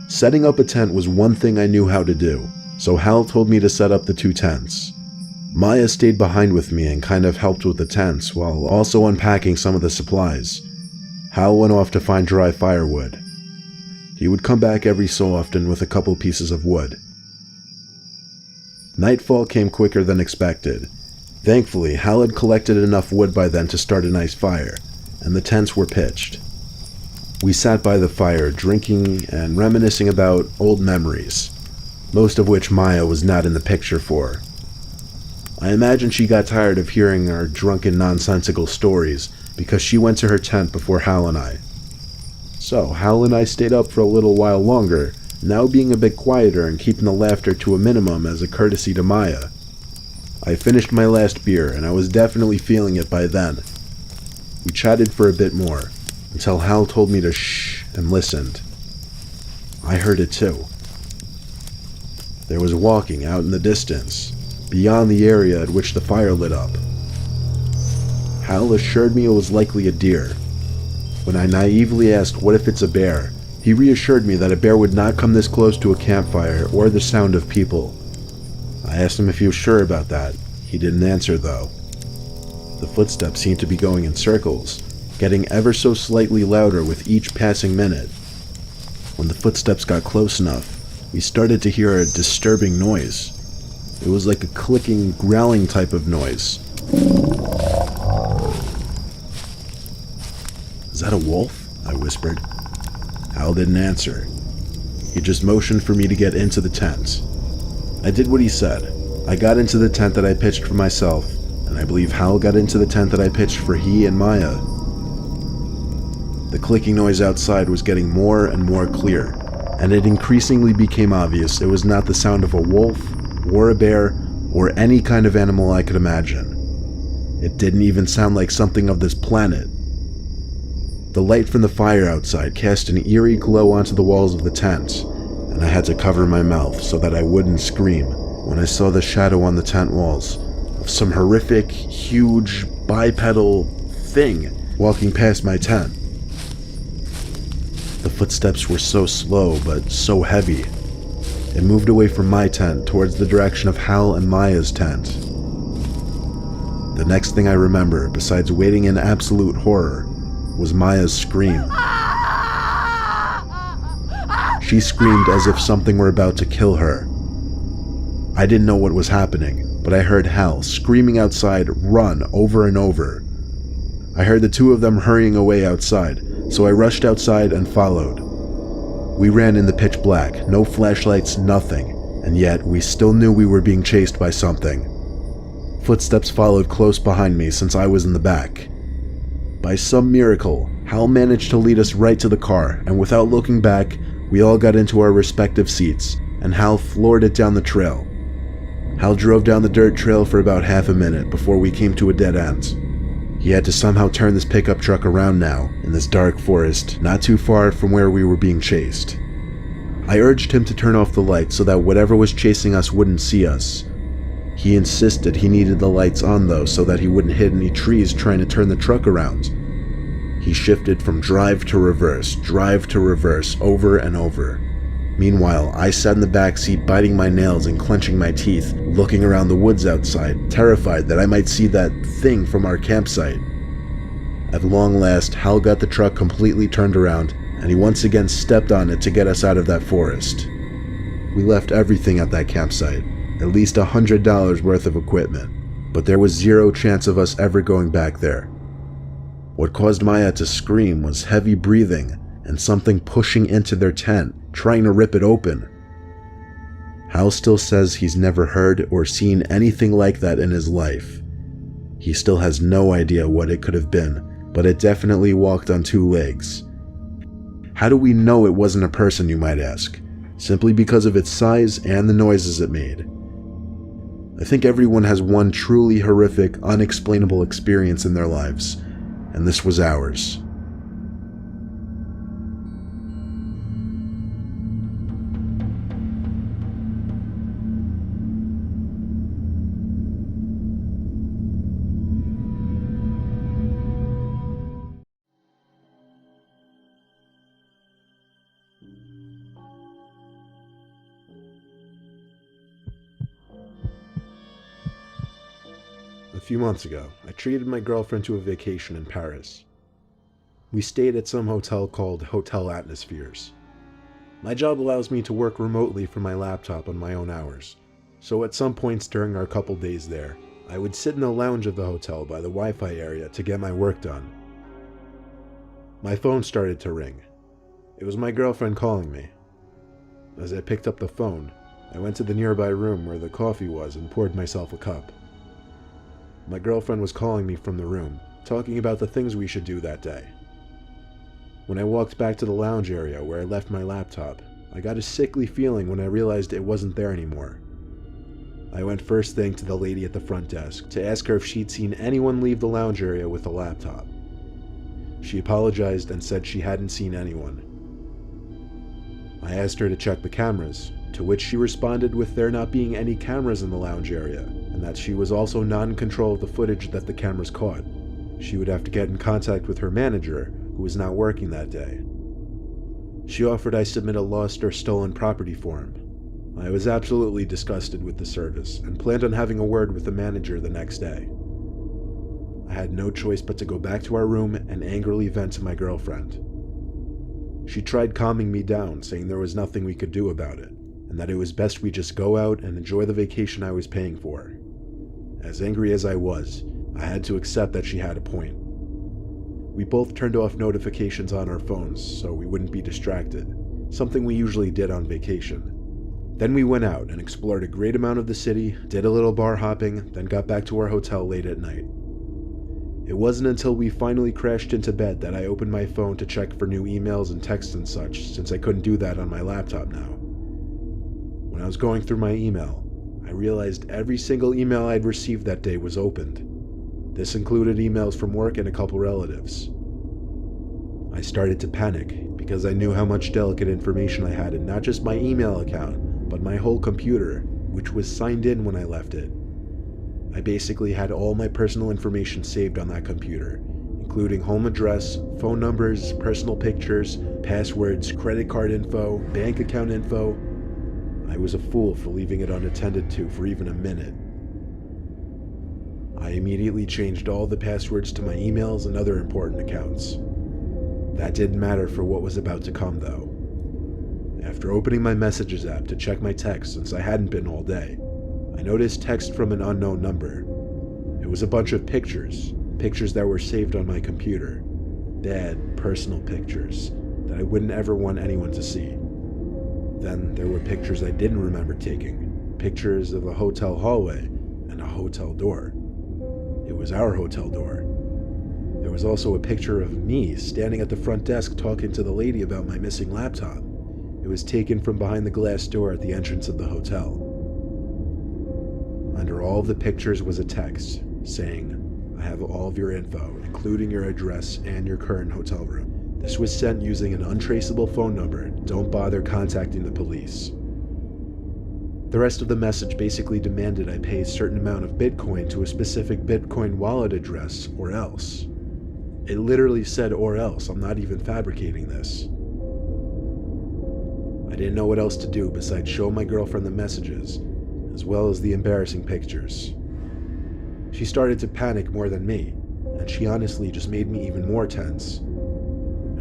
D: Setting up a tent was one thing I knew how to do, so Hal told me to set up the 2 tents. Maya stayed behind with me and kind of helped with the tents, while also unpacking some of the supplies. Hal went off to find dry firewood. He would come back every so often with a couple pieces of wood. Nightfall came quicker than expected. Thankfully, Hal had collected enough wood by then to start a nice fire, and the tents were pitched. We sat by the fire, drinking and reminiscing about old memories, most of which Maya was not in the picture for. I imagine she got tired of hearing our drunken, nonsensical stories because she went to her tent before Hal and I. So, Hal and I stayed up for a little while longer, now being a bit quieter and keeping the laughter to a minimum as a courtesy to Maya. I finished my last beer, and I was definitely feeling it by then. We chatted for a bit more, until Hal told me to shh and listened. I heard it too. There was walking out in the distance, beyond the area at which the fire lit up. Hal assured me it was likely a deer. When I naively asked what if it's a bear, he reassured me that a bear would not come this close to a campfire or the sound of people. I asked him if he was sure about that. He didn't answer though. The footsteps seemed to be going in circles, getting ever so slightly louder with each passing minute. When the footsteps got close enough, we started to hear a disturbing noise. It was like a clicking, growling type of noise. "Is that a wolf?" I whispered. Hal didn't answer. He just motioned for me to get into the tent. I did what he said. I got into the tent that I pitched for myself, and I believe Hal got into the tent that I pitched for he and Maya. The clicking noise outside was getting more and more clear, and it increasingly became obvious it was not the sound of a wolf, or a bear, or any kind of animal I could imagine. It didn't even sound like something of this planet. The light from the fire outside cast an eerie glow onto the walls of the tent, and I had to cover my mouth so that I wouldn't scream when I saw the shadow on the tent walls of some horrific, huge, bipedal thing walking past my tent. The footsteps were so slow, but so heavy. It moved away from my tent towards the direction of Hal and Maya's tent. The next thing I remember, besides waiting in absolute horror, was Maya's scream. She screamed as if something were about to kill her. I didn't know what was happening, but I heard Hal screaming outside, "Run," over and over. I heard the two of them hurrying away outside, so I rushed outside and followed. We ran in the pitch black, no flashlights, nothing, and yet we still knew we were being chased by something. Footsteps followed close behind me since I was in the back. By some miracle, Hal managed to lead us right to the car, and without looking back, we all got into our respective seats, and Hal floored it down the trail. Hal drove down the dirt trail for about half a minute before we came to a dead end. He had to somehow turn this pickup truck around now, in this dark forest, not too far from where we were being chased. I urged him to turn off the lights so that whatever was chasing us wouldn't see us. He insisted he needed the lights on though so that he wouldn't hit any trees trying to turn the truck around. He shifted from drive to reverse, over and over. Meanwhile, I sat in the back seat biting my nails and clenching my teeth, looking around the woods outside, terrified that I might see that thing from our campsite. At long last, Hal got the truck completely turned around, and he once again stepped on it to get us out of that forest. We left everything at that campsite, at least $100 worth of equipment, but there was zero chance of us ever going back there. What caused Maya to scream was heavy breathing and something pushing into their tent, trying to rip it open. Hal still says he's never heard or seen anything like that in his life. He still has no idea what it could have been, but it definitely walked on two legs. How do we know it wasn't a person, you might ask? Simply because of its size and the noises it made. I think everyone has one truly horrific, unexplainable experience in their lives, and this was ours.
B: A few months ago, I treated my girlfriend to a vacation in Paris. We stayed at some hotel called Hotel Atmospheres. My job allows me to work remotely from my laptop on my own hours, so at some points during our couple days there, I would sit in the lounge of the hotel by the Wi-Fi area to get my work done. My phone started to ring. It was my girlfriend calling me. As I picked up the phone, I went to the nearby room where the coffee was and poured myself a cup. My girlfriend was calling me from the room, talking about the things we should do that day. When I walked back to the lounge area where I left my laptop, I got a sickly feeling when I realized it wasn't there anymore. I went first thing to the lady at the front desk to ask her if she'd seen anyone leave the lounge area with a laptop. She apologized and said she hadn't seen anyone. I asked her to check the cameras, to which she responded with there not being any cameras in the lounge area, and that she was also not in control of the footage that the cameras caught. She would have to get in contact with her manager, who was not working that day. She offered I submit a lost or stolen property form. I was absolutely disgusted with the service, and planned on having a word with the manager the next day. I had no choice but to go back to our room and angrily vent to my girlfriend. She tried calming me down, saying there was nothing we could do about it, and that it was best we just go out and enjoy the vacation I was paying for. As angry as I was, I had to accept that she had a point. We both turned off notifications on our phones so we wouldn't be distracted, something we usually did on vacation. Then we went out and explored a great amount of the city, did a little bar hopping, then got back to our hotel late at night. It wasn't until we finally crashed into bed that I opened my phone to check for new emails and texts and such, since I couldn't do that on my laptop now. When I was going through my email, I realized every single email I'd received that day was opened. This included emails from work and a couple relatives. I started to panic because I knew how much delicate information I had in not just my email account, but my whole computer, which was signed in when I left it. I basically had all my personal information saved on that computer, including home address, phone numbers, personal pictures, passwords, credit card info, bank account info. I was a fool for leaving it unattended to for even a minute. I immediately changed all the passwords to my emails and other important accounts. That didn't matter for what was about to come, though. After opening my messages app to check my texts since I hadn't been all day, I noticed text from an unknown number. It was a bunch of pictures that were saved on my computer. Bad, personal pictures that I wouldn't ever want anyone to see. Then there were pictures I didn't remember taking, pictures of a hotel hallway and a hotel door. It was our hotel door. There was also a picture of me standing at the front desk talking to the lady about my missing laptop. It was taken from behind the glass door at the entrance of the hotel. Under all of the pictures was a text saying, "I have all of your info, including your address and your current hotel room. This was sent using an untraceable phone number. Don't bother contacting the police." The rest of the message basically demanded I pay a certain amount of Bitcoin to a specific Bitcoin wallet address, or else. It literally said "or else." I'm not even fabricating this.
D: I didn't know what else to do besides show my girlfriend the messages, as well as the embarrassing pictures. She started to panic more than me, and she honestly just made me even more tense.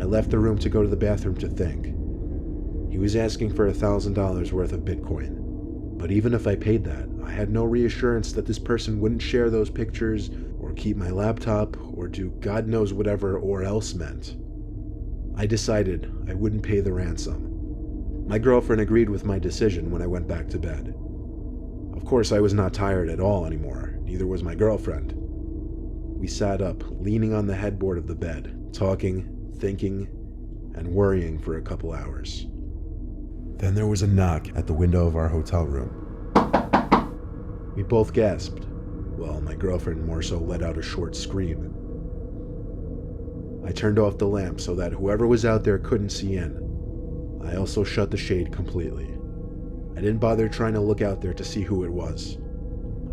D: I left the room to go to the bathroom to think. He was asking for $1,000 worth of Bitcoin, but even if I paid that, I had no reassurance that this person wouldn't share those pictures or keep my laptop or do God knows whatever or else meant. I decided I wouldn't pay the ransom. My girlfriend agreed with my decision when I went back to bed. Of course, I was not tired at all anymore, neither was my girlfriend. We sat up, leaning on the headboard of the bed, talking, thinking, and worrying for a couple hours. Then there was a knock at the window of our hotel room. We both gasped, while my girlfriend more so let out a short scream. I turned off the lamp so that whoever was out there couldn't see in. I also shut the shade completely. I didn't bother trying to look out there to see who it was.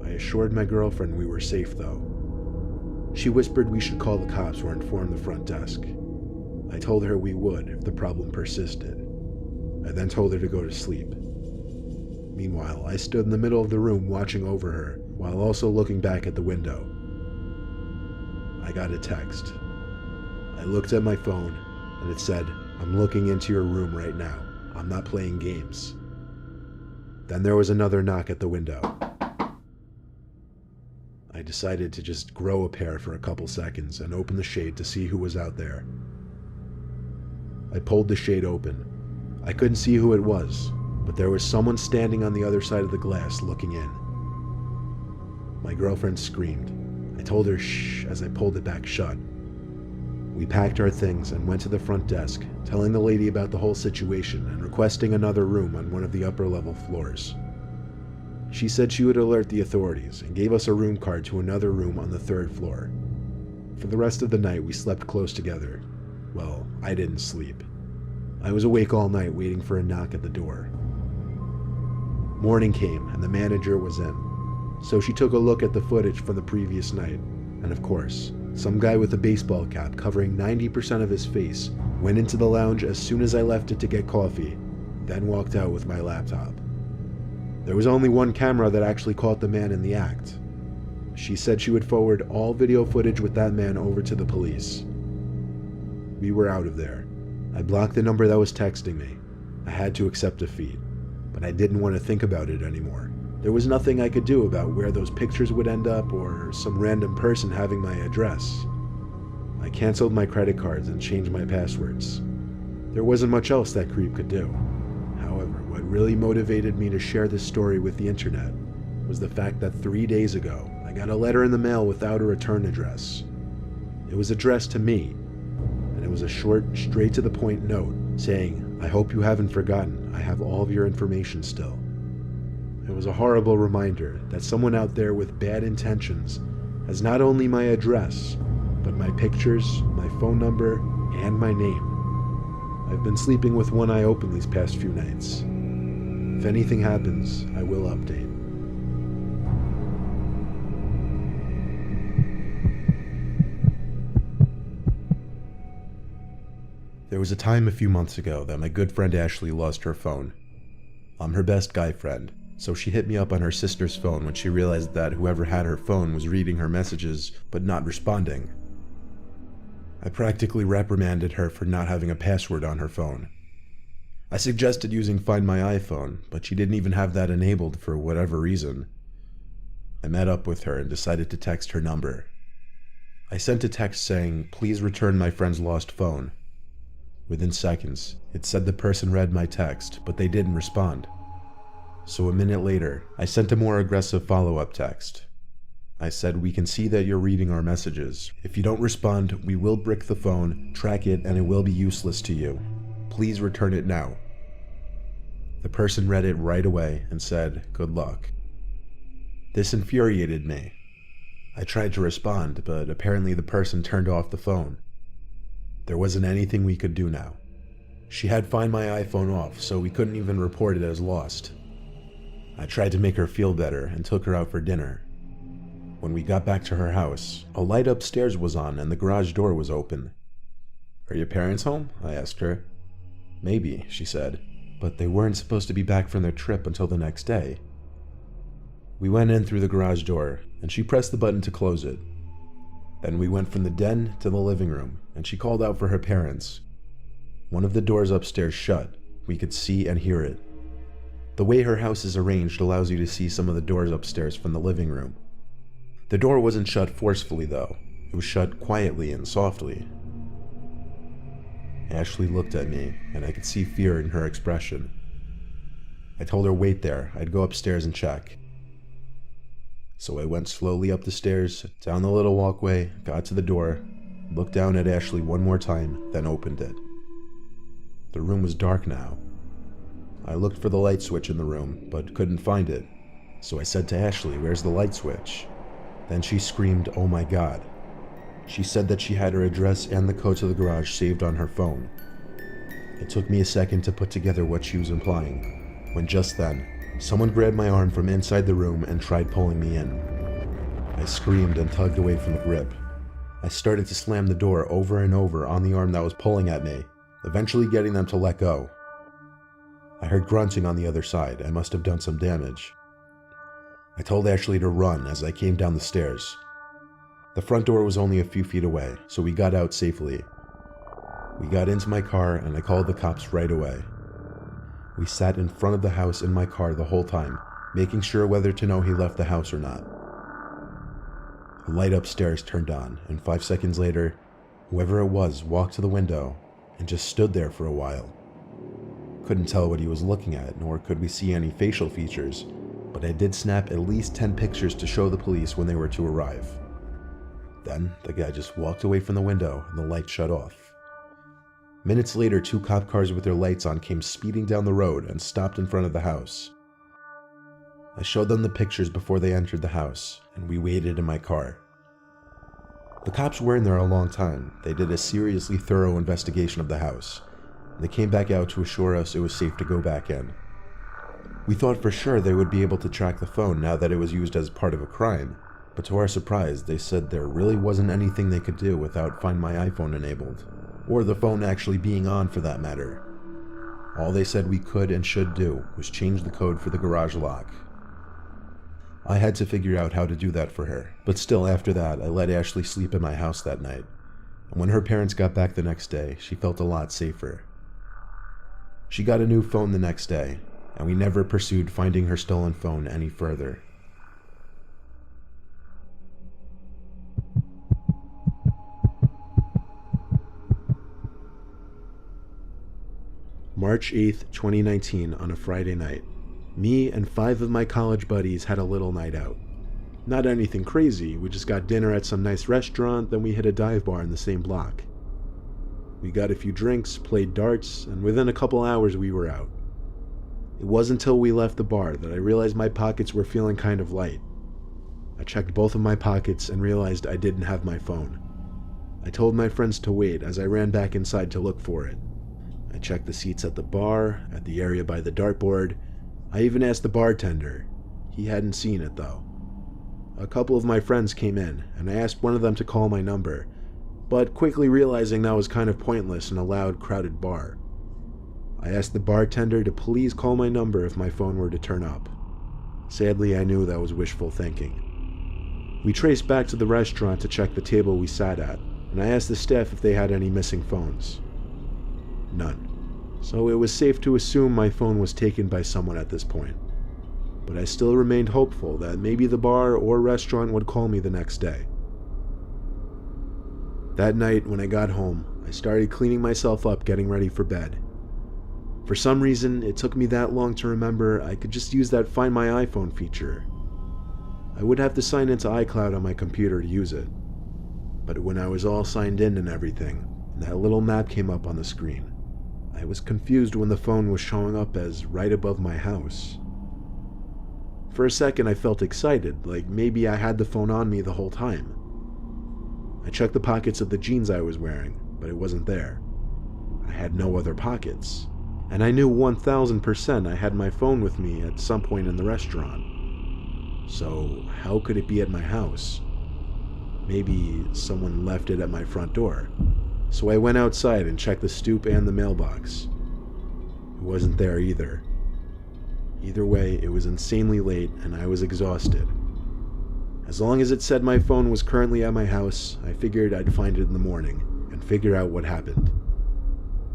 D: I assured my girlfriend we were safe though. She whispered we should call the cops or inform the front desk. I told her we would if the problem persisted. I then told her to go to sleep. Meanwhile, I stood in the middle of the room watching over her while also looking back at the window. I got a text. I looked at my phone and it said, "I'm looking into your room right now. I'm not playing games." Then there was another knock at the window. I decided to just grow a pair for a couple seconds and open the shade to see who was out there. I pulled the shade open. I couldn't see who it was, but there was someone standing on the other side of the glass looking in. My girlfriend screamed. I told her shh as I pulled it back shut. We packed our things and went to the front desk, telling the lady about the whole situation and requesting another room on one of the upper level floors. She said she would alert the authorities and gave us a room card to another room on the 3rd floor. For the rest of the night, we slept close together. Well, I didn't sleep. I was awake all night waiting for a knock at the door. Morning came and the manager was in, so she took a look at the footage from the previous night, and of course, some guy with a baseball cap covering 90% of his face went into the lounge as soon as I left it to get coffee, then walked out with my laptop. There was only one camera that actually caught the man in the act. She said she would forward all video footage with that man over to the police. We were out of there. I blocked the number that was texting me. I had to accept defeat, but I didn't want to think about it anymore. There was nothing I could do about where those pictures would end up or some random person having my address. I canceled my credit cards and changed my passwords. There wasn't much else that creep could do. However, what really motivated me to share this story with the internet was the fact that 3 days ago, I got a letter in the mail without a return address. It was addressed to me, and it was a short, straight-to-the-point note saying, "I hope you haven't forgotten. I have all of your information still." It was a horrible reminder that someone out there with bad intentions has not only my address, but my pictures, my phone number, and my name. I've been sleeping with one eye open these past few nights. If anything happens, I will update.
A: There was a time a few months ago that my good friend Ashley lost her phone. I'm her best guy friend, so she hit me up on her sister's phone when she realized that whoever had her phone was reading her messages but not responding. I practically reprimanded her for not having a password on her phone. I suggested using Find My iPhone, but she didn't even have that enabled for whatever reason. I met up with her and decided to text her number. I sent a text saying, "Please return my friend's lost phone." Within seconds, it said the person read my text, but they didn't respond. So a minute later, I sent a more aggressive follow-up text. I said, "We can see that you're reading our messages. If you don't respond, we will brick the phone, track it, and it will be useless to you. Please return it now." The person read it right away and said, "Good luck." This infuriated me. I tried to respond, but apparently the person turned off the phone. There wasn't anything we could do now. She had Find My iPhone off, so we couldn't even report it as lost. I tried to make her feel better and took her out for dinner. When we got back to her house, a light upstairs was on and the garage door was open. "Are your parents home?" I asked her. "Maybe," she said.
B: but they weren't supposed to be back from their trip until the next day. We went in through the garage door, and she pressed the button to close it. Then we went from the den to the living room, and she called out for her parents. One of the doors upstairs shut. We could see and hear it. The way her house is arranged allows you to see some of the doors upstairs from the living room. The door wasn't shut forcefully though. It was shut quietly and softly. Ashley looked at me, and I could see fear in her expression. I told her wait there, I'd go upstairs and check. So I went slowly up the stairs, down the little walkway, got to the door, looked down at Ashley one more time, then opened it. The room was dark now. I looked for the light switch in the room, but couldn't find it. So I said to Ashley, "Where's the light switch?" Then she screamed, "Oh my God." She said that she had her address and the code to the garage saved on her phone. It took me a second to put together what she was implying, when just then, someone grabbed my arm from inside the room and tried pulling me in. I screamed and tugged away from the grip. I started to slam the door over and over on the arm that was pulling at me, eventually getting them to let go. I heard grunting on the other side. I must have done some damage. I told Ashley to run as I came down the stairs. The front door was only a few feet away, so we got out safely. We got into my car and I called the cops right away. We sat in front of the house in my car the whole time, making sure whether to know he left the house or not. A light upstairs turned on, and 5 seconds later, whoever it was walked to the window and just stood there for a while. Couldn't tell what he was looking at, nor could we see any facial features, but I did snap at least 10 pictures to show the police when they were to arrive. Then, the guy just walked away from the window and the light shut off. Minutes later, 2 cop cars with their lights on came speeding down the road and stopped in front of the house. I showed them the pictures before they entered the house, and we waited in my car. The cops were in there a long time. They did a seriously thorough investigation of the house. They came back out to assure us it was safe to go back in. We thought for sure they would be able to track the phone now that it was used as part of a crime, but to our surprise, they said there really wasn't anything they could do without Find My iPhone enabled, or the phone actually being on for that matter. All they said we could and should do was change the code for the garage lock. I had to figure out how to do that for her, but still after that, I let Ashley sleep in my house that night. And when her parents got back the next day, she felt a lot safer. She got a new phone the next day, and we never pursued finding her stolen phone any further. March 8th, 2019, on a Friday night. Me and 5 of my college buddies had a little night out. Not anything crazy, we just got dinner at some nice restaurant, then we hit a dive bar in the same block. We got a few drinks, played darts, and within a couple hours we were out. It wasn't until we left the bar that I realized my pockets were feeling kind of light. I checked both of my pockets and realized I didn't have my phone. I told my friends to wait as I ran back inside to look for it. I checked the seats at the bar, at the area by the dartboard. I even asked the bartender. He hadn't seen it though. A couple of my friends came in, and I asked one of them to call my number, but quickly realizing that was kind of pointless in a loud, crowded bar. I asked the bartender to please call my number if my phone were to turn up. Sadly, I knew that was wishful thinking. We traced back to the restaurant to check the table we sat at, and I asked the staff if they had any missing phones. None. So it was safe to assume my phone was taken by someone at this point. But I still remained hopeful that maybe the bar or restaurant would call me the next day. That night, when I got home, I started cleaning myself up, getting ready for bed. For some reason, it took me that long to remember I could just use that Find My iPhone feature. I would have to sign into iCloud on my computer to use it. But when I was all signed in and everything, and that little map came up on the screen, I was confused when the phone was showing up as right above my house. For a second I felt excited, like maybe I had the phone on me the whole time. I checked the pockets of the jeans I was wearing, but it wasn't there. I had no other pockets, and I knew 1000% I had my phone with me at some point in the restaurant. So how could it be at my house? Maybe someone left it at my front door. So I went outside and checked the stoop and the mailbox.
D: It wasn't there either. Either way, it was insanely late and I was exhausted. As long as it said my phone was currently at my house, I figured I'd find it in the morning and figure out what happened.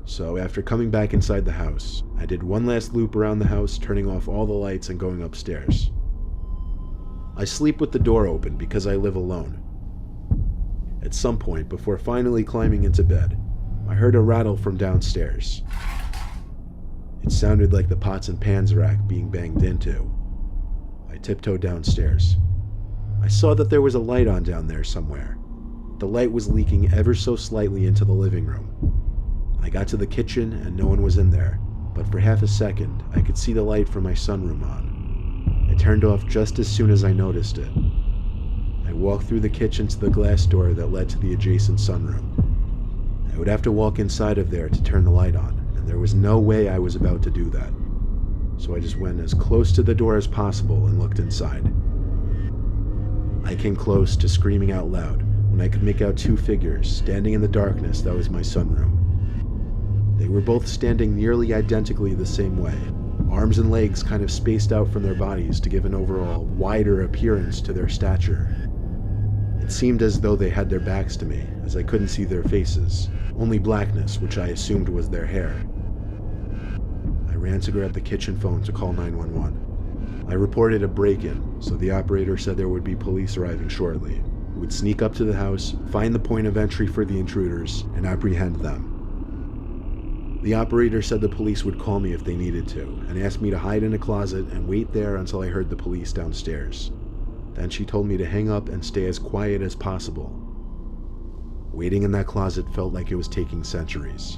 D: So after coming back inside the house, I did one last loop around the house, turning off all the lights and going upstairs. I sleep with the door open because I live alone. At some point, before finally climbing into bed, I heard a rattle from downstairs. It sounded like the pots and pans rack being banged into. I tiptoed downstairs. I saw that there was a light on down there somewhere. The light was leaking ever so slightly into the living room. I got to the kitchen and no one was in there, but for half a second I could see the light from my sunroom on. It turned off just as soon as I noticed it. I walked through the kitchen to the glass door that led to the adjacent sunroom. I would have to walk inside of there to turn the light on, and there was no way I was about to do that. So I just went as close to the door as possible and looked inside. I came close to screaming out loud when I could make out two figures standing in the darkness that was my sunroom. They were both standing nearly identically the same way, arms and legs kind of spaced out from their bodies to give an overall wider appearance to their stature. It seemed as though they had their backs to me, as I couldn't see their faces, only blackness, which I assumed was their hair. I ran to grab the kitchen phone to call 911. I reported a break-in, so the operator said there would be police arriving shortly, who would sneak up to the house, find the point of entry for the intruders, and apprehend them. The operator said the police would call me if they needed to, and asked me to hide in a closet and wait there until I heard the police downstairs. Then she told me to hang up and stay as quiet as possible. Waiting in that closet felt like it was taking centuries,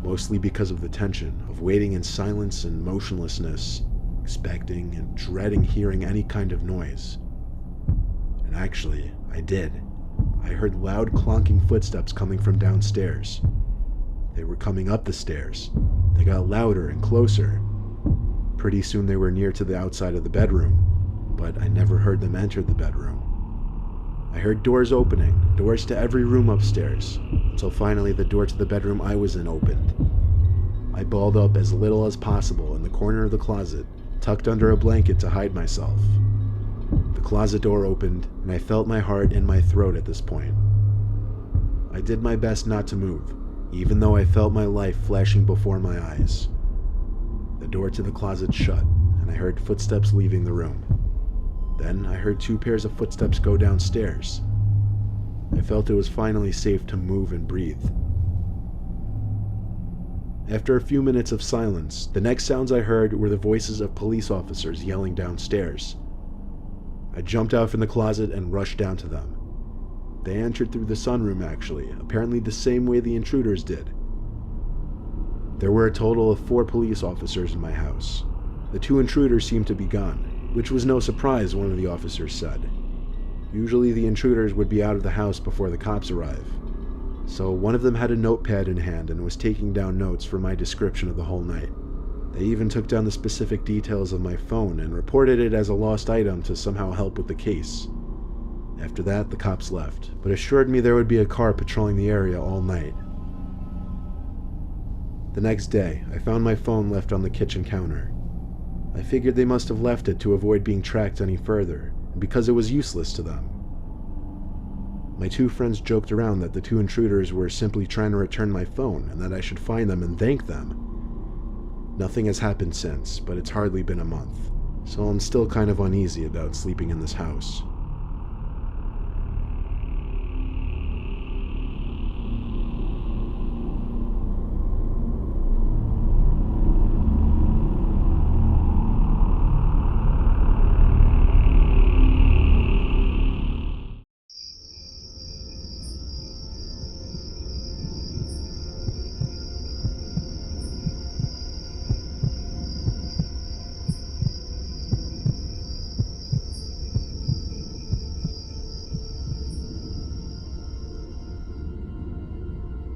D: mostly because of the tension of waiting in silence and motionlessness, expecting and dreading hearing any kind of noise. And actually, I did. I heard loud clonking footsteps coming from downstairs. They were coming up the stairs. They got louder and closer. Pretty soon they were near to the outside of the bedroom, but I never heard them enter the bedroom. I heard doors opening, doors to every room upstairs, until finally the door to the bedroom I was in opened. I balled up as little as possible in the corner of the closet, tucked under a blanket to hide myself. The closet door opened, and I felt my heart in my throat at this point. I did my best not to move, even though I felt my life flashing before my eyes. The door to the closet shut, and I heard footsteps leaving the room. Then I heard two pairs of footsteps go downstairs. I felt it was finally safe to move and breathe. After a few minutes of silence, the next sounds I heard were the voices of police officers yelling downstairs. I jumped out from the closet and rushed down to them. They entered through the sunroom actually, apparently the same way the intruders did. There were a total of 4 police officers in my house. The 2 intruders seemed to be gone, which was no surprise, one of the officers said. Usually the intruders would be out of the house before the cops arrive. So one of them had a notepad in hand and was taking down notes for my description of the whole night. They even took down the specific details of my phone and reported it as a lost item to somehow help with the case. After that, the cops left, but assured me there would be a car patrolling the area all night. The next day, I found my phone left on the kitchen counter. I figured they must have left it to avoid being tracked any further, and because it was useless to them. My 2 friends joked around that the 2 intruders were simply trying to return my phone and that I should find them and thank them. Nothing has happened since, but it's hardly been a month, so I'm still kind of uneasy about sleeping in this house.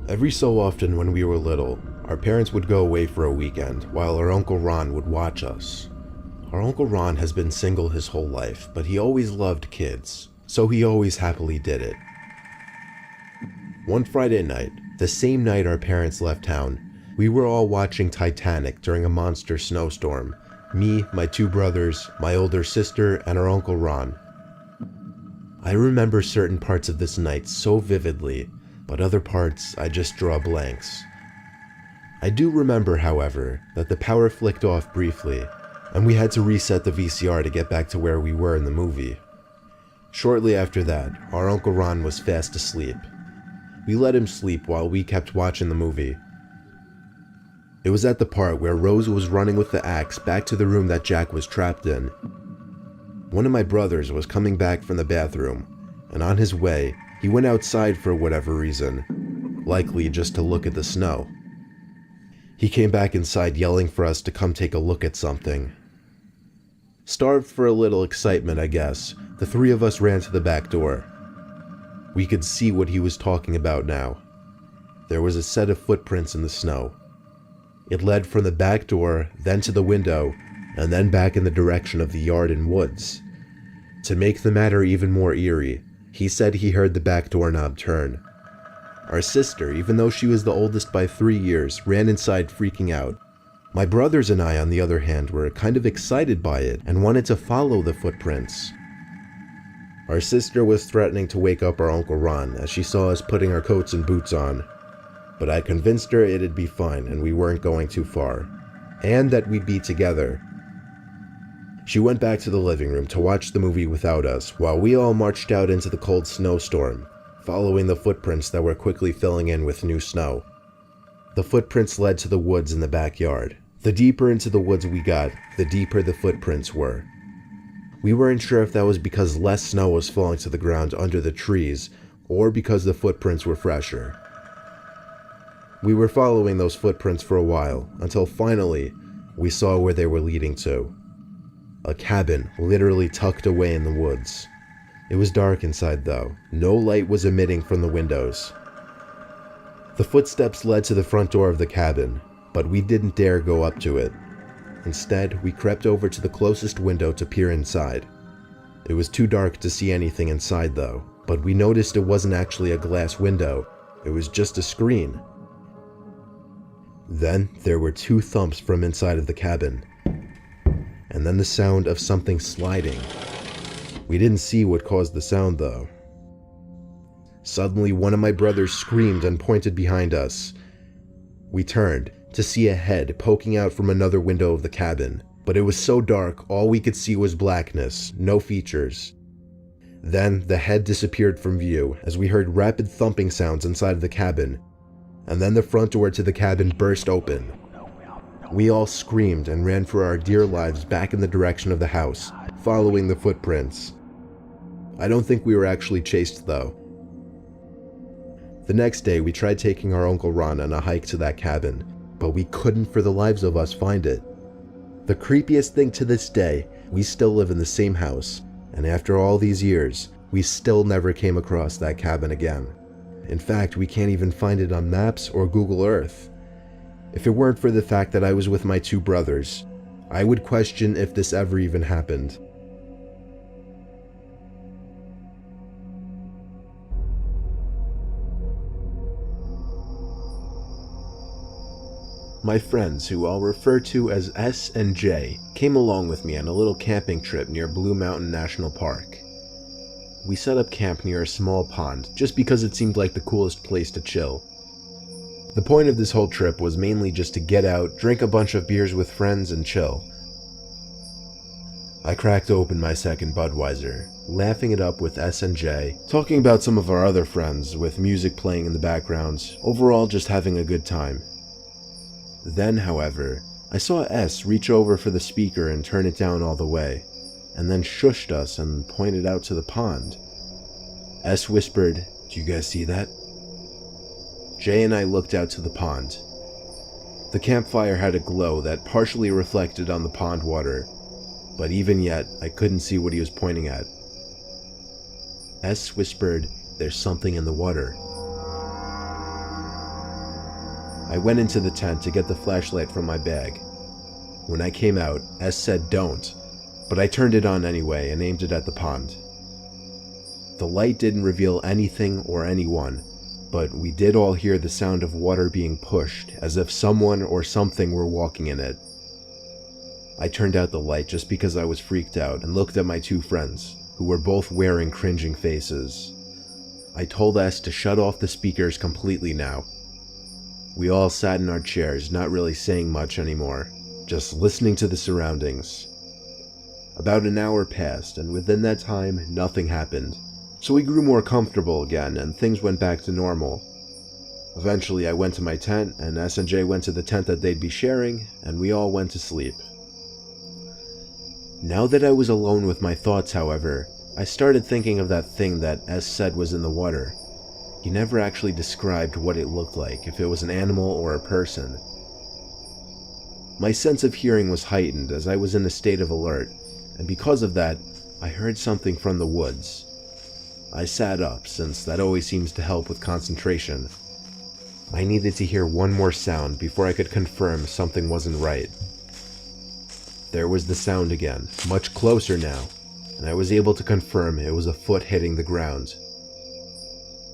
B: Every so often when we were little, our parents would go away for a weekend while our Uncle Ron would watch us. Our Uncle Ron has been single his whole life, but he always loved kids, so he always happily did it. One Friday night, the same night our parents left town, We were all watching Titanic during a monster snowstorm. Me, my 2 brothers, my older sister, and our Uncle Ron. I remember certain parts of this night so vividly, but other parts I just draw blanks. I do remember, however, that the power flicked off briefly, and we had to reset the VCR to get back to where we were in the movie. Shortly after that, our Uncle Ron was fast asleep. We let him sleep while we kept watching the movie. It was at the part where Rose was running with the axe back to the room that Jack was trapped in. One of my brothers was coming back from the bathroom, and on his way, he went outside for whatever reason, likely just to look at the snow. He came back inside yelling for us to come take a look at something. Starved for a little excitement, I guess, the 3 of us ran to the back door. We could see what he was talking about now. There was a set of footprints in the snow. It led from the back door, then to the window, and then back in the direction of the yard and woods. To make the matter even more eerie, he said he heard the back doorknob turn. Our sister, even though she was the oldest by 3 years, ran inside freaking out. My brothers and I, on the other hand, were kind of excited by it and wanted to follow the footprints. Our sister was threatening to wake up our Uncle Ron as she saw us putting our coats and boots on, but I convinced her it'd be fine and we weren't going too far, and that we'd be together. She went back to the living room to watch the movie without us while we all marched out into the cold snowstorm, following the footprints that were quickly filling in with new snow. The footprints led to the woods in the backyard. The deeper into the woods we got, the deeper the footprints were. We weren't sure if that was because less snow was falling to the ground under the trees, or because the footprints were fresher. We were following those footprints for a while, until finally, we saw where they were leading to. A cabin literally tucked away in the woods. It was dark inside though. No light was emitting from the windows. The footsteps led to the front door of the cabin, but we didn't dare go up to it. Instead, we crept over to the closest window to peer inside. It was too dark to see anything inside though, but we noticed it wasn't actually a glass window. It was just a screen. Then there were 2 thumps from inside of the cabin, and then the sound of something sliding. We didn't see what caused the sound though. Suddenly, one of my brothers screamed and pointed behind us. We turned to see a head poking out from another window of the cabin, but it was so dark all we could see was blackness, no features. Then the head disappeared from view as we heard rapid thumping sounds inside of the cabin, and then the front door to the cabin burst open. We all screamed and ran for our dear lives back in the direction of the house, following the footprints. I don't think we were actually chased though. The next day we tried taking our Uncle Ron on a hike to that cabin, but we couldn't for the lives of us find it. The creepiest thing to this day, we still live in the same house, and after all these years, we still never came across that cabin again. In fact, we can't even find it on maps or Google Earth. If it weren't for the fact that I was with my 2 brothers, I would question if this ever even happened. My friends, who I'll refer to as S and J, came along with me on a little camping trip near Blue Mountain National Park. We set up camp near a small pond just because it seemed like the coolest place to chill. The point of this whole trip was mainly just to get out, drink a bunch of beers with friends, and chill. I cracked open my second Budweiser, laughing it up with S and J, talking about some of our other friends with music playing in the background, overall just having a good time. Then, however, I saw S reach over for the speaker and turn it down all the way, and then shushed us and pointed out to the pond. S whispered, "Do you guys see that?" Jay and I looked out to the pond. The campfire had a glow that partially reflected on the pond water, but even yet, I couldn't see what he was pointing at. S whispered, "There's something in the water." I went into the tent to get the flashlight from my bag. When I came out, S said don't, but I turned it on anyway and aimed it at the pond. The light didn't reveal anything or anyone, but we did all hear the sound of water being pushed, as if someone or something were walking in it. I turned out the light just because I was freaked out and looked at my two friends, who were both wearing cringing faces. I told S to shut off the speakers completely now. We all sat in our chairs, not really saying much anymore, just listening to the surroundings. About an hour passed, and within that time, nothing happened. So we grew more comfortable again, and things went back to normal. Eventually, I went to my tent, and S and J went to the tent that they'd be sharing, and we all went to sleep. Now that I was alone with my thoughts, however, I started thinking of that thing that S said was in the water. He never actually described what it looked like, if it was an animal or a person. My sense of hearing was heightened as I was in a state of alert, and because of that, I heard something from the woods. I sat up, since that always seems to help with concentration. I needed to hear one more sound before I could confirm something wasn't right. There was the sound again, much closer now, and I was able to confirm it was a foot hitting the ground.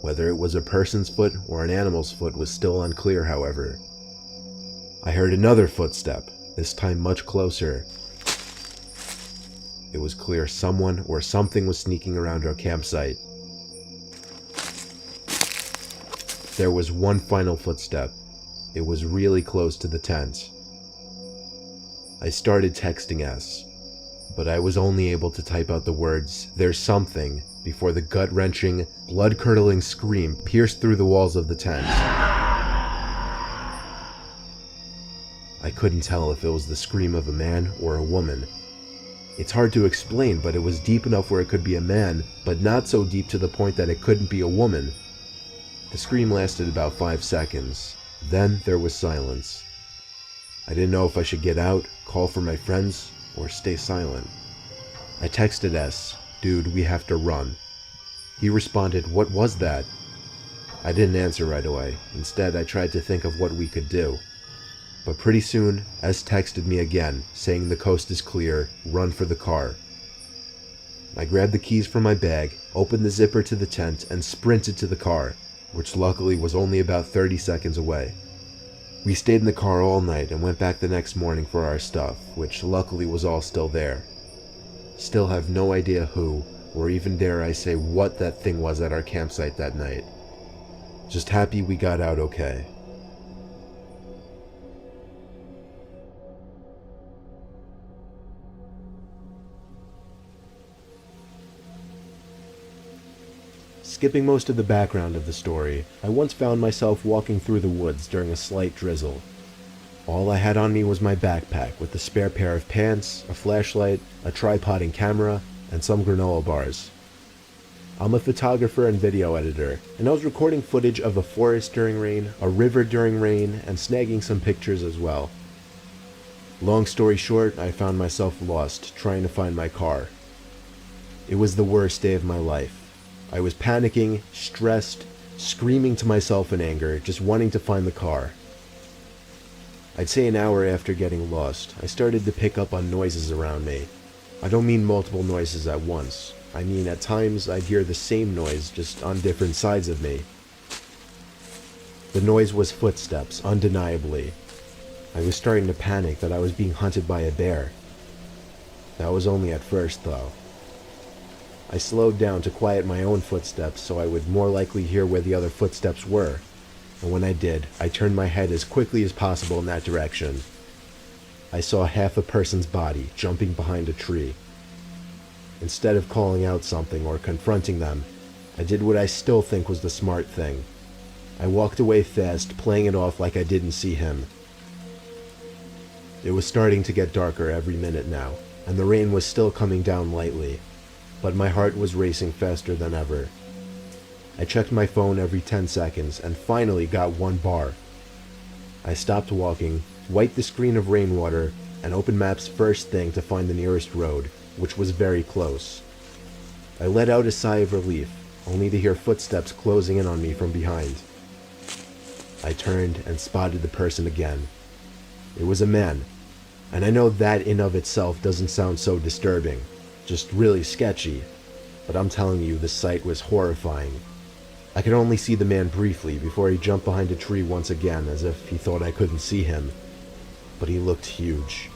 B: Whether it was a person's foot or an animal's foot was still unclear, however. I heard another footstep, this time much closer. It was clear someone or something was sneaking around our campsite. There was one final footstep. It was really close to the tent. I started texting S, but I was only able to type out the words, "There's something," before the gut-wrenching, blood-curdling scream pierced through the walls of the tent. I couldn't tell if it was the scream of a man or a woman. It's hard to explain, but it was deep enough where it could be a man, but not so deep to the point that it couldn't be a woman. The scream lasted about 5 seconds. Then there was silence. I didn't know if I should get out, call for my friends, or stay silent. I texted S, "Dude, we have to run." He responded, "What was that?" I didn't answer right away. Instead, I tried to think of what we could do. But pretty soon, S texted me again, saying the coast is clear, run for the car. I grabbed the keys from my bag, opened the zipper to the tent, and sprinted to the car, which luckily was only about 30 seconds away. We stayed in the car all night and went back the next morning for our stuff, which luckily was all still there. Still have no idea who, or even dare I say what that thing was at our campsite that night. Just happy we got out okay. Skipping most of the background of the story, I once found myself walking through the woods during a slight drizzle. All I had on me was my backpack with a spare pair of pants, a flashlight, a tripod and camera, and some granola bars. I'm a photographer and video editor, and I was recording footage of a forest during rain, a river during rain, and snagging some pictures as well. Long story short, I found myself lost, trying to find my car. It was the worst day of my life. I was panicking, stressed, screaming to myself in anger, just wanting to find the car. I'd say an hour after getting lost, I started to pick up on noises around me. I don't mean multiple noises at once. I mean at times I'd hear the same noise, just on different sides of me. The noise was footsteps, undeniably. I was starting to panic that I was being hunted by a bear. That was only at first, though. I slowed down to quiet my own footsteps so I would more likely hear where the other footsteps were, and when I did, I turned my head as quickly as possible in that direction. I saw half a person's body jumping behind a tree. Instead of calling out something or confronting them, I did what I still think was the smart thing. I walked away fast, playing it off like I didn't see him. It was starting to get darker every minute now, and the rain was still coming down lightly. But my heart was racing faster than ever. I checked my phone every 10 seconds and finally got one bar. I stopped walking, wiped the screen of rainwater, and opened maps first thing to find the nearest road, which was very close. I let out a sigh of relief, only to hear footsteps closing in on me from behind. I turned and spotted the person again. It was a man, and I know that in of itself doesn't sound so disturbing. Just really sketchy, but I'm telling you, the sight was horrifying. I could only see the man briefly before he jumped behind a tree once again as if he thought I couldn't see him. But he looked huge.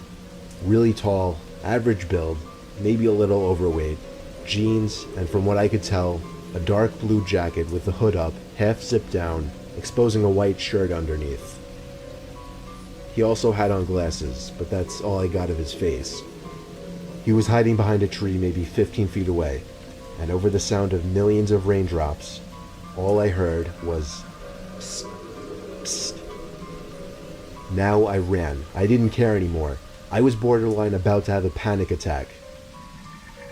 B: Really tall, average build, maybe a little overweight, jeans, and from what I could tell, a dark blue jacket with the hood up, half zipped down, exposing a white shirt underneath. He also had on glasses, but that's all I got of his face. He was hiding behind a tree maybe 15 feet away, and over the sound of millions of raindrops, all I heard was psst, psst. Now I ran. I didn't care anymore. I was borderline about to have a panic attack.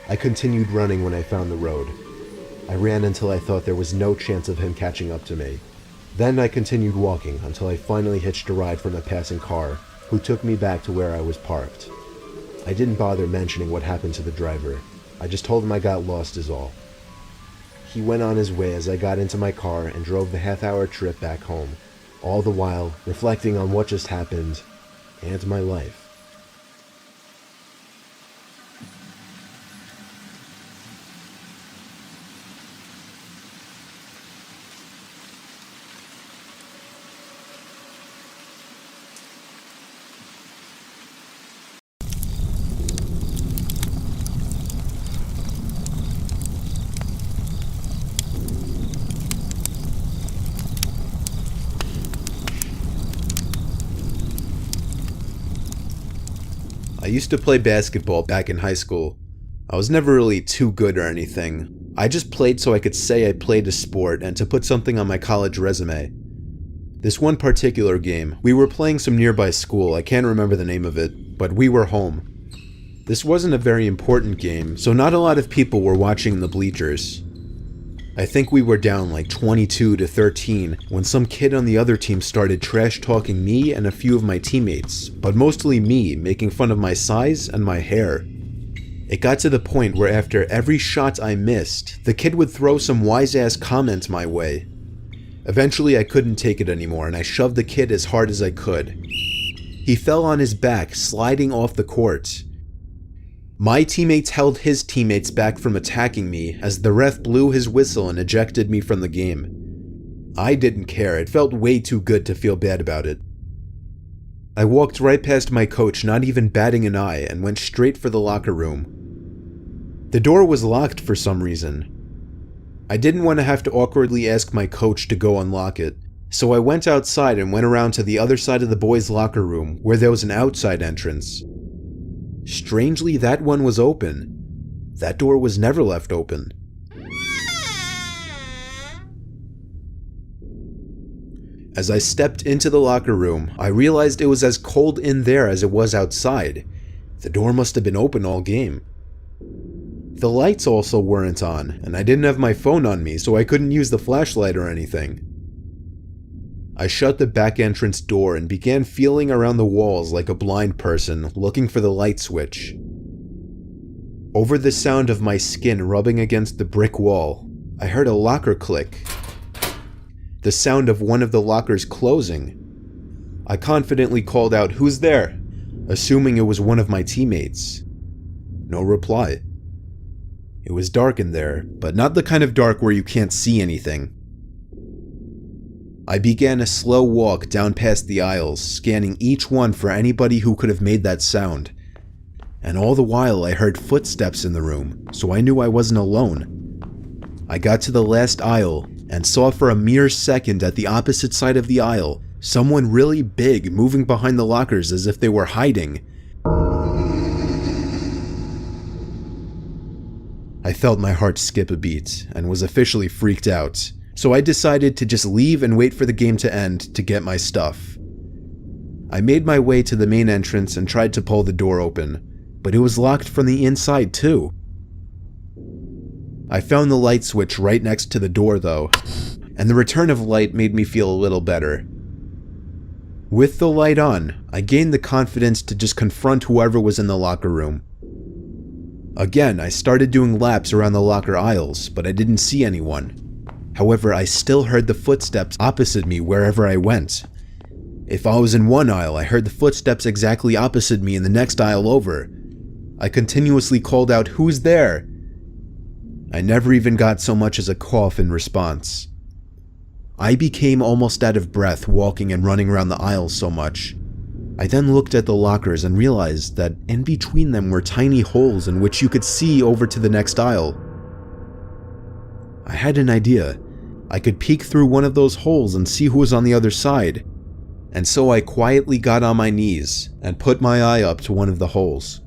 B: I continued running when I found the road. I ran until I thought there was no chance of him catching up to me. Then I continued walking until I finally hitched a ride from a passing car, who took me back to where I was parked. I didn't bother mentioning what happened to the driver. I just told him I got lost is all. He went on his way as I got into my car and drove the half-hour trip back home, all the while reflecting on what just happened and my life. I used to play basketball back in high school. I was never really too good or anything. I just played so I could say I played a sport and to put something on my college resume. This one particular game, we were playing some nearby school, I can't remember the name of it, but we were home. This wasn't a very important game, so not a lot of people were watching in the bleachers. I think we were down like 22-13 when some kid on the other team started trash talking me and a few of my teammates, but mostly me, making fun of my size and my hair. It got to the point where after every shot I missed, the kid would throw some wise-ass comment my way. Eventually I couldn't take it anymore and I shoved the kid as hard as I could. He fell on his back, sliding off the court. My teammates held his teammates back from attacking me as the ref blew his whistle and ejected me from the game. I didn't care, it felt way too good to feel bad about it. I walked right past my coach, not even batting an eye, and went straight for the locker room. The door was locked for some reason. I didn't want to have to awkwardly ask my coach to go unlock it, so I went outside and went around to the other side of the boys' locker room where there was an outside entrance. Strangely, that one was open. That door was never left open. As I stepped into the locker room, I realized it was as cold in there as it was outside. The door must have been open all game. The lights also weren't on, and I didn't have my phone on me, so I couldn't use the flashlight or anything. I shut the back entrance door and began feeling around the walls like a blind person, looking for the light switch. Over the sound of my skin rubbing against the brick wall, I heard a locker click. The sound of one of the lockers closing. I confidently called out, "Who's there?" assuming it was one of my teammates. No reply. It was dark in there, but not the kind of dark where you can't see anything. I began a slow walk down past the aisles, scanning each one for anybody who could have made that sound. And all the while I heard footsteps in the room, so I knew I wasn't alone. I got to the last aisle and saw for a mere second at the opposite side of the aisle someone really big moving behind the lockers as if they were hiding. I felt my heart skip a beat and was officially freaked out. So I decided to just leave and wait for the game to end to get my stuff. I made my way to the main entrance and tried to pull the door open, but it was locked from the inside too. I found the light switch right next to the door though, and the return of light made me feel a little better. With the light on, I gained the confidence to just confront whoever was in the locker room. Again, I started doing laps around the locker aisles, but I didn't see anyone. However, I still heard the footsteps opposite me wherever I went. If I was in one aisle, I heard the footsteps exactly opposite me in the next aisle over. I continuously called out, "Who's there?" I never even got so much as a cough in response. I became almost out of breath walking and running around the aisles so much. I then looked at the lockers and realized that in between them were tiny holes in which you could see over to the next aisle. I had an idea. I could peek through one of those holes and see who was on the other side. And so I quietly got on my knees and put my eye up to one of the holes.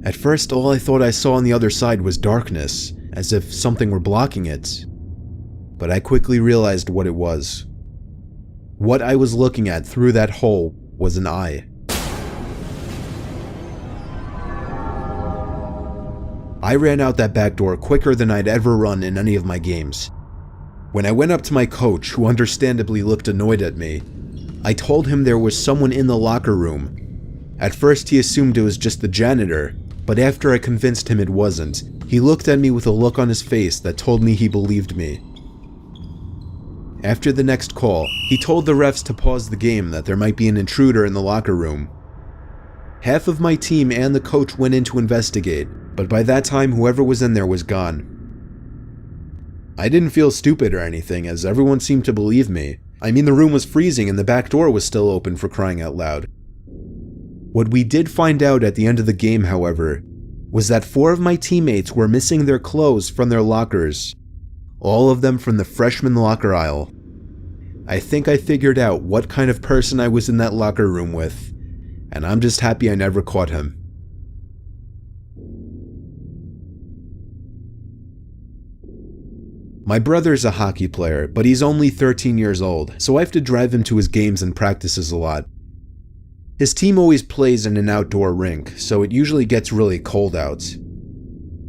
B: At first, all I thought I saw on the other side was darkness, as if something were blocking it. But I quickly realized what it was. What I was looking at through that hole was an eye. I ran out that back door quicker than I'd ever run in any of my games. When I went up to my coach, who understandably looked annoyed at me, I told him there was someone in the locker room. At first he assumed it was just the janitor, but after I convinced him it wasn't, he looked at me with a look on his face that told me he believed me. After the next call, he told the refs to pause the game, that there might be an intruder in the locker room. Half of my team and the coach went in to investigate, but by that time whoever was in there was gone. I didn't feel stupid or anything, as everyone seemed to believe me. I mean, the room was freezing and the back door was still open, for crying out loud. What we did find out at the end of the game, however, was that 4 of my teammates were missing their clothes from their lockers. All of them from the freshman locker aisle. I think I figured out what kind of person I was in that locker room with, and I'm just happy I never caught him. My brother's a hockey player, but he's only 13 years old, so I have to drive him to his games and practices a lot. His team always plays in an outdoor rink, so it usually gets really cold out.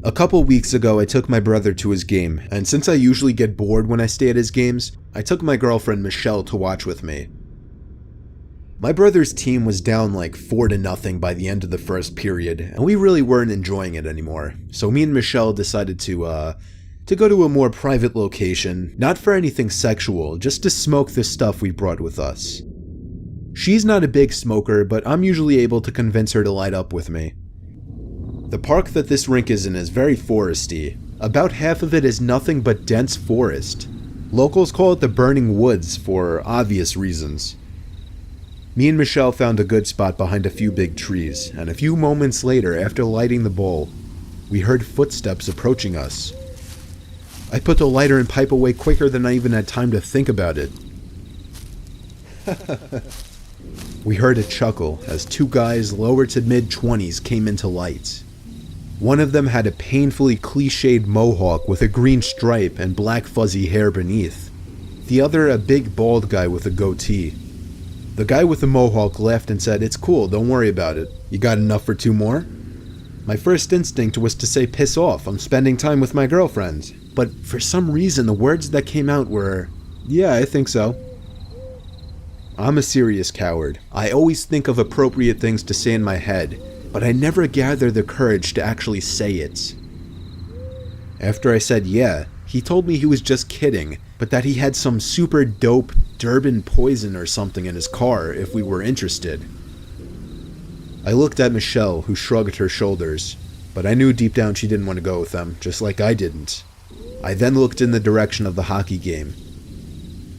B: A couple weeks ago, I took my brother to his game, and since I usually get bored when I stay at his games, I took my girlfriend Michelle to watch with me. My brother's team was down like 4-0 by the end of the first period, and we really weren't enjoying it anymore, so me and Michelle decided to go to a more private location, not for anything sexual, just to smoke the stuff we brought with us. She's not a big smoker, but I'm usually able to convince her to light up with me. The park that this rink is in is very foresty. About half of it is nothing but dense forest. Locals call it the Burning Woods for obvious reasons. Me and Michelle found a good spot behind a few big trees, and a few moments later, after lighting the bowl, we heard footsteps approaching us. I put the lighter and pipe away quicker than I even had time to think about it. We heard a chuckle as 2 guys lower to mid-20s came into light. One of them had a painfully cliched mohawk with a green stripe and black fuzzy hair beneath. The other a big bald guy with a goatee. The guy with the mohawk laughed and said, "It's cool, don't worry about it. You got enough for 2 more?" My first instinct was to say, "Piss off, I'm spending time with my girlfriend." But for some reason the words that came out were, "Yeah, I think so." I'm a serious coward. I always think of appropriate things to say in my head, but I never gather the courage to actually say it. After I said yeah, he told me he was just kidding, but that he had some super dope Durban poison or something in his car if we were interested. I looked at Michelle, who shrugged her shoulders, but I knew deep down she didn't want to go with them, just like I didn't. I then looked in the direction of the hockey game.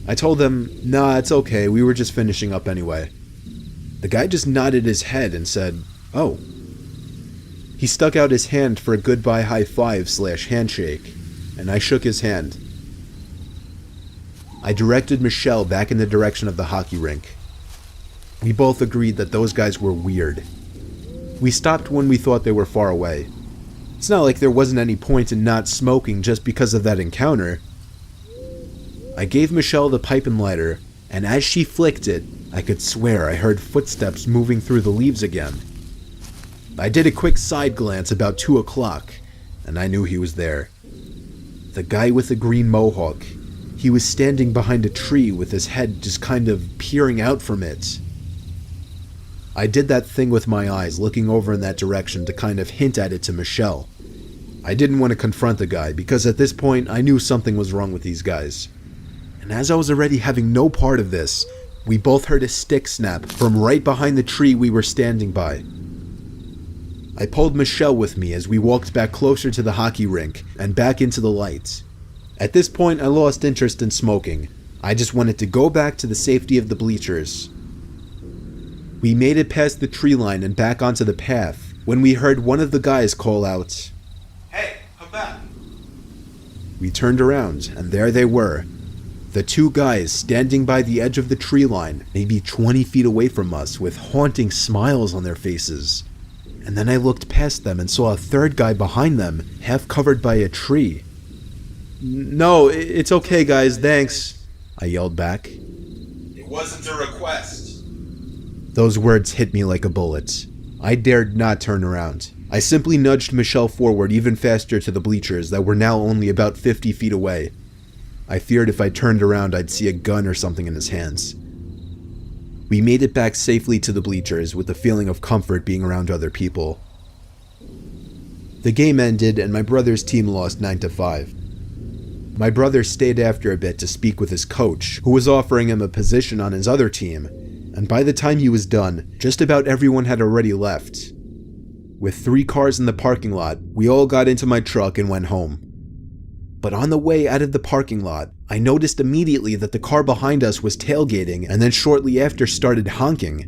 B: I told him, "Nah, it's okay, we were just finishing up anyway." The guy just nodded his head and said, "Oh." He stuck out his hand for a goodbye high five / handshake, and I shook his hand. I directed Michelle back in the direction of the hockey rink. We both agreed that those guys were weird. We stopped when we thought they were far away. It's not like there wasn't any point in not smoking just because of that encounter. I gave Michelle the pipe and lighter, and as she flicked it, I could swear I heard footsteps moving through the leaves again. I did a quick side glance about 2 o'clock, and I knew he was there. The guy with the green mohawk. He was standing behind a tree with his head just kind of peering out from it. I did that thing with my eyes, looking over in that direction to kind of hint at it to Michelle. I didn't want to confront the guy, because at this point I knew something was wrong with these guys. And as I was already having no part of this, we both heard a stick snap from right behind the tree we were standing by. I pulled Michelle with me as we walked back closer to the hockey rink and back into the lights. At this point I lost interest in smoking. I just wanted to go back to the safety of the bleachers. We made it past the tree line and back onto the path when we heard one of the guys call out,
A: "Hey, come back."
B: We turned around, and there they were. The two guys standing by the edge of the tree line, maybe 20 feet away from us, with haunting smiles on their faces. And then I looked past them and saw a third guy behind them, half covered by a tree. "No, it's okay, guys, thanks," I yelled back.
A: "It wasn't a request."
B: Those words hit me like a bullet. I dared not turn around. I simply nudged Michelle forward even faster to the bleachers that were now only about 50 feet away. I feared if I turned around I'd see a gun or something in his hands. We made it back safely to the bleachers with the feeling of comfort being around other people. The game ended and my brother's team lost 9-5. My brother stayed after a bit to speak with his coach, who was offering him a position on his other team, and by the time he was done, just about everyone had already left. With 3 cars in the parking lot, we all got into my truck and went home. But on the way out of the parking lot, I noticed immediately that the car behind us was tailgating and then shortly after started honking.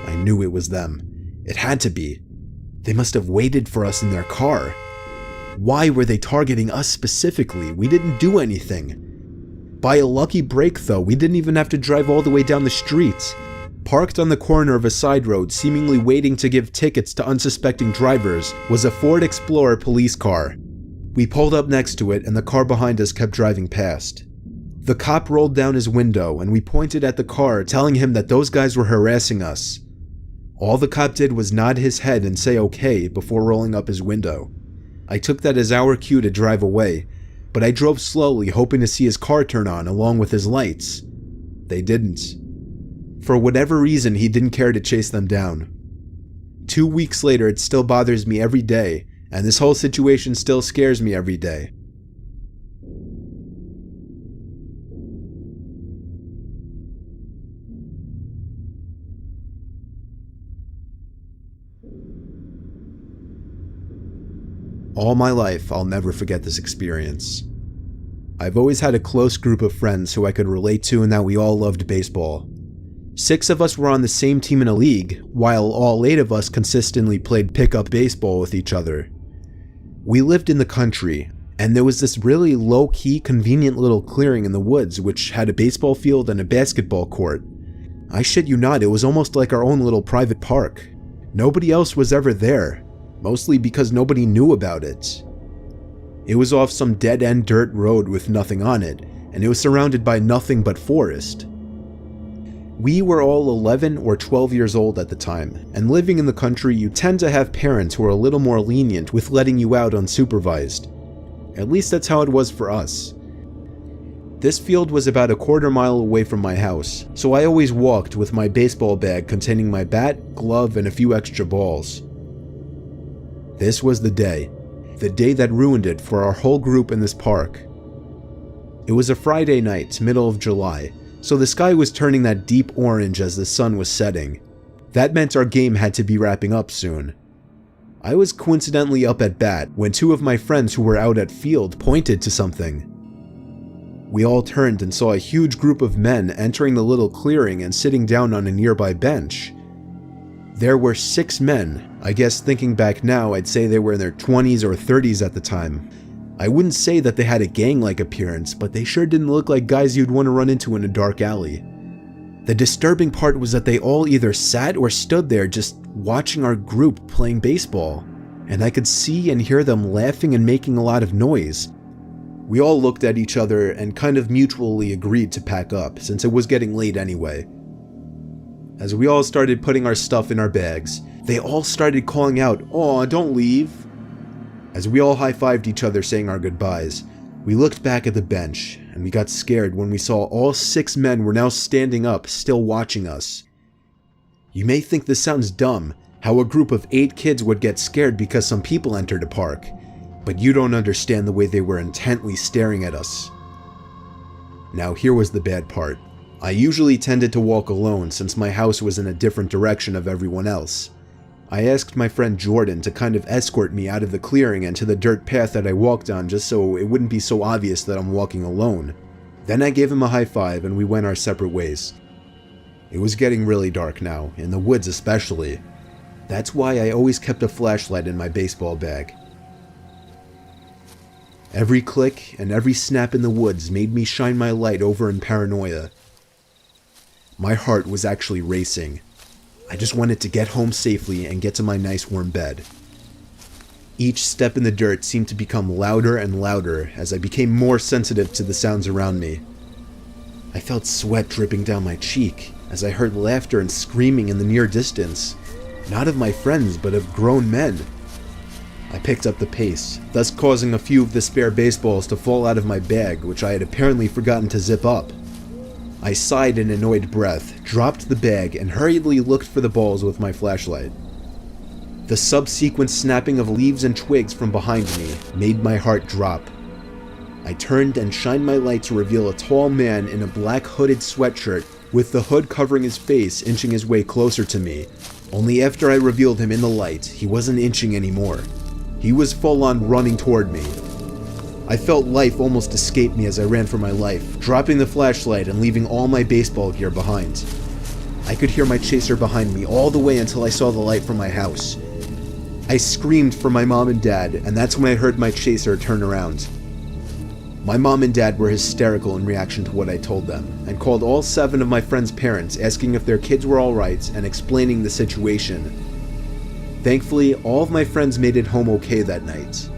B: I knew it was them. It had to be. They must have waited for us in their car. Why were they targeting us specifically? We didn't do anything. By a lucky break though, we didn't even have to drive all the way down the street. Parked on the corner of a side road, seemingly waiting to give tickets to unsuspecting drivers, was a Ford Explorer police car. We pulled up next to it and the car behind us kept driving past. The cop rolled down his window and we pointed at the car, telling him that those guys were harassing us. All the cop did was nod his head and say okay before rolling up his window. I took that as our cue to drive away, but I drove slowly hoping to see his car turn on along with his lights. They didn't. For whatever reason, he didn't care to chase them down. 2 weeks later, it still bothers me every day, and this whole situation still scares me every day. All my life, I'll never forget this experience. I've always had a close group of friends who I could relate to and that we all loved baseball. 6 of us were on the same team in a league, while all 8 of us consistently played pickup baseball with each other. We lived in the country, and there was this really low-key, convenient little clearing in the woods which had a baseball field and a basketball court. I shit you not, it was almost like our own little private park. Nobody else was ever there, mostly because nobody knew about it. It was off some dead-end dirt road with nothing on it, and it was surrounded by nothing but forest. We were all 11 or 12 years old at the time, and living in the country you tend to have parents who are a little more lenient with letting you out unsupervised. At least that's how it was for us. This field was about a quarter mile away from my house, so I always walked with my baseball bag containing my bat, glove, and a few extra balls. This was the day that ruined it for our whole group in this park. It was a Friday night, middle of July, so the sky was turning that deep orange as the sun was setting. That meant our game had to be wrapping up soon. I was coincidentally up at bat when 2 of my friends who were out at field pointed to something. We all turned and saw a huge group of men entering the little clearing and sitting down on a nearby bench. There were 6 men. I guess thinking back now, I'd say they were in their 20s or 30s at the time. I wouldn't say that they had a gang-like appearance, but they sure didn't look like guys you'd want to run into in a dark alley. The disturbing part was that they all either sat or stood there just watching our group playing baseball, and I could see and hear them laughing and making a lot of noise. We all looked at each other and kind of mutually agreed to pack up, since it was getting late anyway. As we all started putting our stuff in our bags, they all started calling out, "Aw, don't leave." As we all high-fived each other saying our goodbyes, we looked back at the bench, and we got scared when we saw all 6 men were now standing up, still watching us. You may think this sounds dumb, how a group of 8 kids would get scared because some people entered a park, but you don't understand the way they were intently staring at us. Now here was the bad part. I usually tended to walk alone since my house was in a different direction of everyone else. I asked my friend Jordan to kind of escort me out of the clearing and to the dirt path that I walked on just so it wouldn't be so obvious that I'm walking alone. Then I gave him a high five and we went our separate ways. It was getting really dark now, in the woods especially. That's why I always kept a flashlight in my baseball bag. Every click and every snap in the woods made me shine my light over in paranoia. My heart was actually racing. I just wanted to get home safely and get to my nice warm bed. Each step in the dirt seemed to become louder and louder as I became more sensitive to the sounds around me. I felt sweat dripping down my cheek as I heard laughter and screaming in the near distance, not of my friends but of grown men. I picked up the pace, thus causing a few of the spare baseballs to fall out of my bag, which I had apparently forgotten to zip up. I sighed in annoyed breath, dropped the bag, and hurriedly looked for the balls with my flashlight. The subsequent snapping of leaves and twigs from behind me made my heart drop. I turned and shined my light to reveal a tall man in a black hooded sweatshirt with the hood covering his face, inching his way closer to me. Only after I revealed him in the light, he wasn't inching anymore. He was full on running toward me. I felt life almost escape me as I ran for my life, dropping the flashlight and leaving all my baseball gear behind. I could hear my chaser behind me all the way until I saw the light from my house. I screamed for my mom and dad, and that's when I heard my chaser turn around. My mom and dad were hysterical in reaction to what I told them, and called all 7 of my friends' parents asking if their kids were alright and explaining the situation. Thankfully, all of my friends made it home okay that night,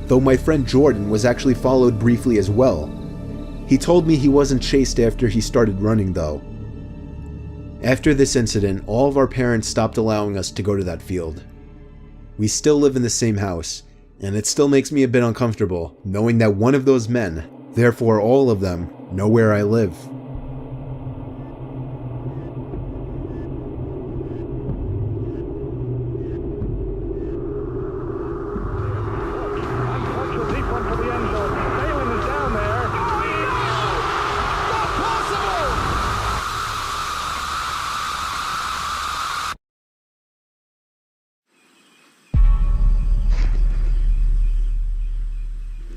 B: though my friend Jordan was actually followed briefly as well. He told me he wasn't chased after he started running though. After this incident, all of our parents stopped allowing us to go to that field. We still live in the same house, and it still makes me a bit uncomfortable knowing that one of those men, therefore all of them, know where I live.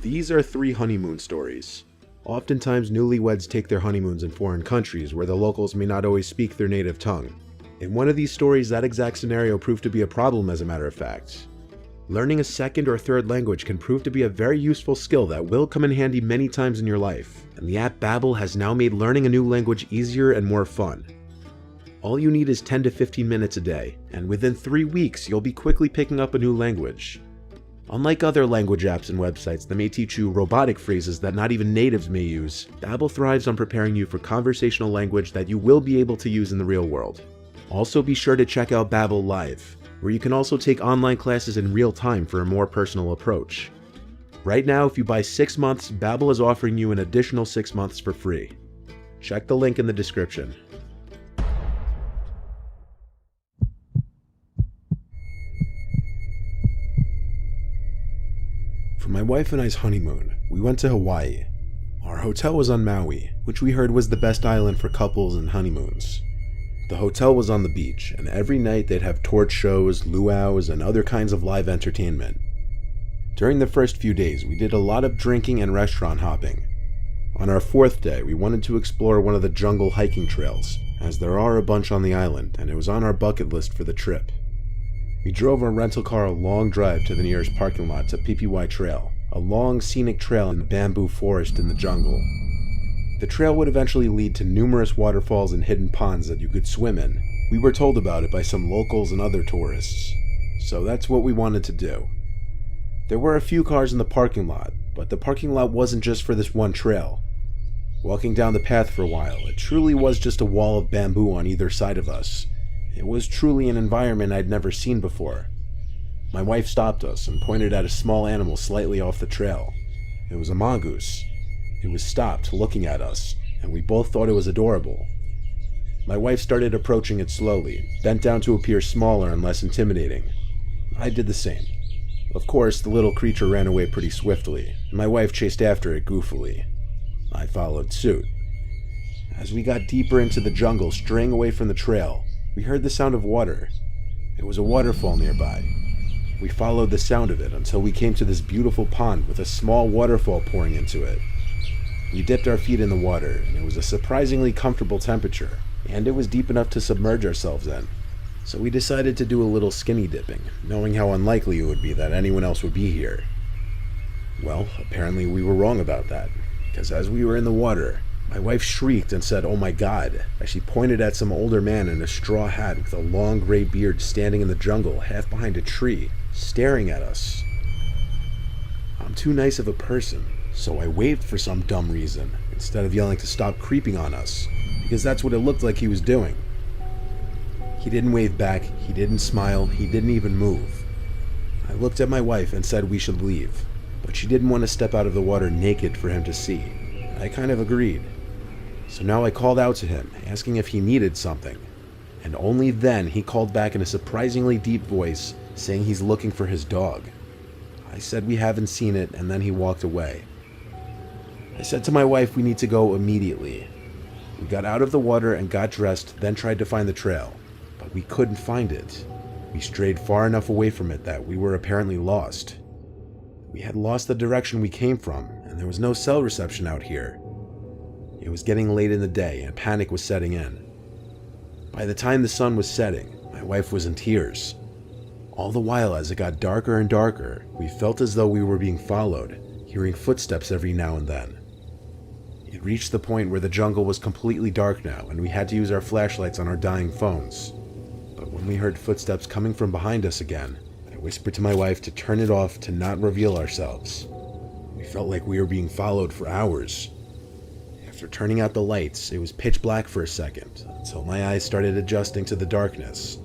B: These are 3 honeymoon stories. Oftentimes, newlyweds take their honeymoons in foreign countries where the locals may not always speak their native tongue. In one of these stories, that exact scenario proved to be a problem, as a matter of fact. Learning a second or third language can prove to be a very useful skill that will come in handy many times in your life, and the app Babbel has now made learning a new language easier and more fun. All you need is 10 to 15 minutes a day, and within 3 weeks, you'll be quickly picking up a new language. Unlike other language apps and websites that may teach you robotic phrases that not even natives may use, Babbel thrives on preparing you for conversational language that you will be able to use in the real world. Also be sure to check out Babbel Live, where you can also take online classes in real time for a more personal approach. Right now, if you buy 6 months, Babbel is offering you an additional 6 months for free. Check the link in the description. For my wife and I's honeymoon, we went to Hawaii. Our hotel was on Maui, which we heard was the best island for couples and honeymoons. The hotel was on the beach, and every night they'd have torch shows, luau's, and other kinds of live entertainment. During the first few days, we did a lot of drinking and restaurant hopping. On our 4th day, we wanted to explore one of the jungle hiking trails, as there are a bunch on the island, and it was on our bucket list for the trip. We drove our rental car a long drive to the nearest parking lot to PPY Trail, a long scenic trail in the bamboo forest in the jungle. The trail would eventually lead to numerous waterfalls and hidden ponds that you could swim in. We were told about it by some locals and other tourists, so that's what we wanted to do. There were a few cars in the parking lot, but the parking lot wasn't just for this one trail. Walking down the path for a while, it truly was just a wall of bamboo on either side of us. It was truly an environment I'd never seen before. My wife stopped us and pointed at a small animal slightly off the trail. It was a mongoose. It was stopped, looking at us, and we both thought it was adorable. My wife started approaching it slowly, bent down to appear smaller and less intimidating. I did the same. Of course, the little creature ran away pretty swiftly, and my wife chased after it goofily. I followed suit. As we got deeper into the jungle, straying away from the trail, we heard the sound of water. It was a waterfall nearby. We followed the sound of it until we came to this beautiful pond with a small waterfall pouring into it. We dipped our feet in the water, and it was a surprisingly comfortable temperature, and it was deep enough to submerge ourselves in. So we decided to do a little skinny dipping, knowing how unlikely it would be that anyone else would be here. Well, apparently we were wrong about that, because as we were in the water, my wife shrieked and said, "Oh my God," as she pointed at some older man in a straw hat with a long gray beard standing in the jungle half behind a tree, staring at us. I'm too nice of a person, so I waved for some dumb reason, instead of yelling to stop creeping on us, because that's what it looked like he was doing. He didn't wave back, he didn't smile, he didn't even move. I looked at my wife and said we should leave, but she didn't want to step out of the water naked for him to see. I kind of agreed. So now I called out to him, asking if he needed something, and only then he called back in a surprisingly deep voice, saying he's looking for his dog. I said we haven't seen it, and then he walked away. I said to my wife we need to go immediately. We got out of the water and got dressed, then tried to find the trail, but we couldn't find it. We strayed far enough away from it that we were apparently lost. We had lost the direction we came from, and there was no cell reception out here. It was getting late in the day, and panic was setting in. By the time the sun was setting, my wife was in tears. All the while, as it got darker and darker, we felt as though we were being followed, hearing footsteps every now and then. It reached the point where the jungle was completely dark now, and we had to use our flashlights on our dying phones. But when we heard footsteps coming from behind us again, I whispered to my wife to turn it off to not reveal ourselves. We felt like we were being followed for hours. After turning out the lights, it was pitch black for a second, until my eyes started adjusting to the darkness.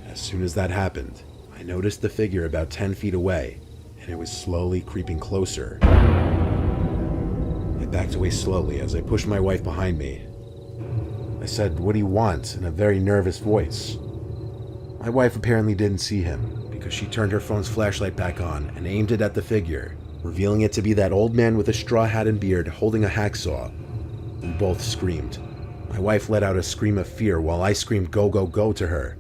B: As soon as that happened, I noticed the figure about 10 feet away, and it was slowly creeping closer. I backed away slowly as I pushed my wife behind me. I said, "What do you want?" in a very nervous voice. My wife apparently didn't see him, because she turned her phone's flashlight back on and aimed it at the figure, revealing it to be that old man with a straw hat and beard holding a hacksaw. We both screamed. My wife let out a scream of fear while I screamed "Go, go, go" to her.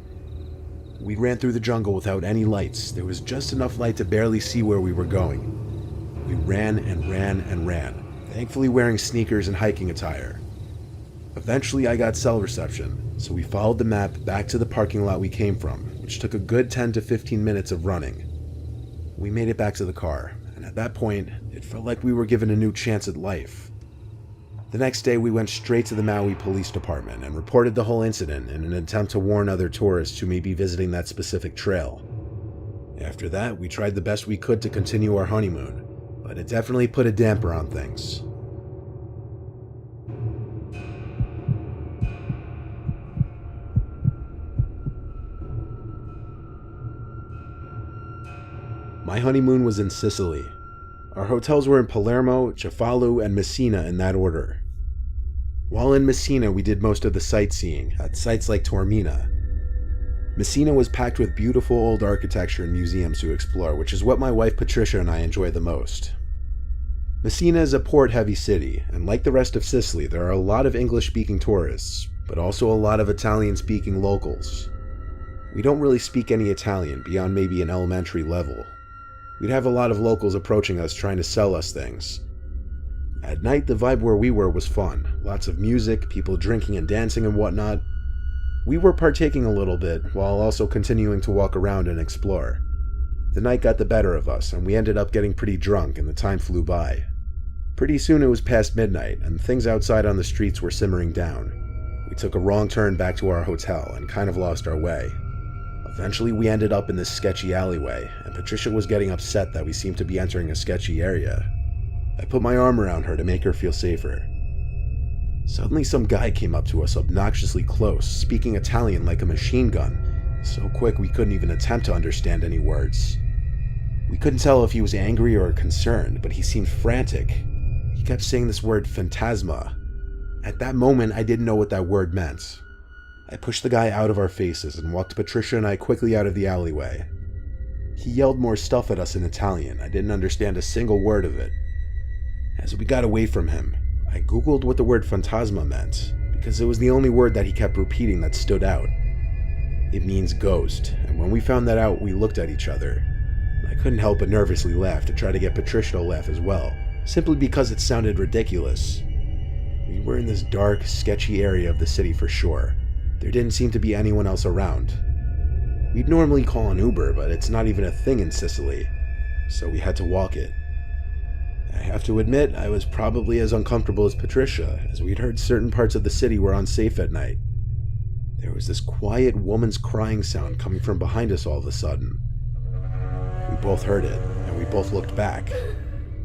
B: We ran through the jungle without any lights. There was just enough light to barely see where we were going. We ran and ran and ran, thankfully wearing sneakers and hiking attire. Eventually I got cell reception, so we followed the map back to the parking lot we came from, which took a good 10 to 15 minutes of running. We made it back to the car, and at that point, it felt like we were given a new chance at life. The next day we went straight to the Maui Police Department and reported the whole incident in an attempt to warn other tourists who may be visiting that specific trail. After that, we tried the best we could to continue our honeymoon, but it definitely put a damper on things. My honeymoon was in Sicily. Our hotels were in Palermo, Cefalu, and Messina in that order. While in Messina, we did most of the sightseeing at sites like Taormina. Messina was packed with beautiful old architecture and museums to explore, which is what my wife Patricia and I enjoy the most. Messina is a port-heavy city, and like the rest of Sicily, there are a lot of English-speaking tourists, but also a lot of Italian-speaking locals. We don't really speak any Italian beyond maybe an elementary level. We'd have a lot of locals approaching us trying to sell us things. At night, the vibe where we were was fun. Lots of music, people drinking and dancing and whatnot. We were partaking a little bit, while also continuing to walk around and explore. The night got the better of us, and we ended up getting pretty drunk, and the time flew by. Pretty soon it was past midnight, and things outside on the streets were simmering down. We took a wrong turn back to our hotel, and kind of lost our way. Eventually we ended up in this sketchy alleyway, and Patricia was getting upset that we seemed to be entering a sketchy area. I put my arm around her to make her feel safer. Suddenly some guy came up to us obnoxiously close, speaking Italian like a machine gun, so quick we couldn't even attempt to understand any words. We couldn't tell if he was angry or concerned, but he seemed frantic. He kept saying this word phantasma. At that moment, I didn't know what that word meant. I pushed the guy out of our faces and walked Patricia and I quickly out of the alleyway. He yelled more stuff at us in Italian. I didn't understand a single word of it. As we got away from him, I googled what the word phantasma meant, because it was the only word that he kept repeating that stood out. It means ghost, and when we found that out, we looked at each other. I couldn't help but nervously laugh to try to get Patricia to laugh as well, simply because it sounded ridiculous. We were in this dark, sketchy area of the city for sure. There didn't seem to be anyone else around. We'd normally call an Uber, but it's not even a thing in Sicily, so we had to walk it. I have to admit, I was probably as uncomfortable as Patricia, as we'd heard certain parts of the city were unsafe at night. There was this quiet woman's crying sound coming from behind us all of a sudden. We both heard it, and we both looked back.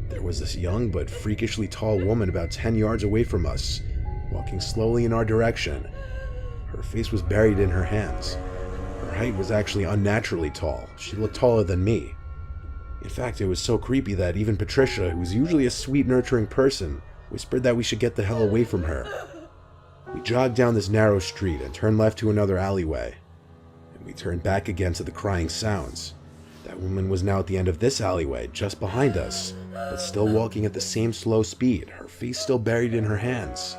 B: There was this young but freakishly tall woman about 10 yards away from us, walking slowly in our direction. Her face was buried in her hands. Her height was actually unnaturally tall. She looked taller than me. In fact, it was so creepy that even Patricia, who's usually a sweet, nurturing person, whispered that we should get the hell away from her. We jogged down this narrow street and turned left to another alleyway. And we turned back again to the crying sounds. That woman was now at the end of this alleyway, just behind us, but still walking at the same slow speed, her face still buried in her hands.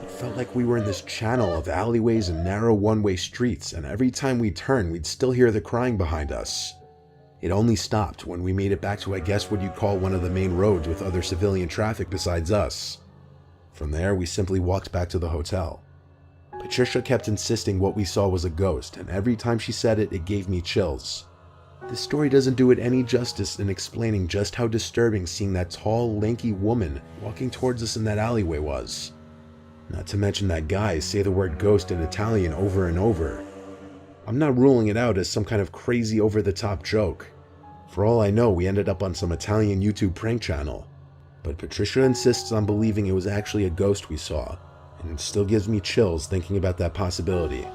B: It felt like we were in this channel of alleyways and narrow one-way streets, and every time we turned, we'd still hear the crying behind us. It only stopped when we made it back to, I guess, what you'd call one of the main roads with other civilian traffic besides us. From there, we simply walked back to the hotel. Patricia kept insisting what we saw was a ghost, and every time she said it, it gave me chills. This story doesn't do it any justice in explaining just how disturbing seeing that tall, lanky woman walking towards us in that alleyway was. Not to mention that guys say the word ghost in Italian over and over. I'm not ruling it out as some kind of crazy over-the-top joke. For all I know, we ended up on some Italian YouTube prank channel. But Patricia insists on believing it was actually a ghost we saw, and it still gives me chills thinking about that possibility.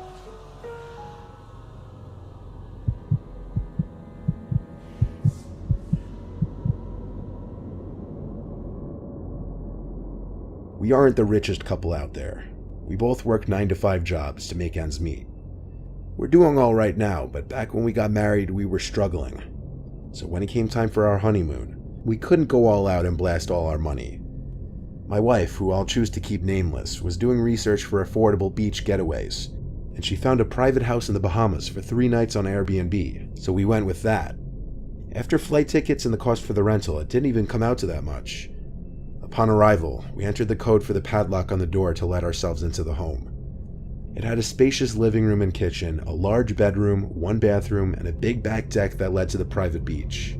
B: We aren't the richest couple out there. We both work 9-to-5 jobs to make ends meet. We're doing all right now, but back when we got married, we were struggling. So when it came time for our honeymoon, we couldn't go all out and blast all our money. My wife, who I'll choose to keep nameless, was doing research for affordable beach getaways, and she found a private house in the Bahamas for 3 nights on Airbnb, so we went with that. After flight tickets and the cost for the rental, it didn't even come out to that much. Upon arrival, we entered the code for the padlock on the door to let ourselves into the home. It had a spacious living room and kitchen, a large bedroom, 1 bathroom, and a big back deck that led to the private beach.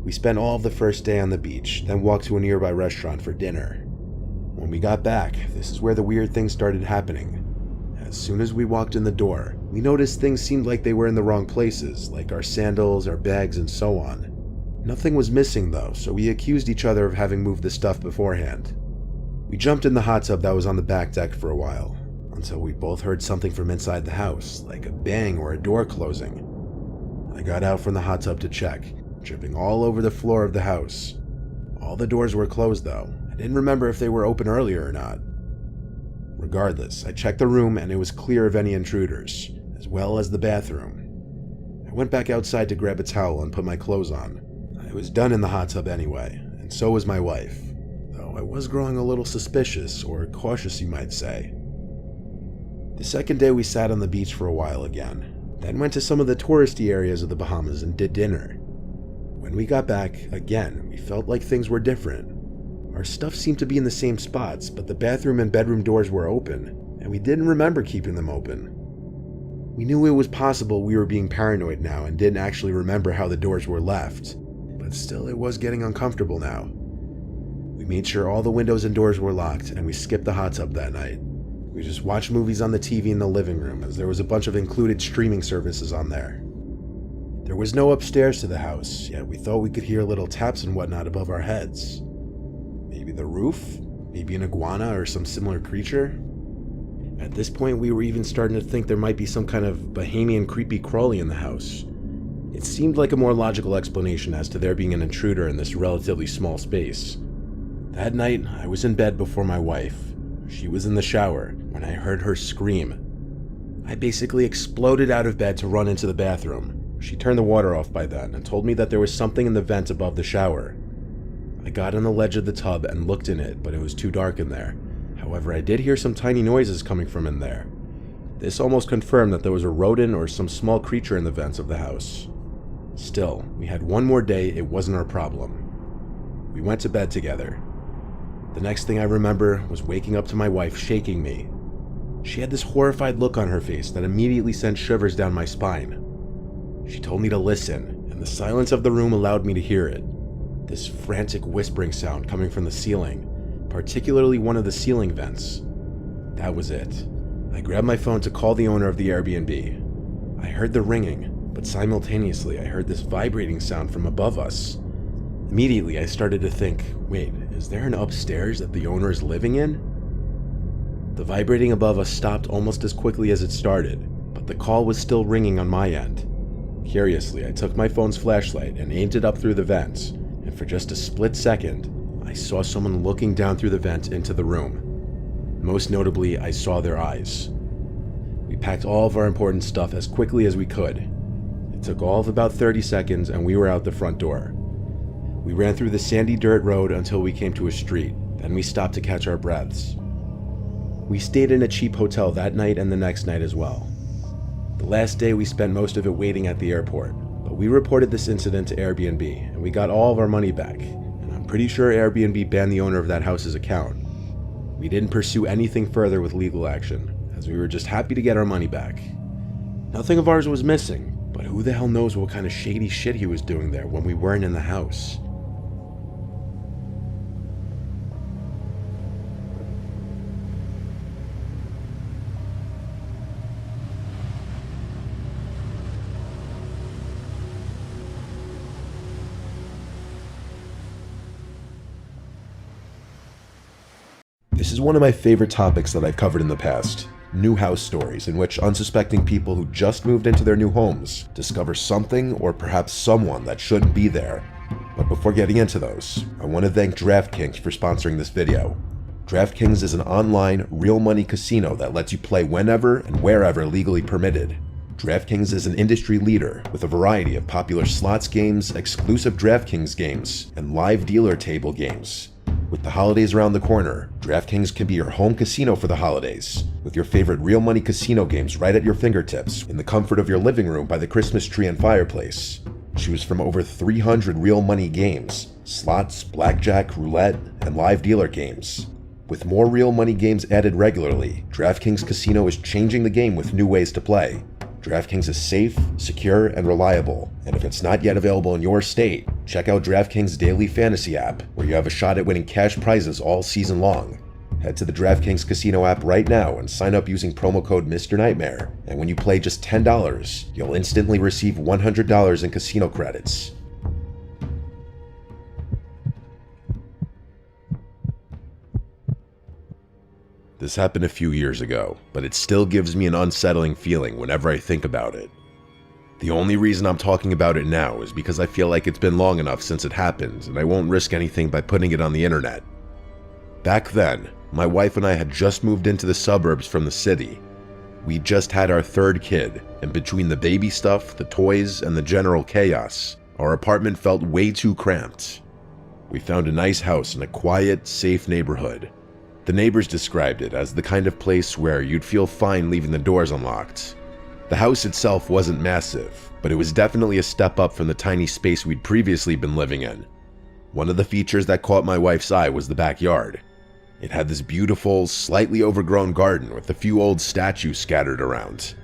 B: We spent all of the first day on the beach, then walked to a nearby restaurant for dinner. When we got back, this is where the weird things started happening. As soon as we walked in the door, we noticed things seemed like they were in the wrong places, like our sandals, our bags, and so on. Nothing was missing though, so we accused each other of having moved the stuff beforehand. We jumped in the hot tub that was on the back deck for a while, until we both heard something from inside the house, like a bang or a door closing. I got out from the hot tub to check, dripping all over the floor of the house. All the doors were closed though. I didn't remember if they were open earlier or not. Regardless, I checked the room and it was clear of any intruders, as well as the bathroom. I went back outside to grab a towel and put my clothes on. I was done in the hot tub anyway, and so was my wife, though I was growing a little suspicious, or cautious you might say. The second day we sat on the beach for a while again, then went to some of the touristy areas of the Bahamas and did dinner. When we got back, again, we felt like things were different. Our stuff seemed to be in the same spots, but the bathroom and bedroom doors were open, and we didn't remember keeping them open. We knew it was possible we were being paranoid now and didn't actually remember how the doors were left, but still it was getting uncomfortable now. We made sure all the windows and doors were locked, and we skipped the hot tub that night. We just watched movies on the TV in the living room, as there was a bunch of included streaming services on there. There was no upstairs to the house, yet we thought we could hear little taps and whatnot above our heads. Maybe the roof? Maybe an iguana or some similar creature? At this point, we were even starting to think there might be some kind of Bahamian creepy crawly in the house. It seemed like a more logical explanation as to there being an intruder in this relatively small space. That night, I was in bed before my wife. She was in the shower when I heard her scream. I basically exploded out of bed to run into the bathroom. She turned the water off by then and told me that there was something in the vent above the shower. I got on the ledge of the tub and looked in it, but it was too dark in there. However, I did hear some tiny noises coming from in there. This almost confirmed that there was a rodent or some small creature in the vents of the house. Still, we had one more day, it wasn't our problem. We went to bed together. The next thing I remember was waking up to my wife shaking me. She had this horrified look on her face that immediately sent shivers down my spine. She told me to listen, and the silence of the room allowed me to hear it. This frantic whispering sound coming from the ceiling, particularly one of the ceiling vents. That was it. I grabbed my phone to call the owner of the Airbnb. I heard the ringing, but simultaneously I heard this vibrating sound from above us. Immediately I started to think, wait, is there an upstairs that the owner is living in? The vibrating above us stopped almost as quickly as it started, but the call was still ringing on my end. Curiously, I took my phone's flashlight and aimed it up through the vents, and for just a split second, I saw someone looking down through the vent into the room. Most notably, I saw their eyes. We packed all of our important stuff as quickly as we could. It took all of about 30 seconds and we were out the front door. We ran through the sandy dirt road until we came to a street, then we stopped to catch our breaths. We stayed in a cheap hotel that night and the next night as well. The last day we spent most of it waiting at the airport, but we reported this incident to Airbnb and we got all of our money back, and I'm pretty sure Airbnb banned the owner of that house's account. We didn't pursue anything further with legal action, as we were just happy to get our money back. Nothing of ours was missing, but who the hell knows what kind of shady shit he was doing there when we weren't in the house.
A: This is one of my favorite topics that I've covered in the past. New house stories, in which unsuspecting people who just moved into their new homes discover something or perhaps someone that shouldn't be there. But before getting into those, I want to thank DraftKings for sponsoring this video. DraftKings is an online, real money casino that lets you play whenever and wherever legally permitted. DraftKings is an industry leader with a variety of popular slots games, exclusive DraftKings games, and live dealer table games. With the holidays around the corner, DraftKings can be your home casino for the holidays, with your favorite real money casino games right at your fingertips in the comfort of your living room by the Christmas tree and fireplace. Choose from over 300 real money games, slots, blackjack, roulette, and live dealer games. With more real money games added regularly, DraftKings Casino is changing the game with new ways to play. DraftKings is safe, secure, and reliable, and if it's not yet available in your state, check out DraftKings Daily Fantasy app, where you have a shot at winning cash prizes all season long. Head to the DraftKings Casino app right now and sign up using promo code Mr.Nightmare, and when you play just $10, you'll instantly receive $100 in casino credits. This happened a few years ago, but it still gives me an unsettling feeling whenever I think about it. The only reason I'm talking about it now is because I feel like it's been long enough since it happened, and I won't risk anything by putting it on the internet. Back then, my wife and I had just moved into the suburbs from the city. We just had our third kid, and between the baby stuff, the toys, and the general chaos, our apartment felt way too cramped. We found a nice house in a quiet, safe neighborhood. The neighbors described it as the kind of place where you'd feel fine leaving the doors unlocked. The house itself wasn't massive, but it was definitely a step up from the tiny space we'd previously been living in. One of the features that caught my wife's eye was the backyard. It had this beautiful, slightly overgrown garden with a few old statues scattered around.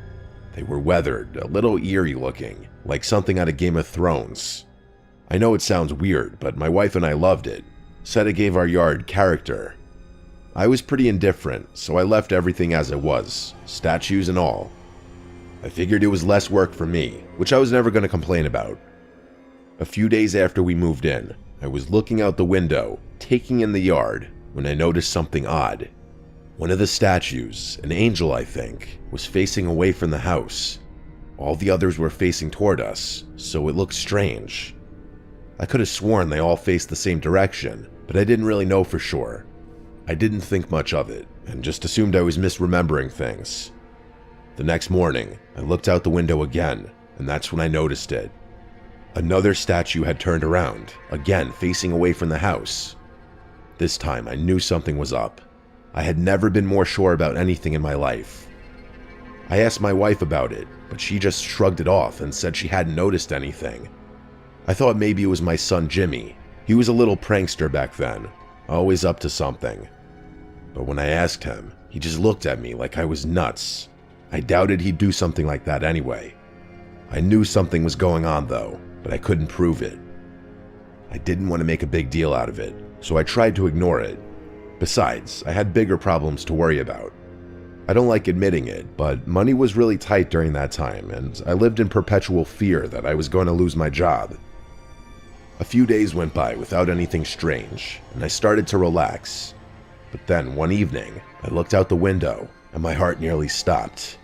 A: They were weathered, a little eerie looking, like something out of Game of Thrones. I know it sounds weird, but my wife and I loved it, said it gave our yard character. I was pretty indifferent, so I left everything as it was, statues and all. I figured it was less work for me, which I was never going to complain about. A few days after we moved in, I was looking out the window, taking in the yard, when I noticed something odd. One of the statues, an angel I think, was facing away from the house. All the others were facing toward us, so it looked strange. I could have sworn they all faced the same direction, but I didn't really know for sure. I didn't think much of it, and just assumed I was misremembering things. The next morning, I looked out the window again, and that's when I noticed it. Another statue had turned around, again facing away from the house. This time I knew something was up. I had never been more sure about anything in my life. I asked my wife about it, but she just shrugged it off and said she hadn't noticed anything. I thought maybe it was my son Jimmy, He was a little prankster back then, always up to something. But when I asked him, he just looked at me like I was nuts. I doubted he'd do something like that anyway. I knew something was going on though, but I couldn't prove it. I didn't want to make a big deal out of it, so I tried to ignore it. Besides, I had bigger problems to worry about. I don't like admitting it, but money was really tight during that time, and I lived in perpetual fear that I was going to lose my job. A few days went by without anything strange, and I started to relax. But then, one evening, I looked out the window, and my heart nearly stopped.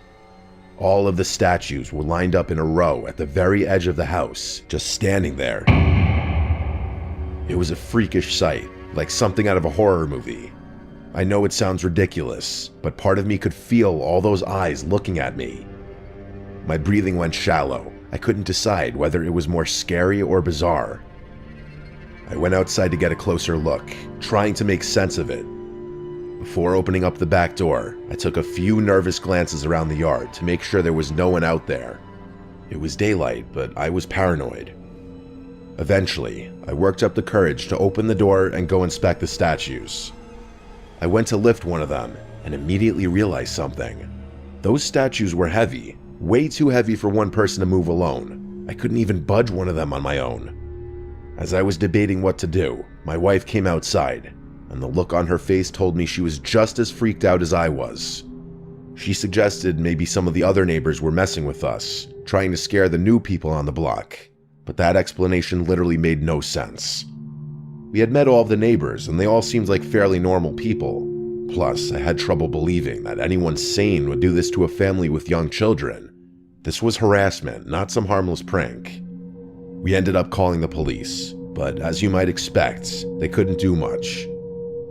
A: All of the statues were lined up in a row at the very edge of the house, just standing there. It was a freakish sight, like something out of a horror movie. I know it sounds ridiculous, but part of me could feel all those eyes looking at me. My breathing went shallow. I couldn't decide whether it was more scary or bizarre. I went outside to get a closer look, trying to make sense of it. Before opening up the back door, I took a few nervous glances around the yard to make sure there was no one out there. It was daylight, but I was paranoid. Eventually, I worked up the courage to open the door and go inspect the statues. I went to lift one of them and immediately realized something. Those statues were heavy, way too heavy for one person to move alone. I couldn't even budge one of them on my own. As I was debating what to do, my wife came outside, and the look on her face told me she was just as freaked out as I was. She suggested maybe some of the other neighbors were messing with us, trying to scare the new people on the block, but that explanation literally made no sense. We had met all of the neighbors, and they all seemed like fairly normal people. Plus, I had trouble believing that anyone sane would do this to a family with young children. This was harassment, not some harmless prank. We ended up calling the police, but as you might expect, they couldn't do much.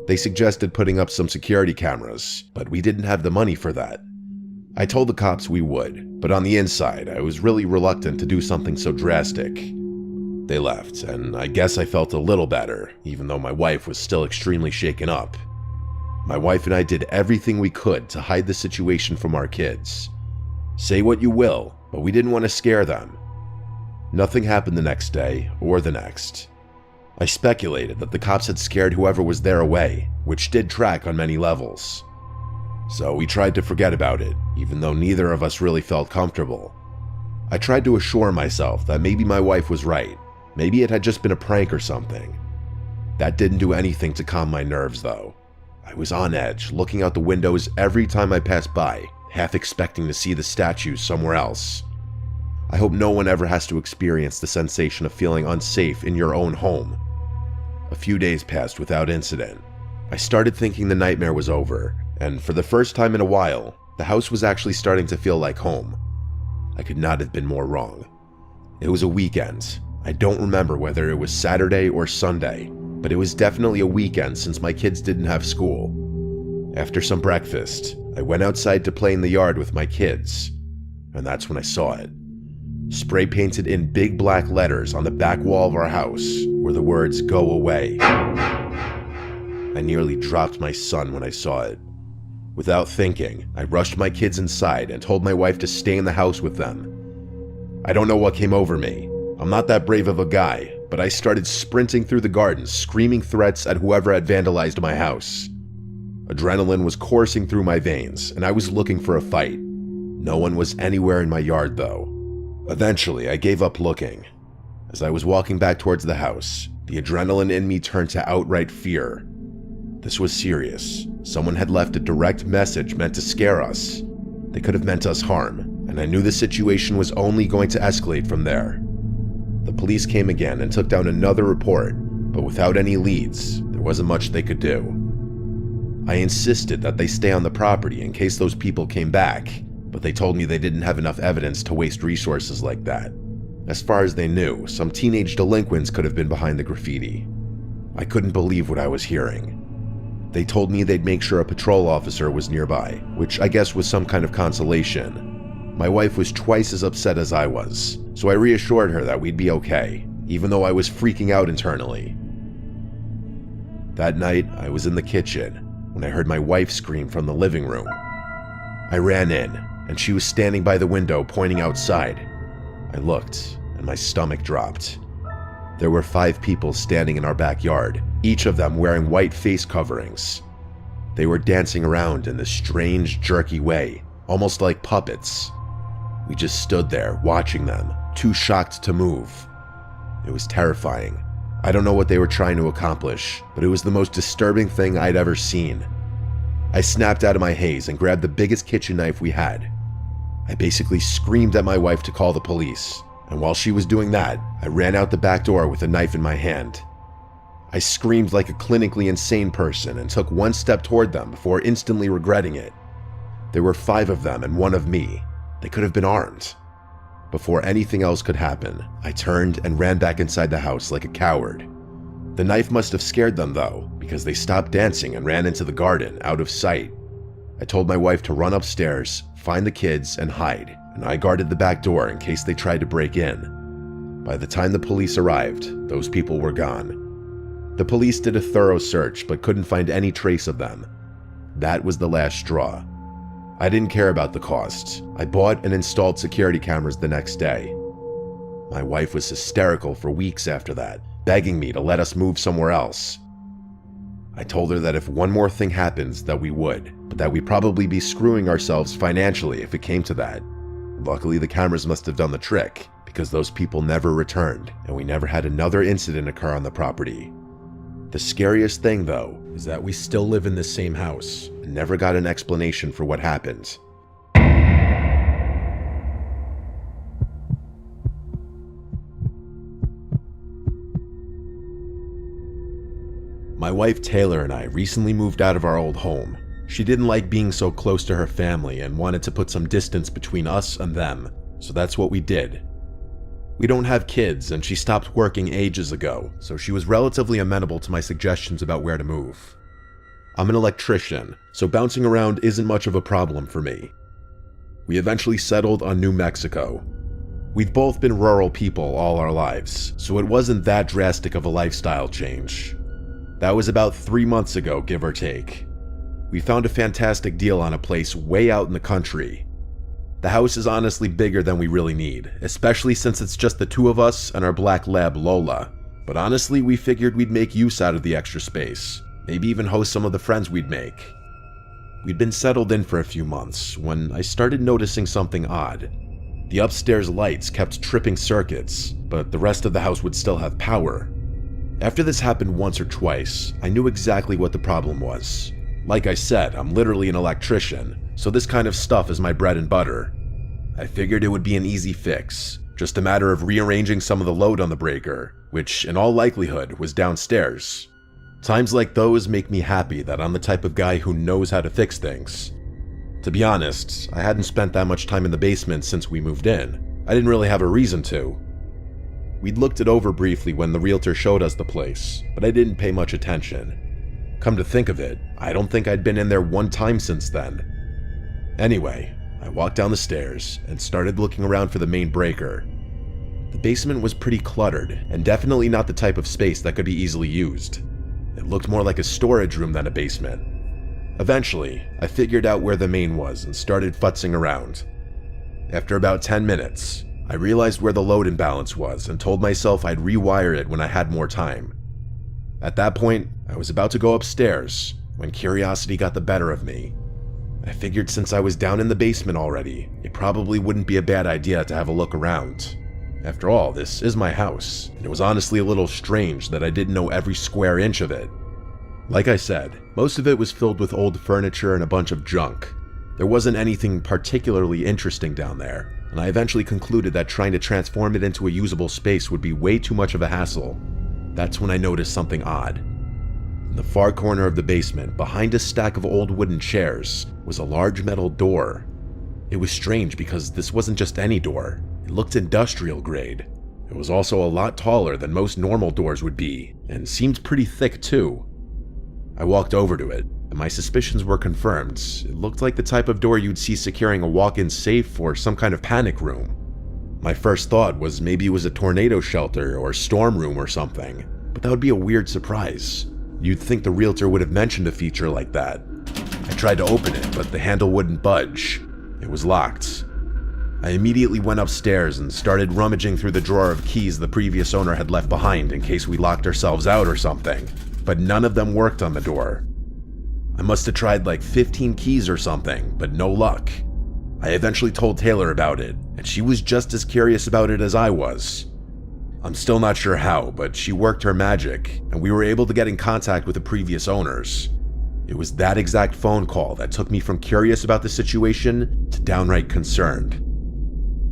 A: They suggested putting up some security cameras, but we didn't have the money for that. I told the cops we would, but on the inside, I was really reluctant to do something so drastic. They left, and I guess I felt a little better, even though my wife was still extremely shaken up. My wife and I did everything we could to hide the situation from our kids. Say what you will, but we didn't want to scare them. Nothing happened the next day, or the next. I speculated that the cops had scared whoever was there away, which did track on many levels. So we tried to forget about it, even though neither of us really felt comfortable. I tried to assure myself that maybe my wife was right. Maybe it had just been a prank or something. That didn't do anything to calm my nerves, though. I was on edge, looking out the windows every time I passed by, half expecting to see the statues somewhere else. I hope no one ever has to experience the sensation of feeling unsafe in your own home. A few days passed without incident. I started thinking the nightmare was over, and for the first time in a while, the house was actually starting to feel like home. I could not have been more wrong. It was a weekend. I don't remember whether it was Saturday or Sunday, but it was definitely a weekend since my kids didn't have school. After some breakfast, I went outside to play in the yard with my kids, and that's when I saw it. Spray painted in big black letters on the back wall of our house were the words, "Go away." I nearly dropped my son when I saw it. Without thinking, I rushed my kids inside and told my wife to stay in the house with them. I don't know what came over me. I'm not that brave of a guy, but I started sprinting through the garden, screaming threats at whoever had vandalized my house. Adrenaline was coursing through my veins, and I was looking for a fight. No one was anywhere in my yard, though. Eventually, I gave up looking. As I was walking back towards the house, the adrenaline in me turned to outright fear. This was serious. Someone had left a direct message meant to scare us. They could have meant us harm, and I knew the situation was only going to escalate from there. The police came again and took down another report, but without any leads, there wasn't much they could do. I insisted that they stay on the property in case those people came back, but they told me they didn't have enough evidence to waste resources like that. As far as they knew, some teenage delinquents could have been behind the graffiti. I couldn't believe what I was hearing. They told me they'd make sure a patrol officer was nearby, which I guess was some kind of consolation. My wife was twice as upset as I was, so I reassured her that we'd be okay, even though I was freaking out internally. That night, I was in the kitchen when I heard my wife scream from the living room. I ran in, and she was standing by the window pointing outside. I looked, and my stomach dropped. There were 5 people standing in our backyard, each of them wearing white face coverings. They were dancing around in this strange, jerky way, almost like puppets. We just stood there, watching them, too shocked to move. It was terrifying. I don't know what they were trying to accomplish, but it was the most disturbing thing I'd ever seen. I snapped out of my haze and grabbed the biggest kitchen knife we had. I basically screamed at my wife to call the police, and while she was doing that, I ran out the back door with a knife in my hand. I screamed like a clinically insane person and took one step toward them before instantly regretting it. There were 5 of them and 1 of me. They could have been armed. Before anything else could happen, I turned and ran back inside the house like a coward. The knife must have scared them though, because they stopped dancing and ran into the garden, out of sight. I told my wife to run upstairs, find the kids, and hide, and I guarded the back door in case they tried to break in. By the time the police arrived, those people were gone. The police did a thorough search but couldn't find any trace of them. That was the last straw. I didn't care about the costs. I bought and installed security cameras the next day. My wife was hysterical for weeks after that, begging me to let us move somewhere else. I told her that if one more thing happens, that we would, but that we'd probably be screwing ourselves financially if it came to that. Luckily, the cameras must have done the trick, because those people never returned, and we never had another incident occur on the property. The scariest thing, though, is that we still live in the same house and never got an explanation for what happened. My wife Taylor and I recently moved out of our old home. She didn't like being so close to her family and wanted to put some distance between us and them, so that's what we did. We don't have kids, and she stopped working ages ago, so she was relatively amenable to my suggestions about where to move. I'm an electrician, so bouncing around isn't much of a problem for me. We eventually settled on New Mexico. We've both been rural people all our lives, so it wasn't that drastic of a lifestyle change. That was about 3 months ago, give or take. We found a fantastic deal on a place way out in the country. The house is honestly bigger than we really need, especially since it's just the 2 of us and our black lab Lola. But honestly, we figured we'd make use out of the extra space, maybe even host some of the friends we'd make. We'd been settled in for a few months when I started noticing something odd. The upstairs lights kept tripping circuits, but the rest of the house would still have power. After this happened once or twice, I knew exactly what the problem was. Like I said, I'm literally an electrician, so this kind of stuff is my bread and butter. I figured it would be an easy fix, just a matter of rearranging some of the load on the breaker, which in all likelihood was downstairs. Times like those make me happy that I'm the type of guy who knows how to fix things. To be honest, I hadn't spent that much time in the basement since we moved in. I didn't really have a reason to. We'd looked it over briefly when the realtor showed us the place, but I didn't pay much attention. Come to think of it, I don't think I'd been in there one time since then. Anyway, I walked down the stairs and started looking around for the main breaker. The basement was pretty cluttered, and definitely not the type of space that could be easily used. It looked more like a storage room than a basement. Eventually, I figured out where the main was and started futzing around. After about 10 minutes, I realized where the load imbalance was and told myself I'd rewire it when I had more time. At that point, I was about to go upstairs when curiosity got the better of me. I figured since I was down in the basement already, it probably wouldn't be a bad idea to have a look around. After all, this is my house, and it was honestly a little strange that I didn't know every square inch of it. Like I said, most of it was filled with old furniture and a bunch of junk. There wasn't anything particularly interesting down there, and I eventually concluded that trying to transform it into a usable space would be way too much of a hassle. That's when I noticed something odd. In the far corner of the basement, behind a stack of old wooden chairs, was a large metal door. It was strange because this wasn't just any door. It looked industrial grade. It was also a lot taller than most normal doors would be, and seemed pretty thick too. I walked over to it, and my suspicions were confirmed. It looked like the type of door you'd see securing a walk-in safe or some kind of panic room. My first thought was maybe it was a tornado shelter or storm room or something, but that would be a weird surprise. You'd think the realtor would have mentioned a feature like that. I tried to open it, but the handle wouldn't budge. It was locked. I immediately went upstairs and started rummaging through the drawer of keys the previous owner had left behind in case we locked ourselves out or something, but none of them worked on the door. I must have tried like 15 keys or something, but no luck. I eventually told Taylor about it, and she was just as curious about it as I was. I'm still not sure how, but she worked her magic, and we were able to get in contact with the previous owners. It was that exact phone call that took me from curious about the situation to downright concerned.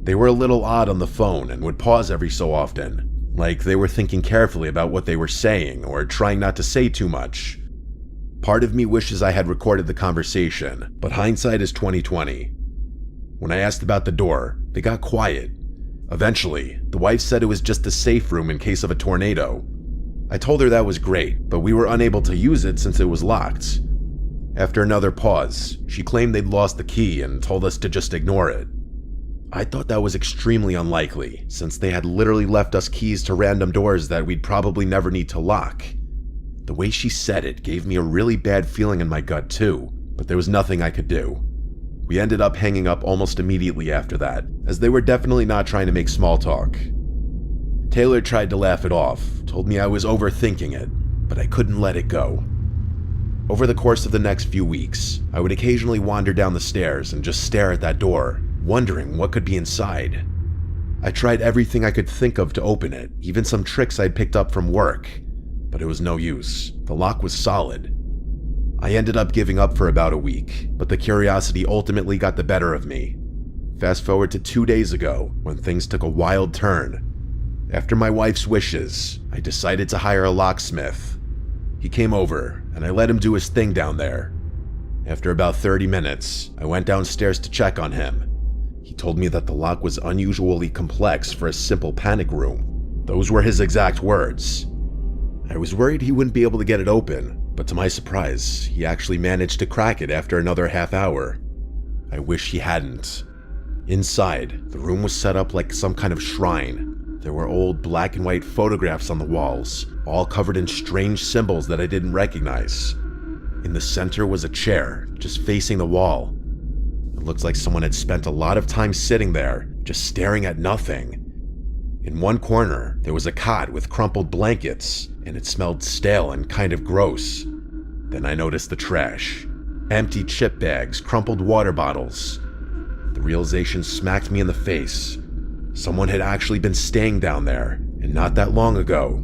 A: They were a little odd on the phone and would pause every so often, like they were thinking carefully about what they were saying or trying not to say too much. Part of me wishes I had recorded the conversation, but hindsight is 20/20. When I asked about the door, they got quiet. Eventually, the wife said it was just a safe room in case of a tornado. I told her that was great, but we were unable to use it since it was locked. After another pause, she claimed they'd lost the key and told us to just ignore it. I thought that was extremely unlikely, since they had literally left us keys to random doors that we'd probably never need to lock. The way she said it gave me a really bad feeling in my gut too, but there was nothing I could do. We ended up hanging up almost immediately after that, as they were definitely not trying to make small talk. Taylor tried to laugh it off, told me I was overthinking it, but I couldn't let it go. Over the course of the next few weeks, I would occasionally wander down the stairs and just stare at that door, wondering what could be inside. I tried everything I could think of to open it, even some tricks I'd picked up from work, but it was no use. The lock was solid. I ended up giving up for about a week, but the curiosity ultimately got the better of me. Fast forward to 2 days ago, when things took a wild turn. After my wife's wishes, I decided to hire a locksmith. He came over, and I let him do his thing down there. After about 30 minutes, I went downstairs to check on him. He told me that the lock was unusually complex for a simple panic room. Those were his exact words. I was worried he wouldn't be able to get it open, but to my surprise, he actually managed to crack it after another half hour. I wish he hadn't. Inside, the room was set up like some kind of shrine. There were old black and white photographs on the walls, all covered in strange symbols that I didn't recognize. In the center was a chair, just facing the wall. It looked like someone had spent a lot of time sitting there, just staring at nothing. In one corner, there was a cot with crumpled blankets, and it smelled stale and kind of gross. Then I noticed the trash. Empty chip bags, crumpled water bottles. The realization smacked me in the face. Someone had actually been staying down there, and not that long ago.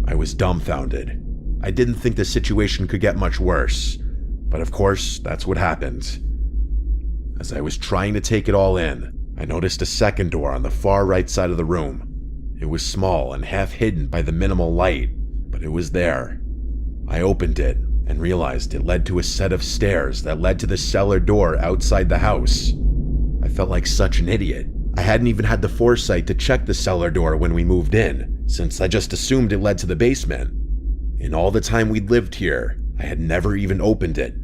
A: I was dumbfounded. I didn't think the situation could get much worse, but of course, that's what happened. As I was trying to take it all in, I noticed a second door on the far right side of the room. It was small and half hidden by the minimal light, but it was there. I opened it and realized it led to a set of stairs that led to the cellar door outside the house. I felt like such an idiot. I hadn't even had the foresight to check the cellar door when we moved in, since I just assumed it led to the basement. In all the time we'd lived here, I had never even opened it.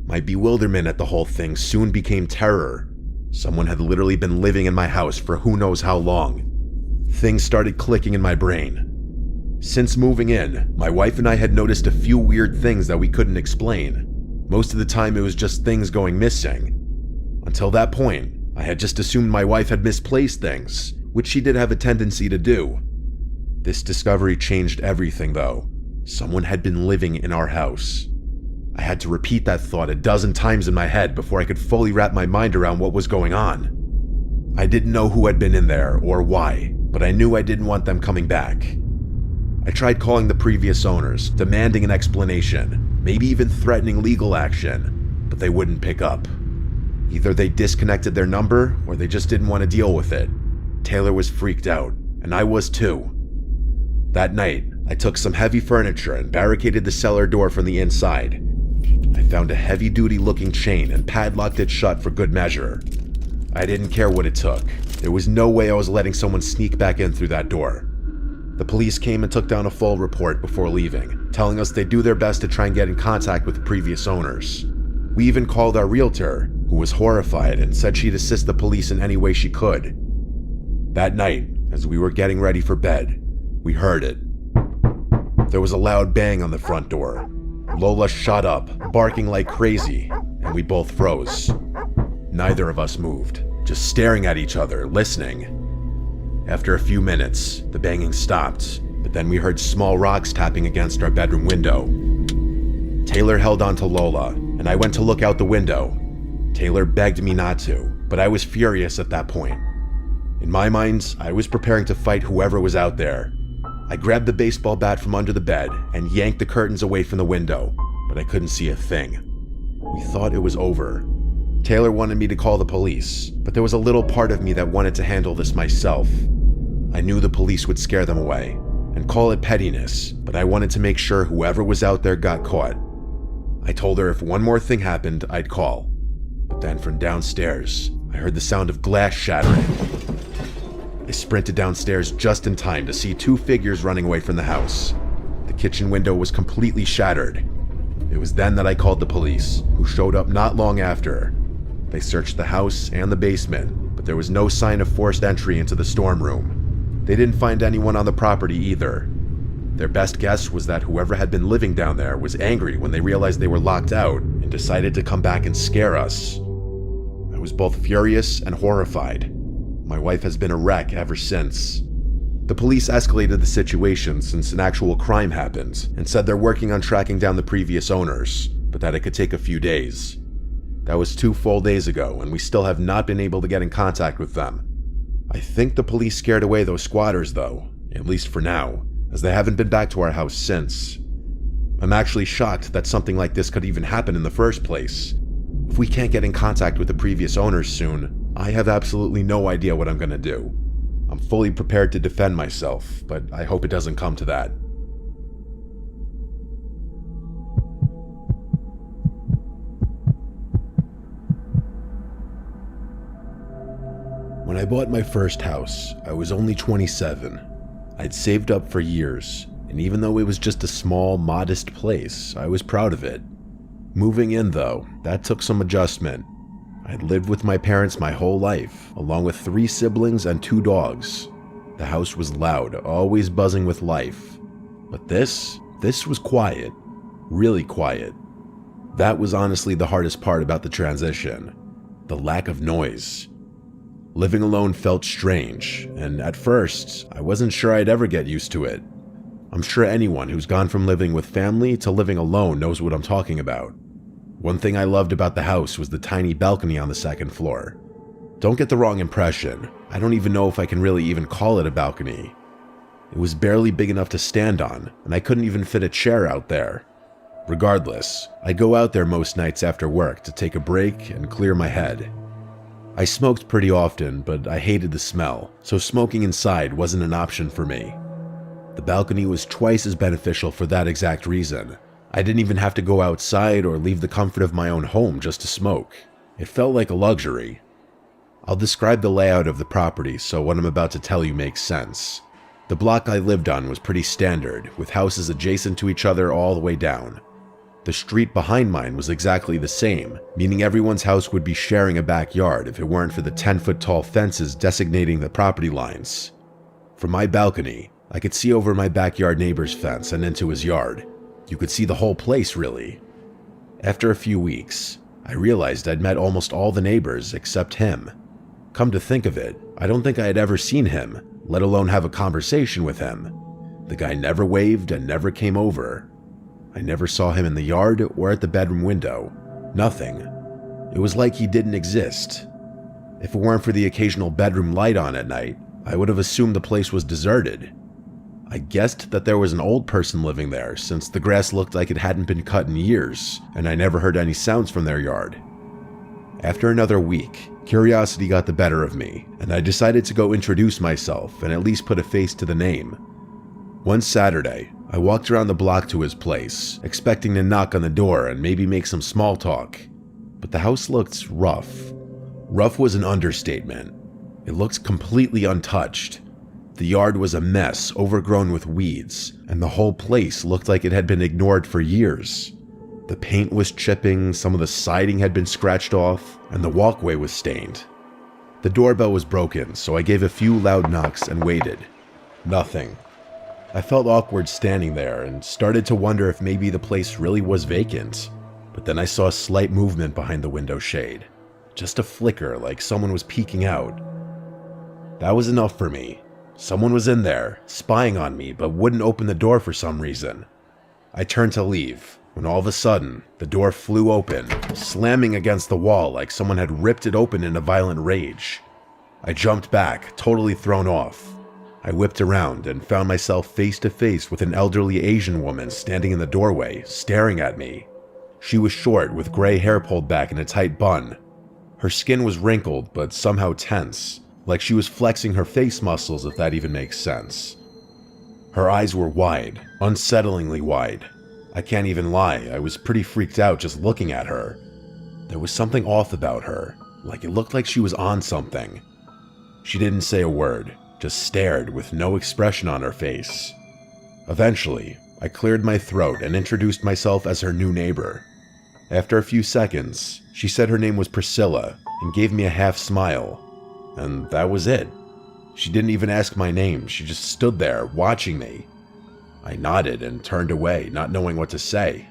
A: My bewilderment at the whole thing soon became terror. Someone had literally been living in my house for who knows how long. Things started clicking in my brain. Since moving in, my wife and I had noticed a few weird things that we couldn't explain. Most of the time it was just things going missing. Until that point, I had just assumed my wife had misplaced things, which she did have a tendency to do. This discovery changed everything though. Someone had been living in our house. I had to repeat that thought a dozen times in my head before I could fully wrap my mind around what was going on. I didn't know who had been in there or why, but I knew I didn't want them coming back. I tried calling the previous owners, demanding an explanation, maybe even threatening legal action, but they wouldn't pick up. Either they disconnected their number or they just didn't want to deal with it. Taylor was freaked out, and I was too. That night, I took some heavy furniture and barricaded the cellar door from the inside. I found a heavy-duty looking chain and padlocked it shut for good measure. I didn't care what it took. There was no way I was letting someone sneak back in through that door. The police came and took down a full report before leaving, telling us they'd do their best to try and get in contact with the previous owners. We even called our realtor, who was horrified and said she'd assist the police in any way she could. That night, as we were getting ready for bed, we heard it. There was a loud bang on the front door. Lola shot up, barking like crazy, and we both froze. Neither of us moved. just staring at each other, listening. After a few minutes, the banging stopped, but then we heard small rocks tapping against our bedroom window. Taylor held on to Lola, and I went to look out the window. Taylor begged me not to, but I was furious at that point. In my mind, I was preparing to fight whoever was out there. I grabbed the baseball bat from under the bed and yanked the curtains away from the window, but I couldn't see a thing. We thought it was over. Taylor wanted me to call the police, but there was a little part of me that wanted to handle this myself. I knew the police would scare them away and call it pettiness, but I wanted to make sure whoever was out there got caught. I told her if one more thing happened, I'd call. But then from downstairs, I heard the sound of glass shattering. I sprinted downstairs just in time to see two figures running away from the house. The kitchen window was completely shattered. It was then that I called the police, who showed up not long after. They searched the house and the basement, but there was no sign of forced entry into the storm room. They didn't find anyone on the property either. Their best guess was that whoever had been living down there was angry when they realized they were locked out and decided to come back and scare us. I was both furious and horrified. My wife has been a wreck ever since. The police escalated the situation since an actual crime happened and said they're working on tracking down the previous owners, but that it could take a few days. That was 2 full days ago, and we still have not been able to get in contact with them. I think the police scared away those squatters though, at least for now, as they haven't been back to our house since. I'm actually shocked that something like this could even happen in the first place. If we can't get in contact with the previous owners soon, I have absolutely no idea what I'm gonna do. I'm fully prepared to defend myself, but I hope it doesn't come to that. When I bought my first house, I was only 27. I'd saved up for years, and even though it was just a small, modest place, I was proud of it. Moving in, though, that took some adjustment. I'd lived with my parents my whole life, along with 3 siblings and 2 dogs. The house was loud, always buzzing with life. But this was quiet. Really quiet. That was honestly the hardest part about the transition. The lack of noise. Living alone felt strange, and at first, I wasn't sure I'd ever get used to it. I'm sure anyone who's gone from living with family to living alone knows what I'm talking about. One thing I loved about the house was the tiny balcony on the 2nd floor. Don't get the wrong impression, I don't even know if I can really even call it a balcony. It was barely big enough to stand on, and I couldn't even fit a chair out there. Regardless, I go out there most nights after work to take a break and clear my head. I smoked pretty often, but I hated the smell, so smoking inside wasn't an option for me. The balcony was twice as beneficial for that exact reason. I didn't even have to go outside or leave the comfort of my own home just to smoke. It felt like a luxury. I'll describe the layout of the property so what I'm about to tell you makes sense. The block I lived on was pretty standard, with houses adjacent to each other all the way down. The street behind mine was exactly the same, meaning everyone's house would be sharing a backyard if it weren't for the 10-foot tall fences designating the property lines. From my balcony, I could see over my backyard neighbor's fence and into his yard. You could see the whole place, really. After a few weeks, I realized I'd met almost all the neighbors except him. Come to think of it, I don't think I had ever seen him, let alone have a conversation with him. The guy never waved and never came over. I never saw him in the yard or at the bedroom window. Nothing. It was like he didn't exist. If it weren't for the occasional bedroom light on at night, I would have assumed the place was deserted. I guessed that there was an old person living there since the grass looked like it hadn't been cut in years, and I never heard any sounds from their yard. After another week, curiosity got the better of me, and I decided to go introduce myself and at least put a face to the name. One Saturday, I walked around the block to his place, expecting to knock on the door and maybe make some small talk. But the house looked rough. Rough was an understatement. It looked completely untouched. The yard was a mess, overgrown with weeds, and the whole place looked like it had been ignored for years. The paint was chipping, some of the siding had been scratched off, and the walkway was stained. The doorbell was broken, so I gave a few loud knocks and waited. Nothing. I felt awkward standing there and started to wonder if maybe the place really was vacant. But then I saw a slight movement behind the window shade. just a flicker like someone was peeking out. That was enough for me. Someone was in there, spying on me, but wouldn't open the door for some reason. I turned to leave, when all of a sudden, the door flew open, slamming against the wall like someone had ripped it open in a violent rage. I jumped back, totally thrown off. I whipped around and found myself face to face with an elderly Asian woman standing in the doorway, staring at me. She was short, with gray hair pulled back in a tight bun. Her skin was wrinkled, but somehow tense, like she was flexing her face muscles, if that even makes sense. Her eyes were wide, unsettlingly wide. I can't even lie, I was pretty freaked out just looking at her. There was something off about her, like it looked like she was on something. She didn't say a word, just stared with no expression on her face. Eventually, I cleared my throat and introduced myself as her new neighbor. After a few seconds, she said her name was Priscilla and gave me a half smile. And that was it. She didn't even ask my name, she just stood there, watching me. I nodded and turned away, not knowing what to say.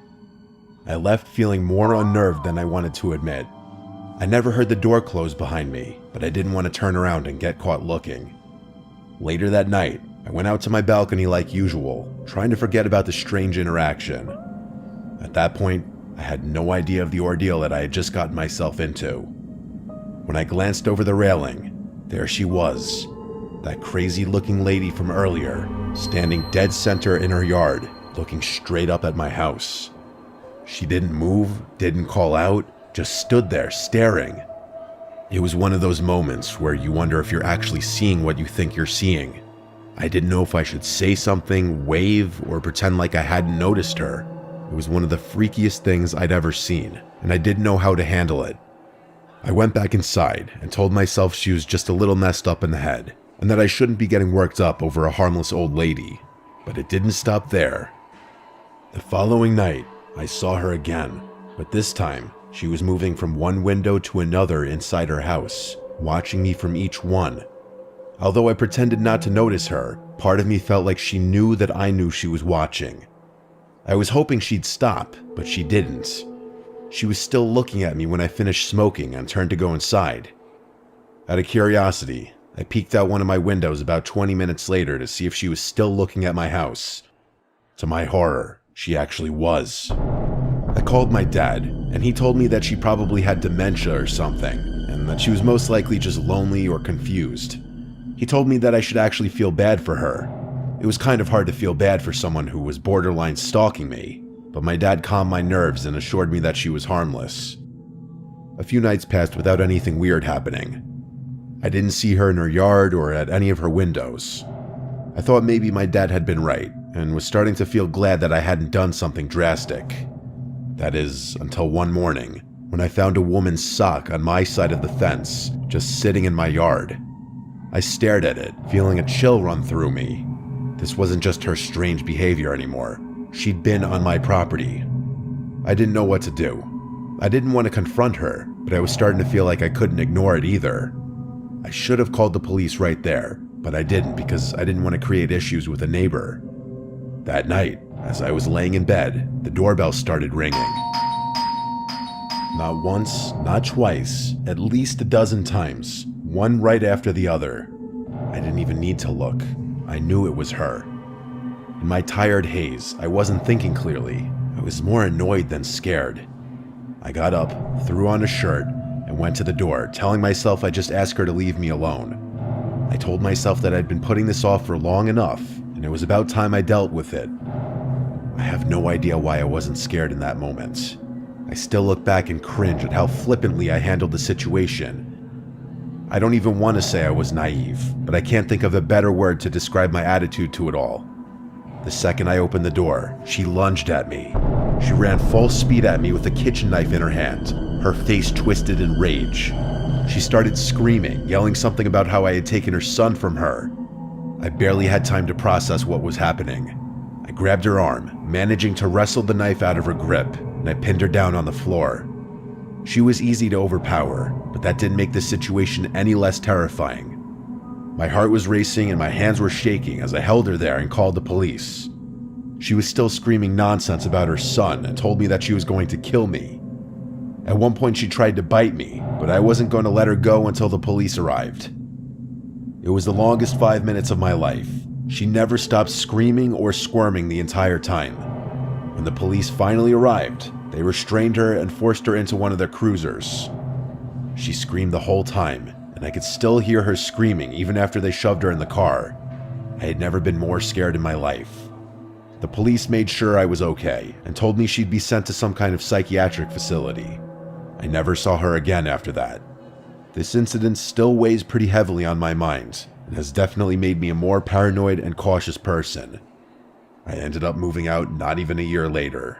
A: I left feeling more unnerved than I wanted to admit. I never heard the door close behind me, but I didn't want to turn around and get caught looking. Later that night, I went out to my balcony like usual, trying to forget about the strange interaction. At that point, I had no idea of the ordeal that I had just gotten myself into. When I glanced over the railing, there she was, that crazy-looking lady from earlier, standing dead center in her yard, looking straight up at my house. She didn't move, didn't call out, just stood there staring. It was one of those moments where you wonder if you're actually seeing what you think you're seeing. I didn't know if I should say something, wave, or pretend like I hadn't noticed her. It was one of the freakiest things I'd ever seen, and I didn't know how to handle it. I went back inside and told myself she was just a little messed up in the head, and that I shouldn't be getting worked up over a harmless old lady. But it didn't stop there. The following night, I saw her again, but this time, she was moving from one window to another inside her house, watching me from each one. Although I pretended not to notice her, part of me felt like she knew that I knew she was watching. I was hoping she'd stop, but she didn't. She was still looking at me when I finished smoking and turned to go inside. Out of curiosity, I peeked out one of my windows about 20 minutes later to see if she was still looking at my house. To my horror, she actually was. I called my dad, and he told me that she probably had dementia or something, and that she was most likely just lonely or confused. He told me that I should actually feel bad for her. It was kind of hard to feel bad for someone who was borderline stalking me, but my dad calmed my nerves and assured me that she was harmless. A few nights passed without anything weird happening. I didn't see her in her yard or at any of her windows. I thought maybe my dad had been right, and was starting to feel glad that I hadn't done something drastic. That is, until one morning, when I found a woman's sock on my side of the fence, just sitting in my yard. I stared at it, feeling a chill run through me. This wasn't just her strange behavior anymore. She'd been on my property. I didn't know what to do. I didn't want to confront her, but I was starting to feel like I couldn't ignore it either. I should have called the police right there, but I didn't because I didn't want to create issues with a neighbor. That night, as I was laying in bed, the doorbell started ringing. Not once, not twice, at least a dozen times, one right after the other. I didn't even need to look. I knew it was her. In my tired haze, I wasn't thinking clearly. I was more annoyed than scared. I got up, threw on a shirt, and went to the door, telling myself I'd just ask her to leave me alone. I told myself that I'd been putting this off for long enough, and it was about time I dealt with it. I have no idea why I wasn't scared in that moment. I still look back and cringe at how flippantly I handled the situation. I don't even want to say I was naive, but I can't think of a better word to describe my attitude to it all. The second I opened the door, she lunged at me. She ran full speed at me with a kitchen knife in her hand, her face twisted in rage. She started screaming, yelling something about how I had taken her son from her. I barely had time to process what was happening. I grabbed her arm, managing to wrestle the knife out of her grip, and I pinned her down on the floor. She was easy to overpower, but that didn't make the situation any less terrifying. My heart was racing and my hands were shaking as I held her there and called the police. She was still screaming nonsense about her son and told me that she was going to kill me. At one point she tried to bite me, but I wasn't going to let her go until the police arrived. It was the longest 5 minutes of my life. She never stopped screaming or squirming the entire time. When the police finally arrived, they restrained her and forced her into one of their cruisers. She screamed the whole time, and I could still hear her screaming even after they shoved her in the car. I had never been more scared in my life. The police made sure I was okay and told me she'd be sent to some kind of psychiatric facility. I never saw her again after that. This incident still weighs pretty heavily on my mind and has definitely made me a more paranoid and cautious person. I ended up moving out not even a year later.